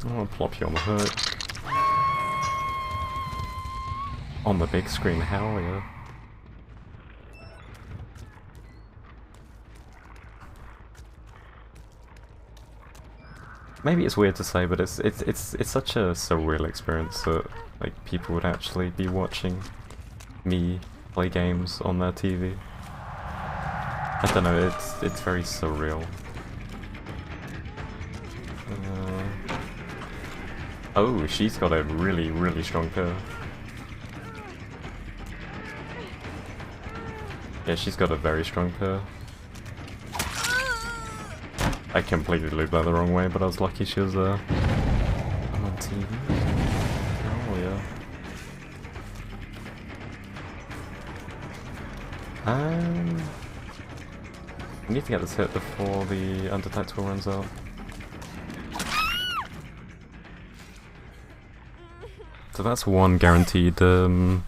I'll plop you on the hook. On the big screen, hell yeah. Maybe it's weird to say, but it's such a surreal experience that like people would actually be watching me play games on their TV. I don't know, it's very surreal. Oh, she's got a really strong pair. Yeah, she's got a very strong pair. I completely looped that the wrong way, but I was lucky she was there. I'm on TV. Oh yeah. I need to get this hit before the undetectable runs out. So that's one guaranteed down.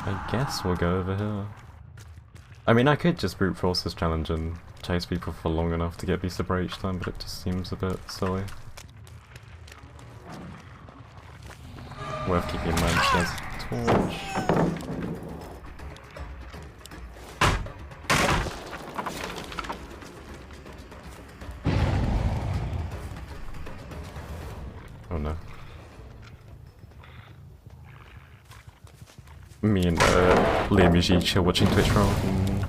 I guess we'll go over here. I mean, I could just brute force this challenge and chase people for long enough to get beast of each time, but it just seems a bit silly. Worth keeping in mind she has torch. Oh no. Me and Liam usually chill watching Twitch rather than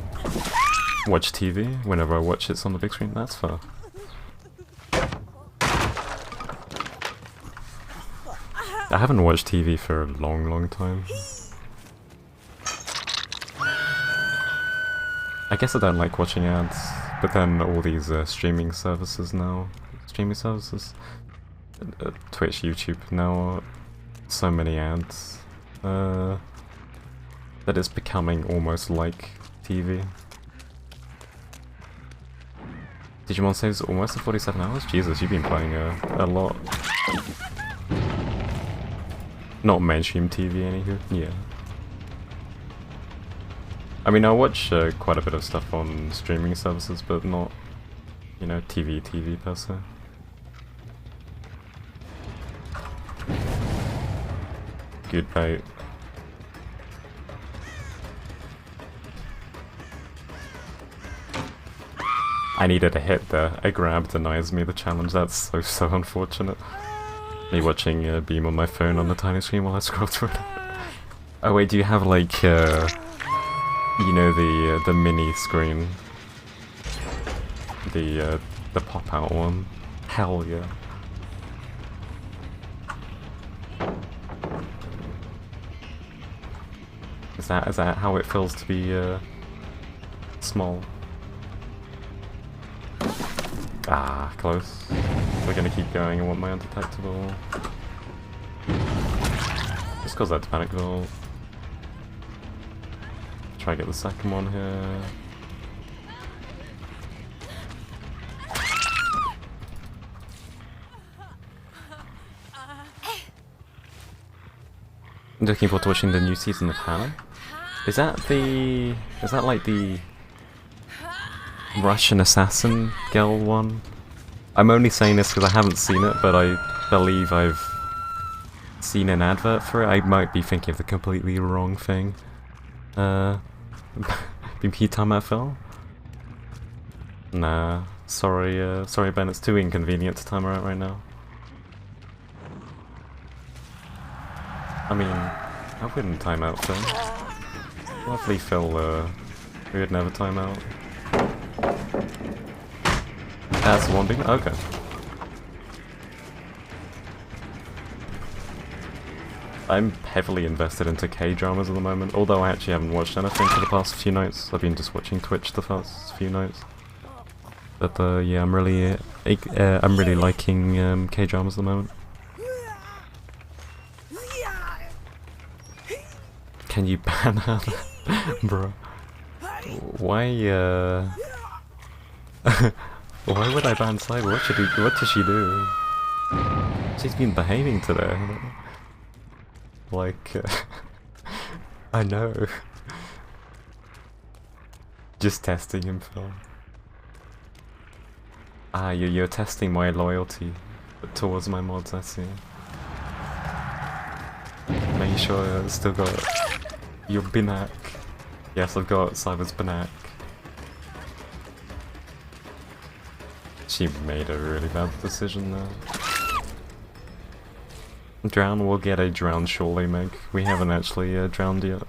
watch TV. Whenever I watch it's on the big screen, that's fair. I haven't watched TV for a long time. I guess I don't like watching ads, but then all these streaming services now, Twitch, YouTube now, so many ads, that it's becoming almost like TV. Digimon saves almost at 47 hours? Jesus, you've been playing a lot. Not mainstream TV, anywho. Yeah. I mean, I watch quite a bit of stuff on streaming services, but not, you know, TV per se. Good bait. I needed a hit there. A grab denies me the challenge. That's so unfortunate. Me watching Beam on my phone on the tiny screen while I scroll through it. Oh wait, do you have like, you know, the mini screen? The pop-out one? Hell yeah. Is that how it feels to be, small? Ah, close. We're gonna keep going. I want my undetectable. Just cause that's panic vault. Try to get the second one here. I'm looking forward to watching the new season of Hannah. Is that like the Russian assassin girl one? I'm only saying this because I haven't seen it, but I believe I've seen an advert for it. I might be thinking of the completely wrong thing. BP time FL? Nah, sorry Ben, it's too inconvenient to time her out right now. I mean, I wouldn't time out Phil. Lovely Phil, we would never time out. That's one beam? Okay. I'm heavily invested into K-dramas at the moment, although I actually haven't watched anything for the past few nights. I've been just watching Twitch the past few nights. But yeah, I'm really liking K-dramas at the moment. Can you ban her? Bro. Why, why would I ban Cyber? What did she do? She's been behaving today. Like, I know. Just testing him, Phil. Ah, you're testing my loyalty towards my mods, I see. Make sure I've still got your Binak. Yes, I've got Cyber's Binak. She made a really bad decision there. Drown, we'll get a drown surely, Meg. We haven't actually drowned yet.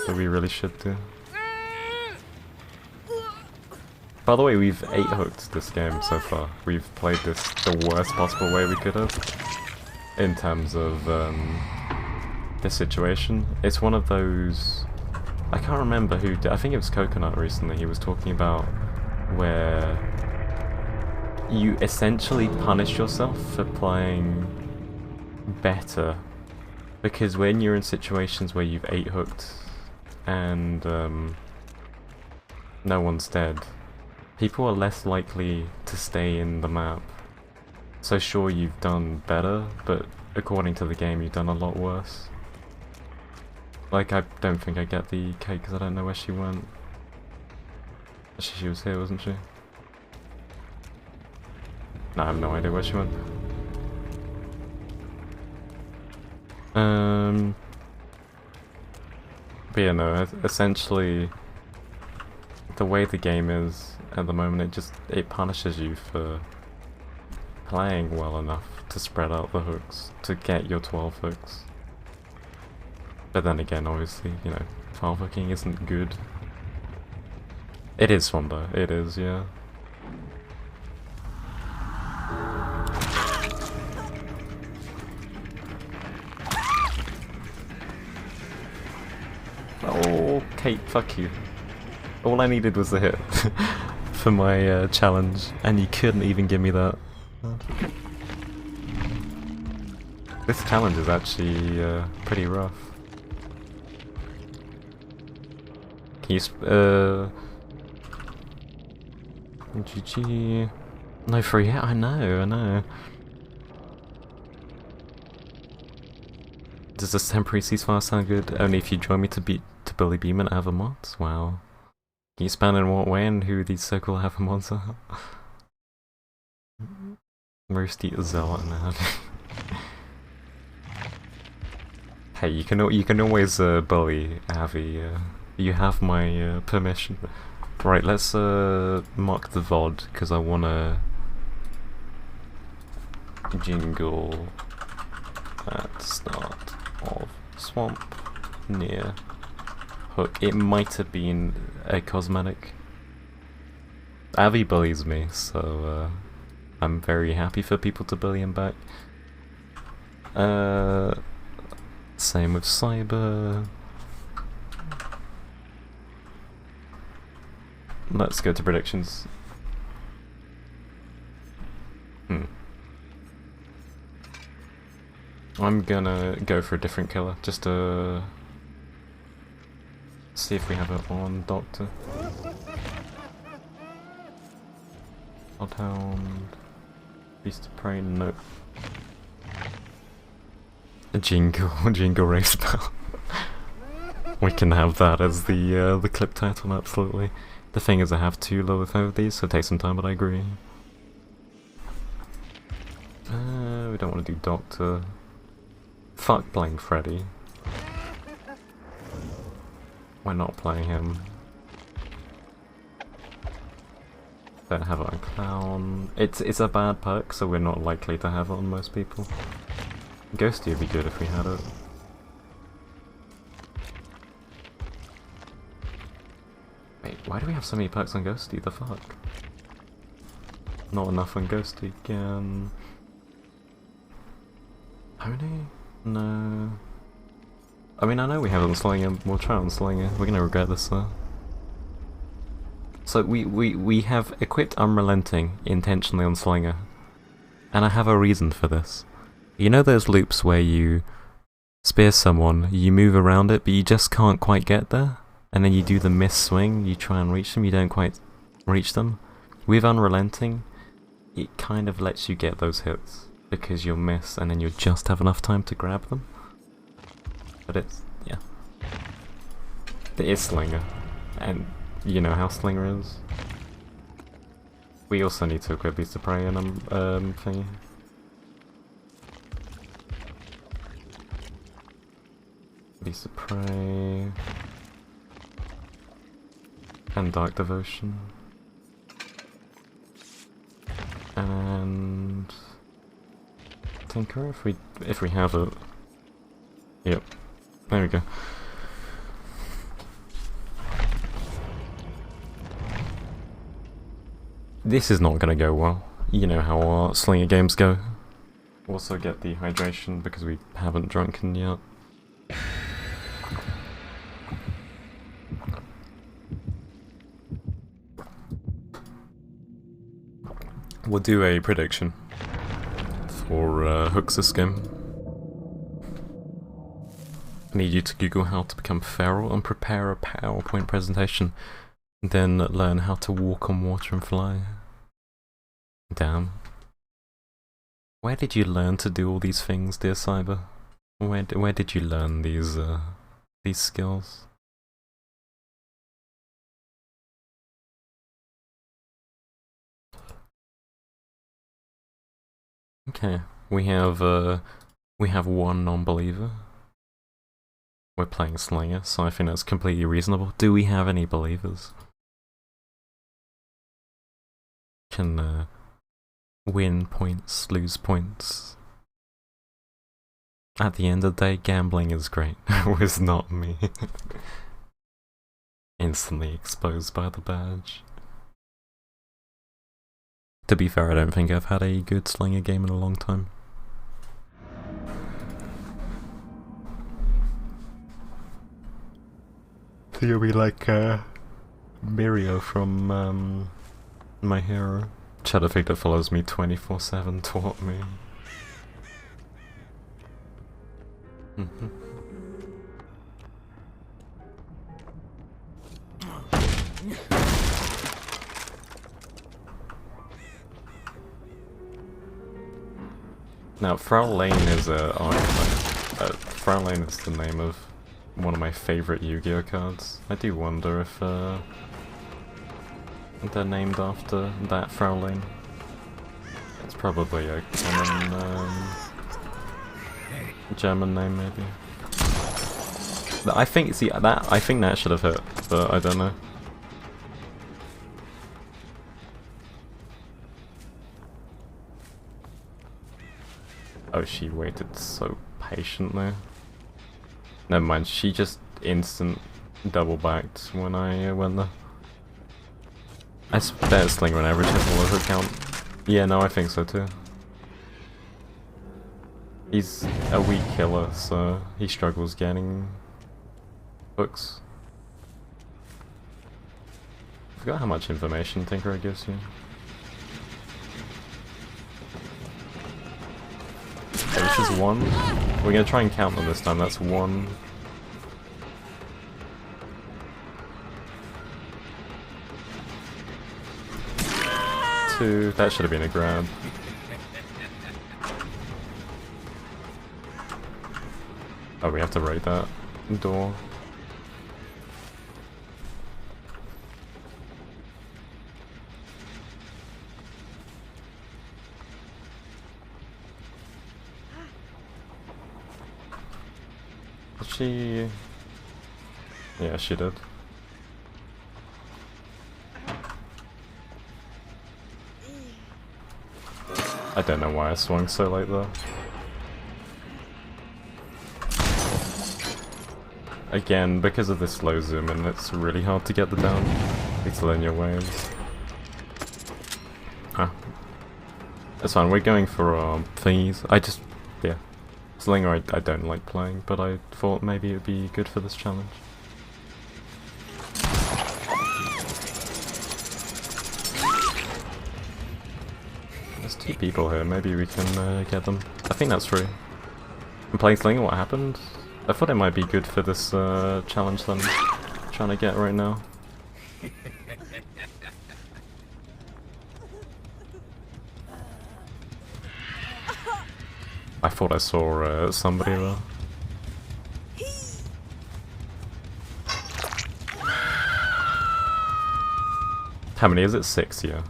So we really should do. By the way, we've 8 hooked this game so far. We've played this the worst possible way we could have. In terms of this situation. It's one of those... I can't remember who did, I think it was Coconut recently. He was talking about where you essentially punish yourself for playing better. Because when you're in situations where you've 8 hooked and no one's dead, people are less likely to stay in the map. So sure, you've done better, but according to the game, you've done a lot worse. Like, I don't think I get the cake because I don't know where she went. She was here, wasn't she? No, I have no idea where she went. But yeah, no, essentially, the way the game is at the moment, it punishes you for playing well enough to spread out the hooks, to get your 12 hooks. But then again, obviously, you know, 12 hooking isn't good. It is fun though, it is, yeah. Oh, Kate, fuck you. All I needed was a hit for my challenge, and you couldn't even give me that. This challenge is actually pretty rough. Can you GG. No free hit, I know. Does this temporary ceasefire sound good? Only if you join me to bully Beam and Ava mods? Wow. Can you span in what way and who these so-called Ava mods are? Roasty Zealot and Ava. Hey, you can always bully Avi. You have my permission. Right, let's mark the VOD because I wanna jingle at start of swamp near hook. It might have been a cosmetic. Avi bullies me, so I'm very happy for people to bully him back. Same with Cyber. Let's go to predictions. I'm gonna go for a different killer, just to see if we have it on Doctor. Bloodhound. Beast of Prey, nope. A Jingle race spell. We can have that as the clip title, absolutely. The thing is I have 2 level 5 of these, so it takes some time, but I agree. We don't want to do Doctor. Fuck playing Freddy. We're not playing him. Don't have it on Clown. It's a bad perk, so we're not likely to have it on most people. Ghosty would be good if we had it. Wait, why do we have so many perks on Ghosty? The fuck? Not enough on Ghosty again. Pony? No. I mean, I know we have it on Slinger. We'll try it on Slinger. We're gonna regret this though. So we have equipped Unrelenting intentionally on Slinger. And I have a reason for this. You know those loops where you spear someone, you move around it, but you just can't quite get there? And then you do the miss swing, you try and reach them, you don't quite reach them? With Unrelenting, it kind of lets you get those hits. Because you'll miss and then you'll just have enough time to grab them. But it's, yeah. It is Slinger. And you know how Slinger is. We also need to equip Beast of Prey and thingy. Beast of Prey and Dark Devotion. And Tinker if we have it. Yep. There we go. This is not gonna go well. You know how our Slinger games go. Also get the hydration because we haven't drunken yet. We'll do a prediction for hooks this game. I need you to Google how to become feral and prepare a PowerPoint presentation. Then learn how to walk on water and fly. Damn. Where did you learn to do all these things, dear Cyber? Where did you learn these skills? Okay, we have one non-believer. We're playing Slinger, so I think that's completely reasonable. Do we have any believers? Can win points, lose points. At the end of the day, gambling is great. It was not me. Instantly exposed by the badge. To be fair, I don't think I've had a good Slinger game in a long time. So you'll be like Mirio from My Hero. Shadowfig that follows me 24/7 taught me. Now, Frau Lane is a archetype. Frau Lane is the name of one of my favorite Yu-Gi-Oh cards. I do wonder if they're named after that Frau Lane. It's probably a common German name, maybe. I think that should have hit, but I don't know. Oh, she waited so patiently. Never mind, she just instant double backed when I went there. I bet Slinger on average has a low hook count. Yeah, no, I think so too. He's a weak killer, so he struggles getting hooks. I forgot how much information Tinkerer gives you. Okay, this is one. We're gonna try and count them this time. That's one. Two. That should have been a grab. Oh, we have to raid that door. She... Yeah, she did. I don't know why I swung so late though. Again, because of this slow zoom in, it's really hard to get the down. You need to learn your waves. Huh. That's fine, we're going for thingies. Yeah. Slinger I don't like playing, but I thought maybe it would be good for this challenge. There's two people here, maybe we can get them. I think that's free. I'm playing Slinger, what happened? I thought it might be good for this challenge that I'm trying to get right now. I thought I saw somebody there. How many is it? 6, yeah.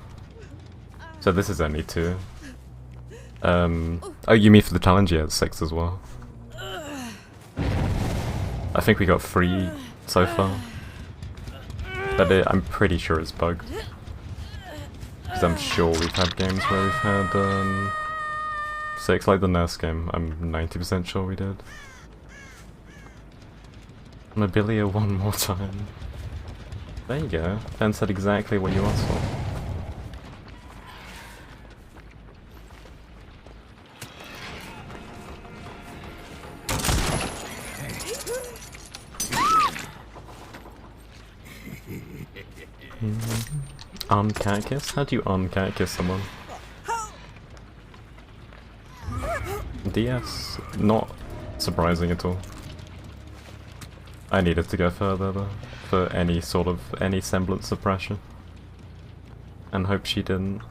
So this is only 2. Oh, you mean for the challenge? Yeah, it's 6 as well. I think we got 3 so far. But I'm pretty sure it's bugged. Because I'm sure we've had games where we've had 6, like the nurse game. I'm 90% sure we did. Mobilia one more time. There you go. Ben said exactly what you asked for. Cat kiss? How do you cat kiss someone? DS? Not surprising at all. I needed to go further though, for any semblance of pressure. And hope she didn't.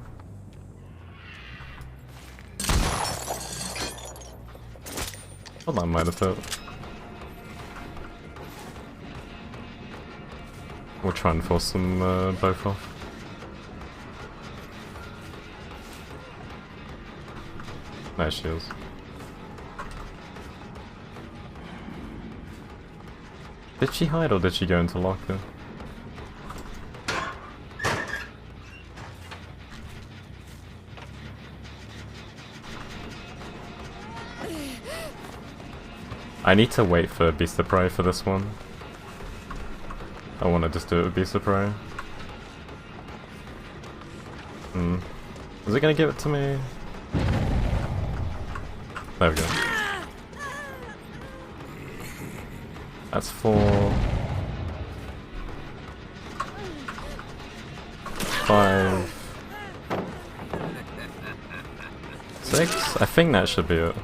Well, that might have hurt. We'll try and force them both off. There she is. Did she hide or did she go into locker? I need to wait for Beast of Prey for this one. I want to just do it with Beast of Prey. Is it gonna give it to me? There we go. That's 4... 5... 6? I think that should be it.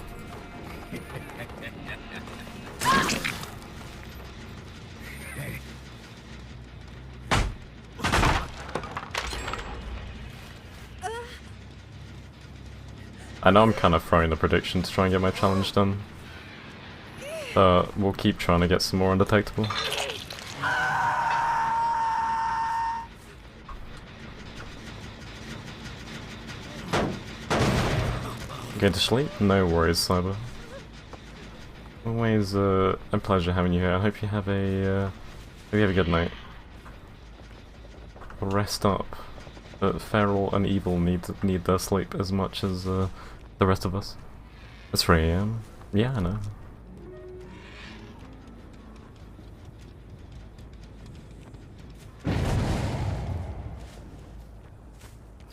I know I'm kind of throwing the prediction to try and get my challenge done. But we'll keep trying to get some more undetectable. Going to sleep? No worries, Cyber. Always a pleasure having you here. I hope you have a good night. Rest up. But Feral and Evil need their sleep as much as the rest of us. It's 3 AM. Yeah, I know.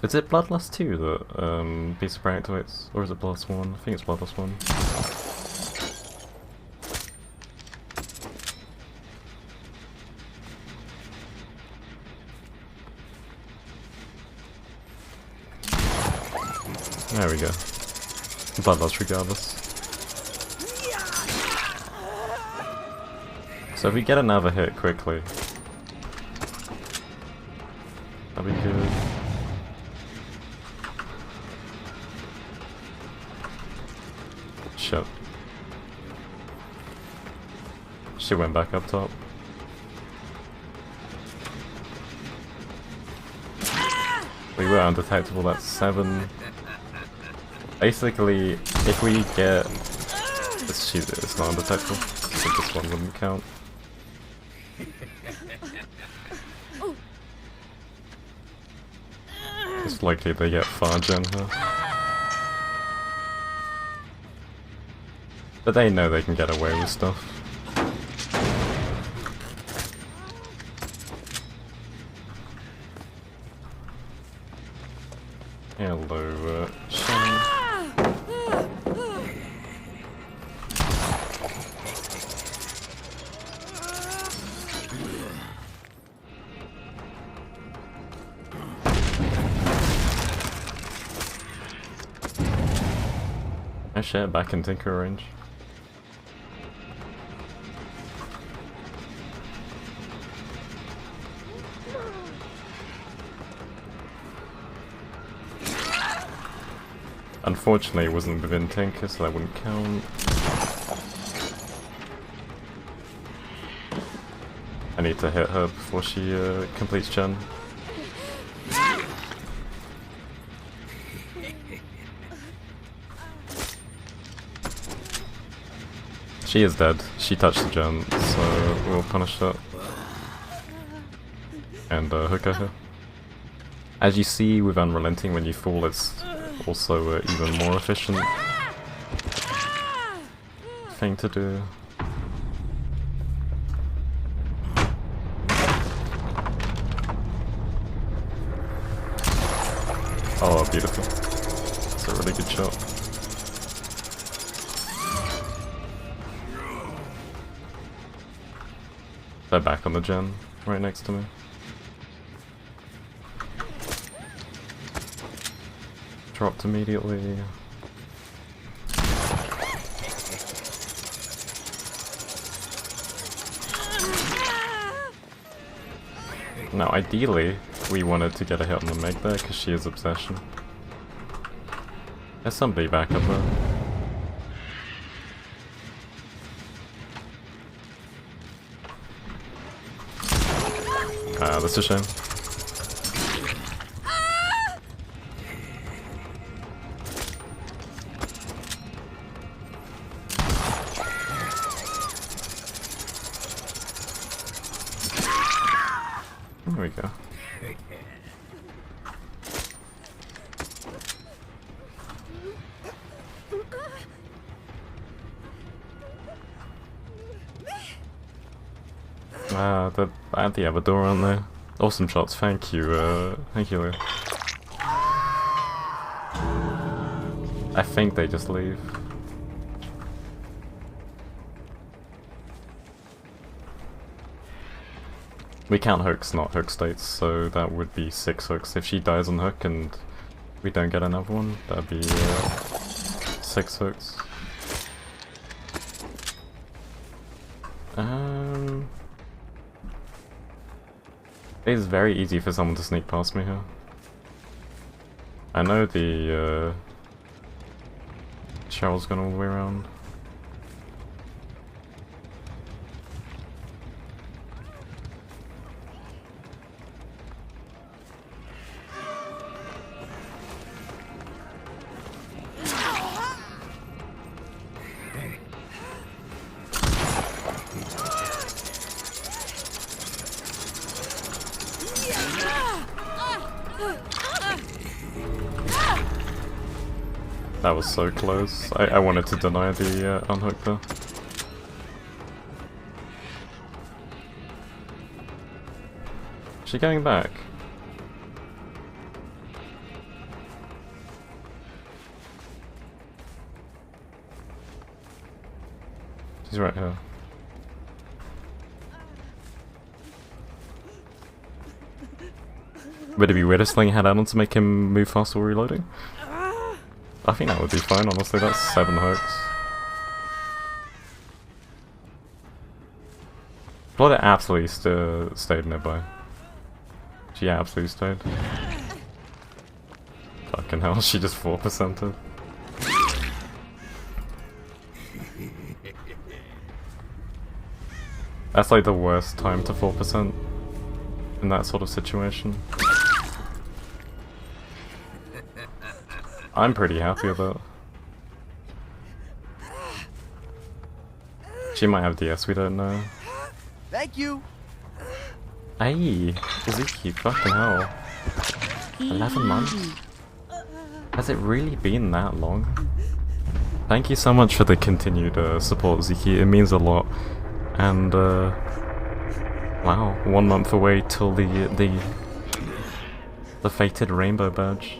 Is it Bloodlust 2 that Beast of Prey activates? Or is it Bloodlust 1? I think it's Bloodlust 1. There we go. Bloodlust regardless. So if we get another hit quickly, that'd be good. Shit. She went back up top. We were undetectable, that's 7. Basically, if we get... It's not undetectable, so this one wouldn't count. It's likely they get far gen her. But they know they can get away with stuff. Hello, Shane. Oh shit, back in Tinker range. Unfortunately, it wasn't within Tinker, so that wouldn't count. I need to hit her before she completes gen. She is dead. She touched the gen, so we'll punish that. And hook her here. As you see with Unrelenting, when you fall, it's also even more efficient thing to do. Oh, beautiful. That's a really good shot. They're back on the gen, right next to me. Dropped immediately. Now, ideally, we wanted to get a hit on the Meg there because she is Obsession. There's somebody back up there. Ah, that's a shame. There we go. I had the other door on there. Awesome shots, thank you, Lou. I think they just leave. We count hooks, not hook states, so that would be 6 hooks. If she dies on hook and we don't get another one, that'd be 6 hooks. It is very easy for someone to sneak past me here. I know the Cheryl's gone all the way around. That was so close. I wanted to deny the unhook there. Is she going back? She's right here. Would it be weird if something had add-on to make him move faster while reloading? I think that would be fine, honestly. That's 7 hooks. Blood absolutely stayed nearby. She absolutely stayed. Fucking hell, she just 4%ed. That's like the worst time to 4% in that sort of situation. I'm pretty happy with it. She might have DS, we don't know. Thank you. Hey, Izuki, fucking hell. 11 months? Has it really been that long? Thank you so much for the continued support, Zuki. It means a lot. And wow, 1 month away till the fated rainbow badge.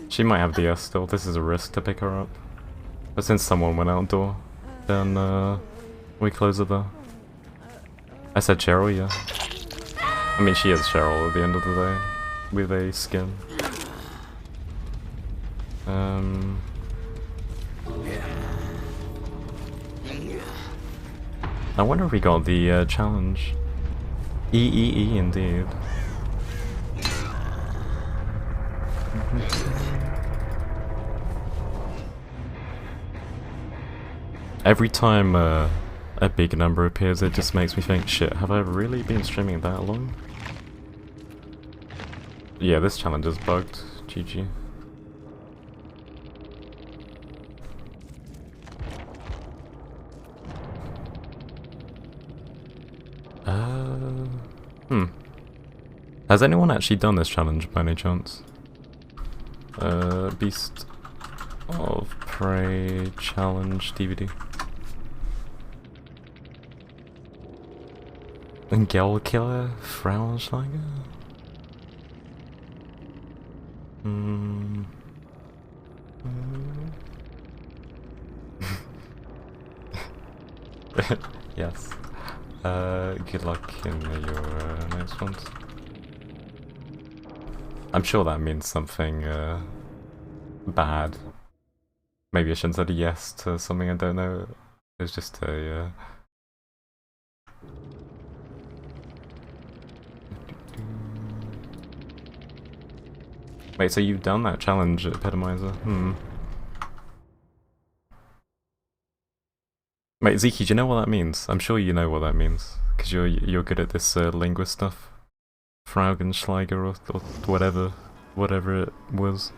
She might have DS still. This is a risk to pick her up. But since someone went outdoor, then we close it there. I said Cheryl, yeah. I mean, she is Cheryl at the end of the day, with a skin. I wonder if we got the challenge. EEE indeed. Every time a big number appears, it just makes me think, shit, have I really been streaming that long? Yeah, this challenge is bugged. GG. Has anyone actually done this challenge by any chance? Beast of Prey challenge DBD. And Girl Killer Frauenschlager? Yes. Good luck in your next ones. I'm sure that means something bad. Maybe I shouldn't have said yes to something I don't know. It's just a Wait, so you've done that challenge, Epitomizer? Mate, Zeke, do you know what that means? I'm sure you know what that means, because you're good at this linguist stuff. Frauenschlager or whatever it was.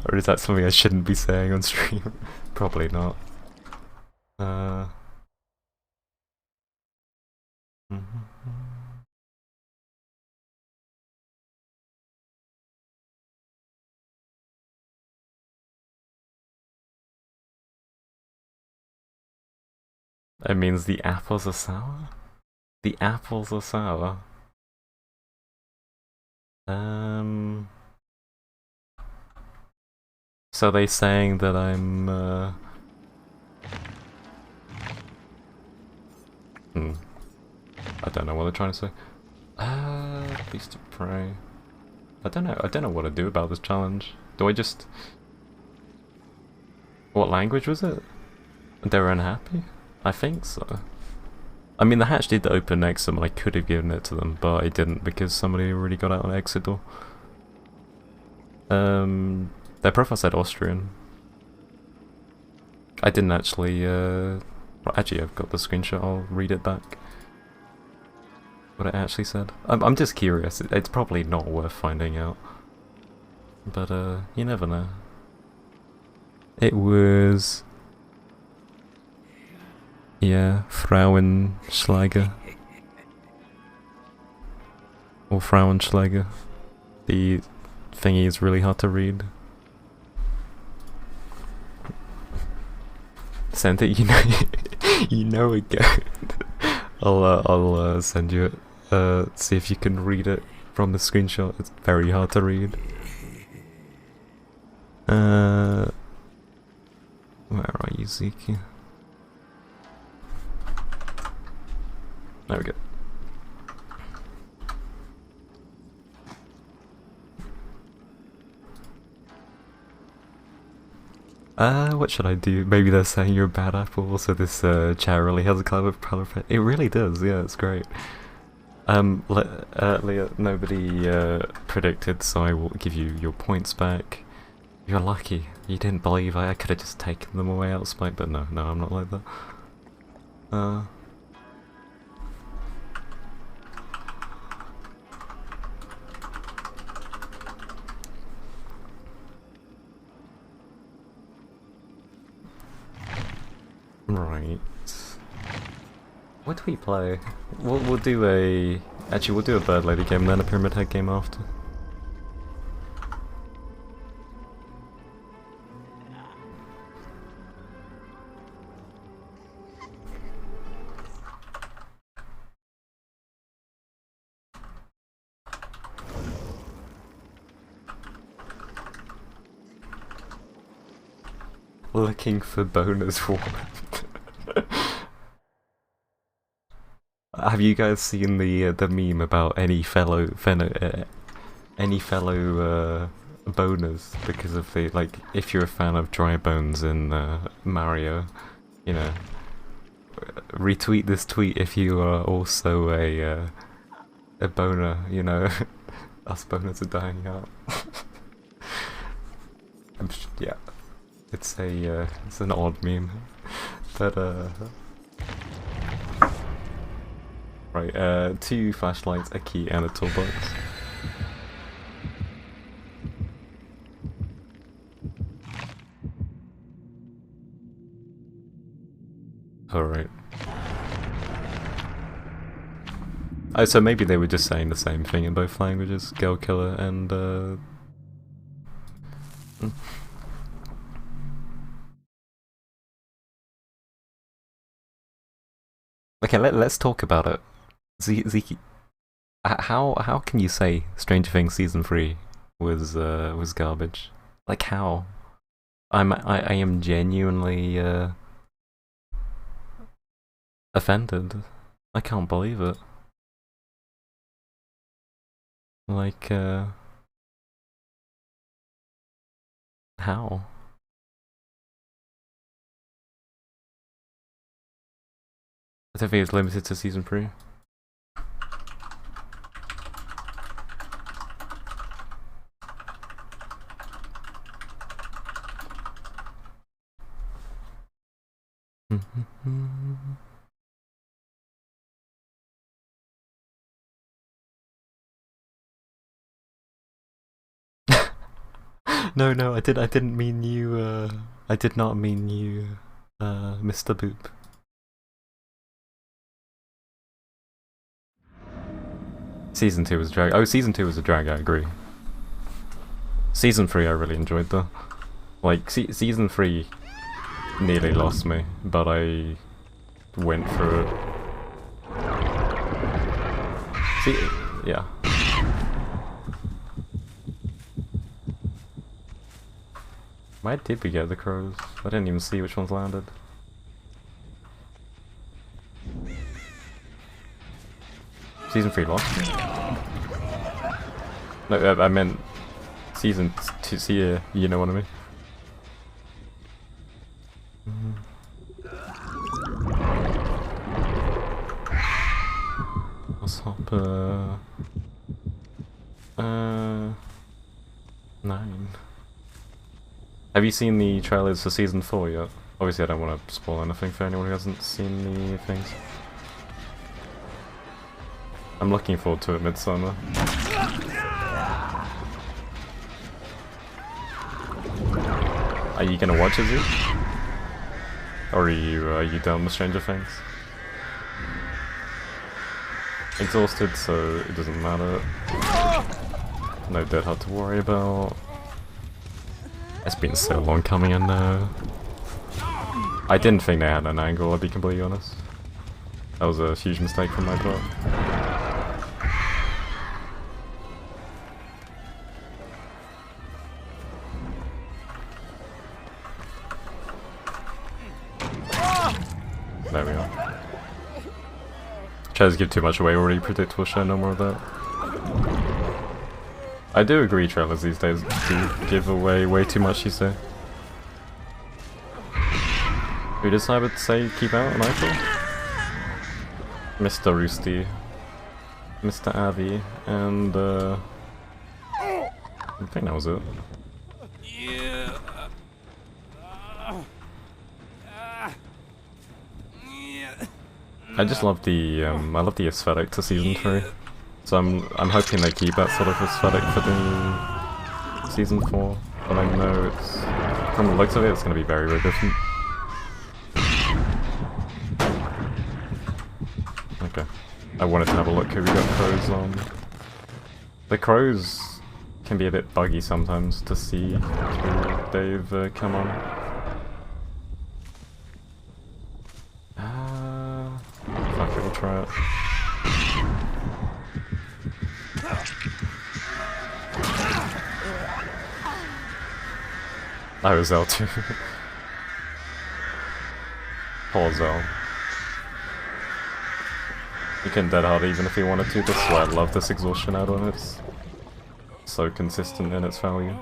Or is that something I shouldn't be saying on stream? Probably not. It means the apples are sour? The apples are sour? So they saying that I'm, I don't know what they're trying to say. Beast of Prey. I don't know what to do about this challenge. Do I just... What language was it? They were unhappy? I think so. I mean, the hatch did open next to them, and I could have given it to them, but I didn't because somebody already got out on exit door. Their profile said Austrian. I didn't actually, actually I've got the screenshot, I'll read it back. What it actually said. I'm just curious, it's probably not worth finding out. But, you never know. It was... Yeah, Frauenschlager. Or Frauenschlager. The thingy is really hard to read. Send it, you know it good. I'll send you it. See if you can read it from the screenshot. It's very hard to read. Where are you, Zeke? There we go. What should I do? Maybe they're saying you're a bad apple, so this chair really has a clever color effect. It really does, yeah, it's great. Leah, nobody predicted, so I will give you your points back. You're lucky. You didn't believe I could have just taken them away out of spite, but no, I'm not like that. Right. What do we play? We'll do a... Actually, we'll do a Bird Lady game, then a Pyramid Head game after. Looking for bonus for Have you guys seen the meme about any fellow boners because of the, like, if you're a fan of dry bones in Mario, you know, retweet this tweet if you are also a boner, you know. Us boners are dying out. Yeah. It's an odd meme, but right, 2 flashlights, a key, and a toolbox. Alright. Oh, so maybe they were just saying the same thing in both languages, Girl Killer and Okay, let's talk about it. Zeke, how can you say Stranger Things season 3 was garbage? Like how? I am genuinely offended. I can't believe it. Like how? I don't think it's limited to season 3. No, I didn't mean you, I did not mean you, Mr. Boop. Season 2 was a drag. Oh, season 2 was a drag, I agree. Season 3 I really enjoyed though. Like, season 3 nearly lost me, but I went through it. See, yeah. Why did we get the crows? I didn't even see which ones landed. Season 3 lost me? No, I meant season 2, see, you know what I mean? Let's hop, 9. Have you seen the trailers for season 4 yet? Obviously I don't want to spoil anything for anyone who hasn't seen the things. I'm looking forward to it midsummer. Are you gonna watch it, Zeke? Or are you done with Stranger Things? Exhausted, so it doesn't matter. No Dead Hard to worry about. It's been so long coming in now. I didn't think they had an angle, I'll be completely honest. That was a huge mistake from my part. There we go. Tries to give too much away already, predictable show, no more of that. I do agree trailers these days do give away way too much, you say. Who did Cyber say keep out on April? Mr. Roosty, Mr. Avi, and I think that was it. I just love the I love the aesthetic to season 3, so I'm hoping they keep that sort of aesthetic for the season 4. But I know it's, from the looks of it, it's going to be very, very different. Okay, I wanted to have a look who we got crows on. The crows can be a bit buggy sometimes to see who they've come on. Fuck it, we'll try it. I was L too. Poor Zell. He can dead hard even if he wanted to, that's why I love this exhaustion add-on, it's so consistent in its value.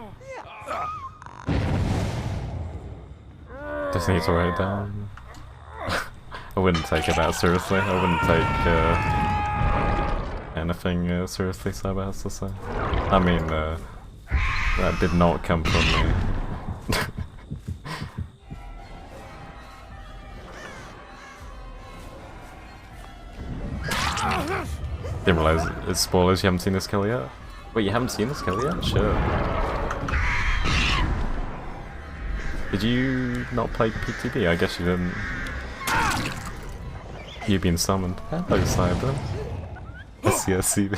Just needs to write it down. I wouldn't take it that seriously, I wouldn't take anything seriously Cyber has to say. I mean, that did not come from me. Didn't realize it's spoilers, you haven't seen this kill yet? Wait, you haven't seen this kill yet? Sure. Did you not play PTB? I guess you didn't. You've been summoned. Hello, Cyber. I see.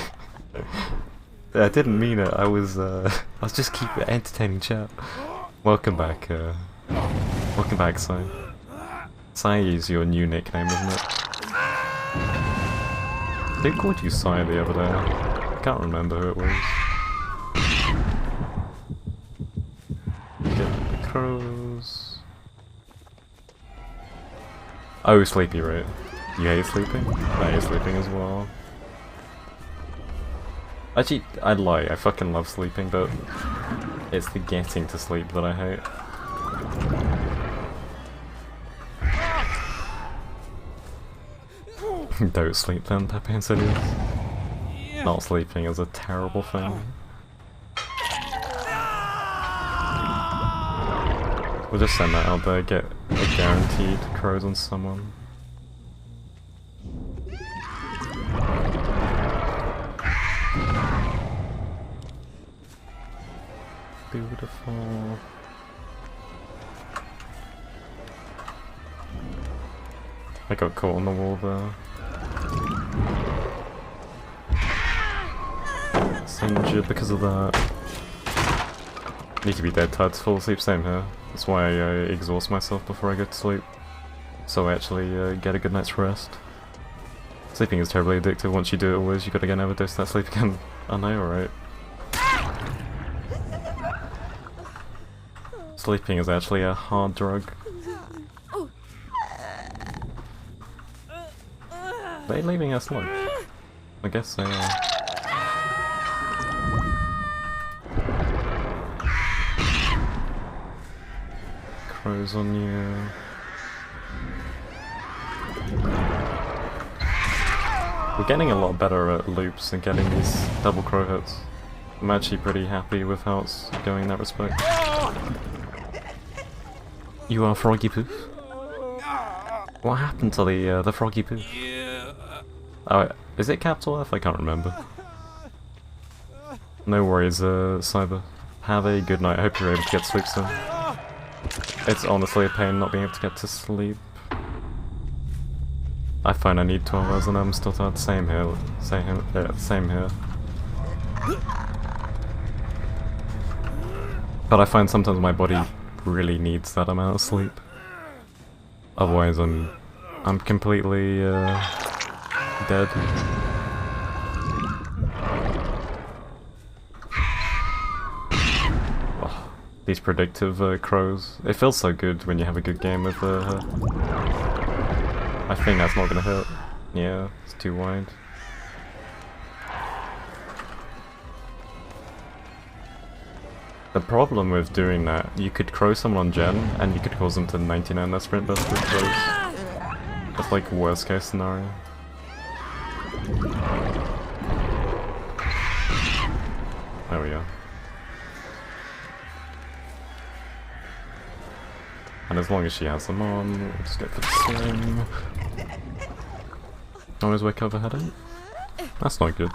I didn't mean it. I was just keep entertaining chat. Welcome back, welcome back, Sai. Sai is your new nickname, isn't it? Who called you Sai the other day? I can't remember who it was. Get the crows. Oh, sleepy, right? You hate sleeping? I hate sleeping as well. Actually, I'd lie, I fucking love sleeping, but it's the getting to sleep that I hate. Don't sleep then, Pepe Insidious. Not sleeping is a terrible thing. We'll just send that out there, get a guaranteed crows on someone. Beautiful. I got caught on the wall there. It's injured because of that. Need to be dead tired to fall asleep, same here. That's why I exhaust myself before I go to sleep. So I actually get a good night's rest. Sleeping is terribly addictive. Once you do it always, you gotta get another dose of that sleep again. I know, right? Sleeping is actually a hard drug. Are they leaving us alone? I guess they are. Crows on you. We're getting a lot better at loops and getting these double crow hits. I'm actually pretty happy with how it's going in that respect. You are Froggy Poof? What happened to the Froggy Poof? Oh, is it capital F? I can't remember. No worries, Cyber. Have a good night. I hope you're able to get to sleep soon. It's honestly a pain not being able to get to sleep. I find I need 12 hours and I'm still tired. Same here. Same here. But I find sometimes my body really needs that amount of sleep. Otherwise I'm completely dead. Oh, these predictive crows. It feels so good when you have a good game with her. I think that's not gonna hit. Yeah, it's too wide. The problem with doing that, you could crow someone on gen, and you could cause them to 99 their sprint burst with crows. That's like worst case scenario. There we go. And as long as she has them on, we'll just go for the same. Always wake up a headache? That's not good.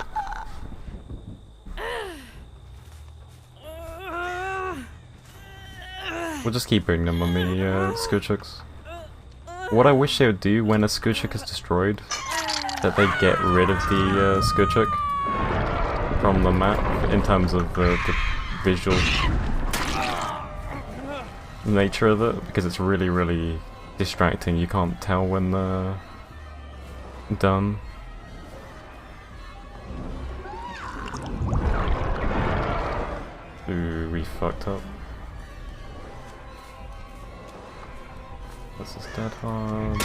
We'll just keep bringing them on the Scourchooks. What I wish they would do when a Scourchook is destroyed, that they get rid of the Scourchook from the map in terms of the visual nature of it, because it's really, really distracting. You can't tell when they're done. Ooh, we fucked up. This is dead hard.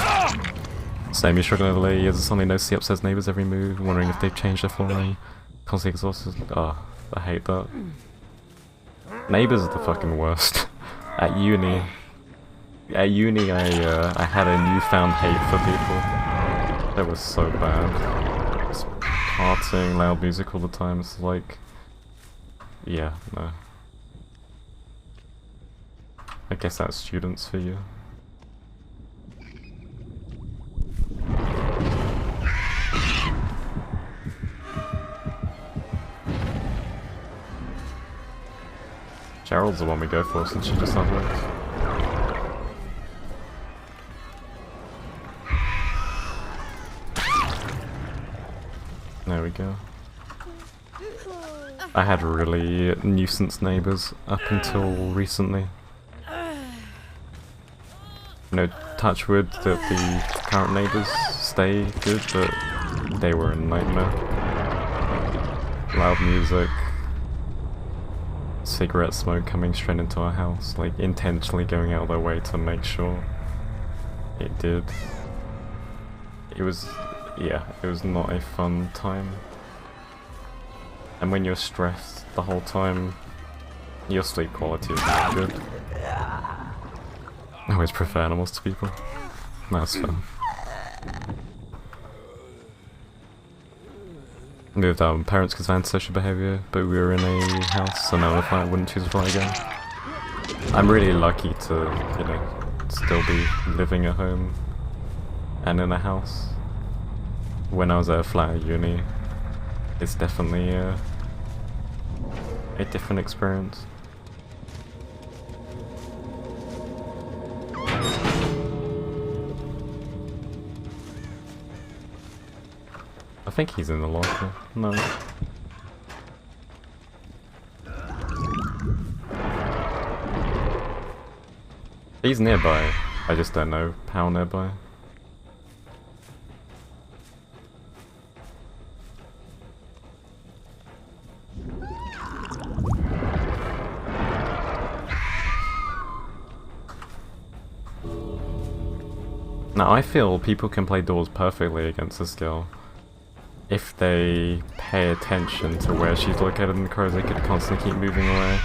Same, you're struggling over late. As suddenly notice the upstairs neighbours every move, wondering if they've changed their flooring. Constantly exhausted. Ah, oh, I hate that. Neighbours are the fucking worst. At uni, I had a newfound hate for people. That was so bad. Just partying, loud music all the time. It's like, yeah, no. I guess that's students for you. Gerald's the one we go for since she just unlocked. There we go. I had really nuisance neighbours up until recently. You know, touch wood that the current neighbours stay good, but they were a nightmare. Loud music, cigarette smoke coming straight into our house, like intentionally going out of their way to make sure it did. It was, yeah, it was not a fun time. And when you're stressed the whole time, your sleep quality is not good. I always prefer animals to people. That's fair. Moved out, parents because of antisocial behaviour, but we were in a house, so now I wouldn't choose a flat again. I'm really lucky to, you know, still be living at home and in a house. When I was at a flat at uni, it's definitely a different experience. I think he's in the locker. No. He's nearby. I just don't know how nearby. Now I feel people can play doors perfectly against this girl. If they pay attention to where she's located in the corridor, they could constantly keep moving away.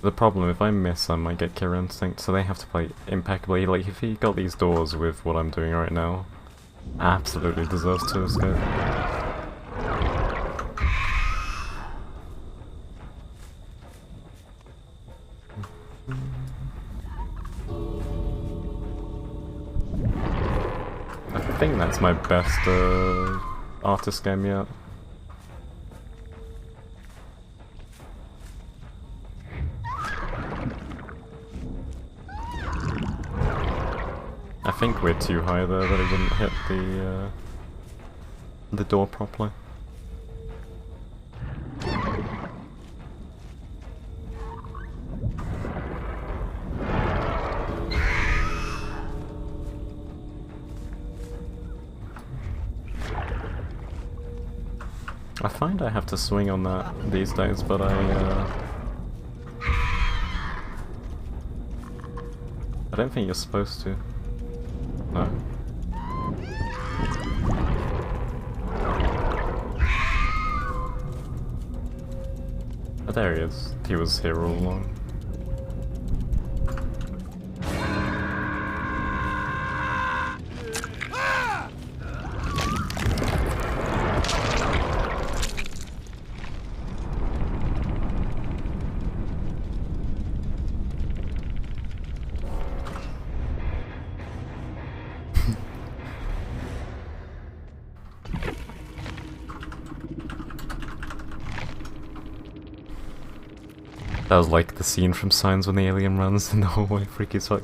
The problem, if I miss, I might get killer instinct, so they have to play impeccably. Like, if he got these doors with what I'm doing right now, absolutely deserves to escape. I think that's my best artist game yet. I think we're too high there that it wouldn't hit the door properly. I find I have to swing on that these days, but I don't think you're supposed to. No. Oh, there he is. He was here all along. That was like the scene from Signs when the alien runs in the hallway, freaky as fuck.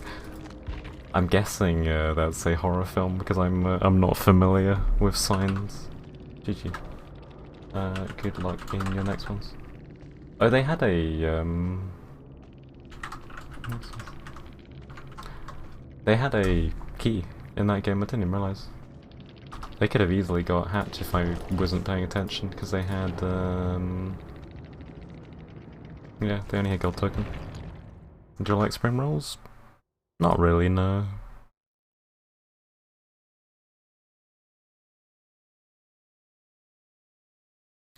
I'm guessing that's a horror film because I'm not familiar with Signs. GG. Good luck in your next ones. Oh, they had a they had a key in that game. I didn't even realize. They could have easily got hacked if I wasn't paying attention because they had yeah, they only had gold token. Do you like spring rolls? Not really, no.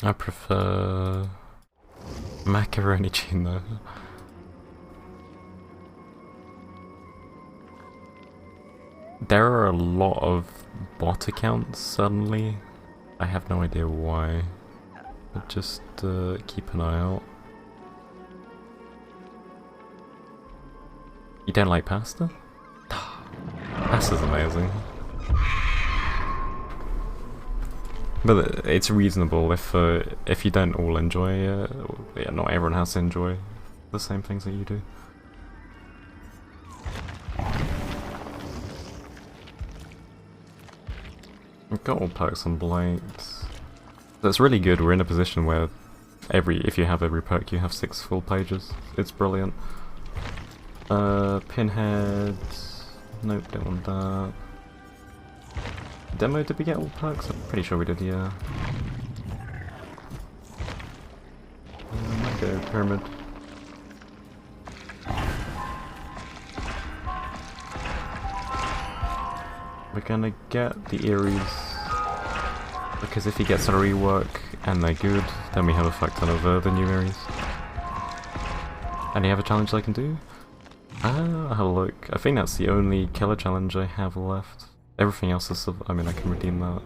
I prefer macaroni cheese though. There are a lot of bot accounts suddenly. I have no idea why. But just keep an eye out. You don't like pasta? Pasta's amazing. But it's reasonable if you don't all enjoy it. Yeah, not everyone has to enjoy the same things that you do. got all perks on blades. That's really good. We're in a position where if you have every perk, you have 6 full pages. It's brilliant. Pinhead. Nope, don't want that. Demo, did we get all perks? I'm pretty sure we did, yeah. I might go pyramid. We're gonna get the Eries, because if he gets a rework and they're good, then we have a fuck ton of the new Eries. Any other challenge I can do? I'll have a look. I think that's the only killer challenge I have left. Everything else is I mean, I can redeem that.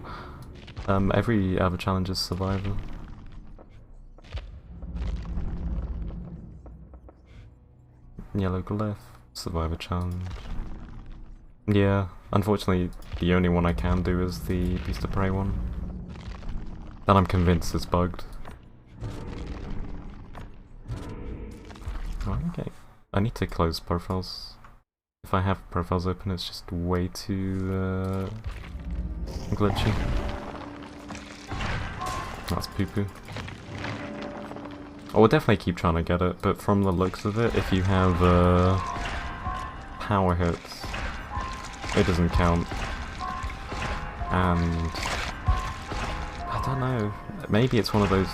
Every other challenge is survivor. Yellow glyph, survivor challenge. Yeah, unfortunately, the only one I can do is the Beast of Prey one. That I'm convinced is bugged. Okay, I need to close profiles. If I have profiles open, it's just way too glitchy. That's poo-poo. I will definitely keep trying to get it, but from the looks of it, if you have power hits, it doesn't count. And I don't know, maybe it's one of those,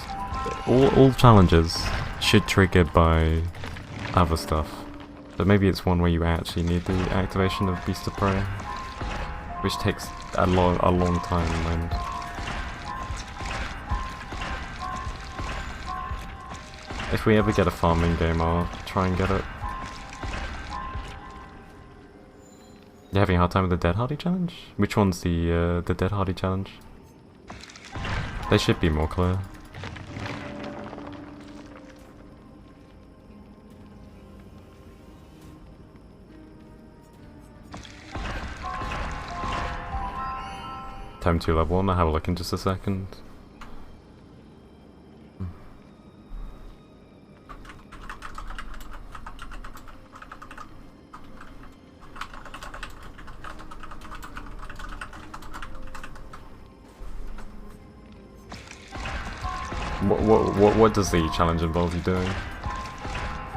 all challenges should trigger by other stuff, but maybe it's one where you actually need the activation of Beast of Prey, which takes a long time. And if we ever get a farming game, I'll try and get it. You having a hard time with the Dead Hardy challenge? Which one's the Dead Hardy challenge? They should be more clear. Time to level 1, I'll have a look in just a second. What does the challenge involve you doing?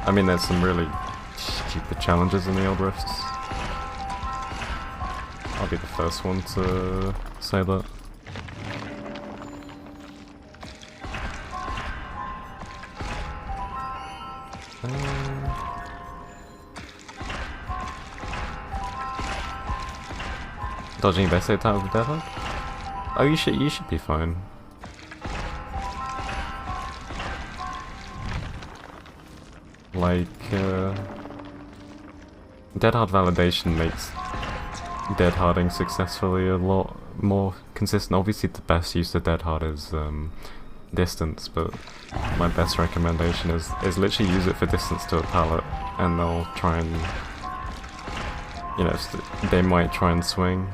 I mean, there's some really stupid challenges in the old rifts. I'll be the first one to say that. Dodging best attack with the Death Hug? Oh, you should be fine. Like, Dead Hard validation makes Dead Harding successfully a lot more consistent. Obviously the best use of Dead Hard is distance, but my best recommendation is literally use it for distance to a pallet, and they'll try and, you know, they might try and swing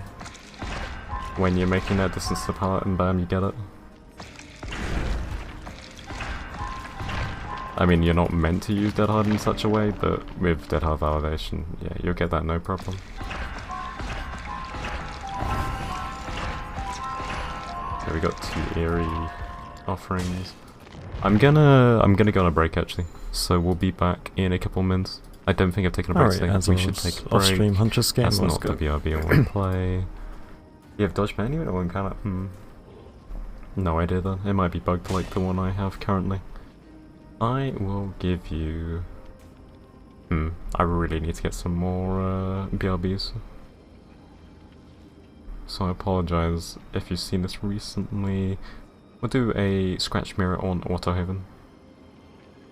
when you're making that distance to the pallet, and bam, you get it. I mean, you're not meant to use Dead Hard in such a way, but with Dead Hard validation, yeah, you'll get that no problem. Okay, we got 2 eerie offerings. I'm gonna go on a break actually, so we'll be back in a couple minutes. I don't think I've taken a break today. We should take a break. Off-stream Huntress game. That's not the BRB I want to play. You have dodge menu or one kind of no idea then. It might be bugged like the one I have currently. I will give you... I really need to get some more BRBs. So I apologise if you've seen this recently. We'll do a scratch mirror on Autohaven.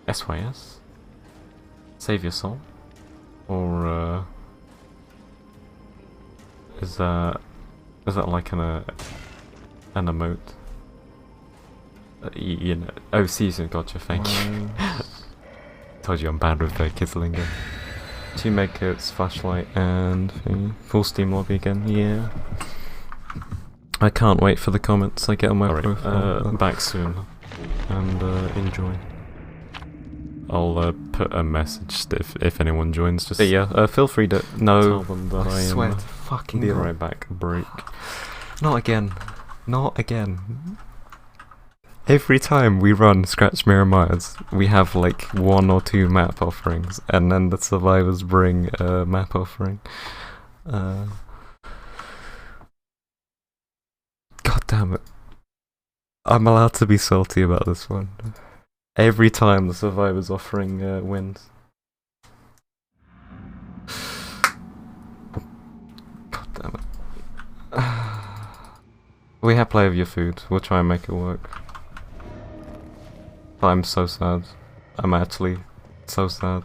SYS? Save your soul? Or is that like an emote? You know, oh, season, gotcha, thank you. Told you I'm bad with the kids lingo. 2 medkits, flashlight, and full Steam lobby again, yeah. I can't wait for the comments I get on my profile. Back soon, and enjoy. I'll put a message if anyone joins, just yeah, feel free to tell them that I swear to fucking be right back. Break. Not again. Not again. Every time we run Scratch Mirror Mars, we have like 1 or 2 map offerings, and then the survivors bring a map offering. God damn it. I'm allowed to be salty about this one. Every time the survivors offering wins. God damn it. We have play of your food. We'll try and make it work. But I'm so sad. I'm actually so sad.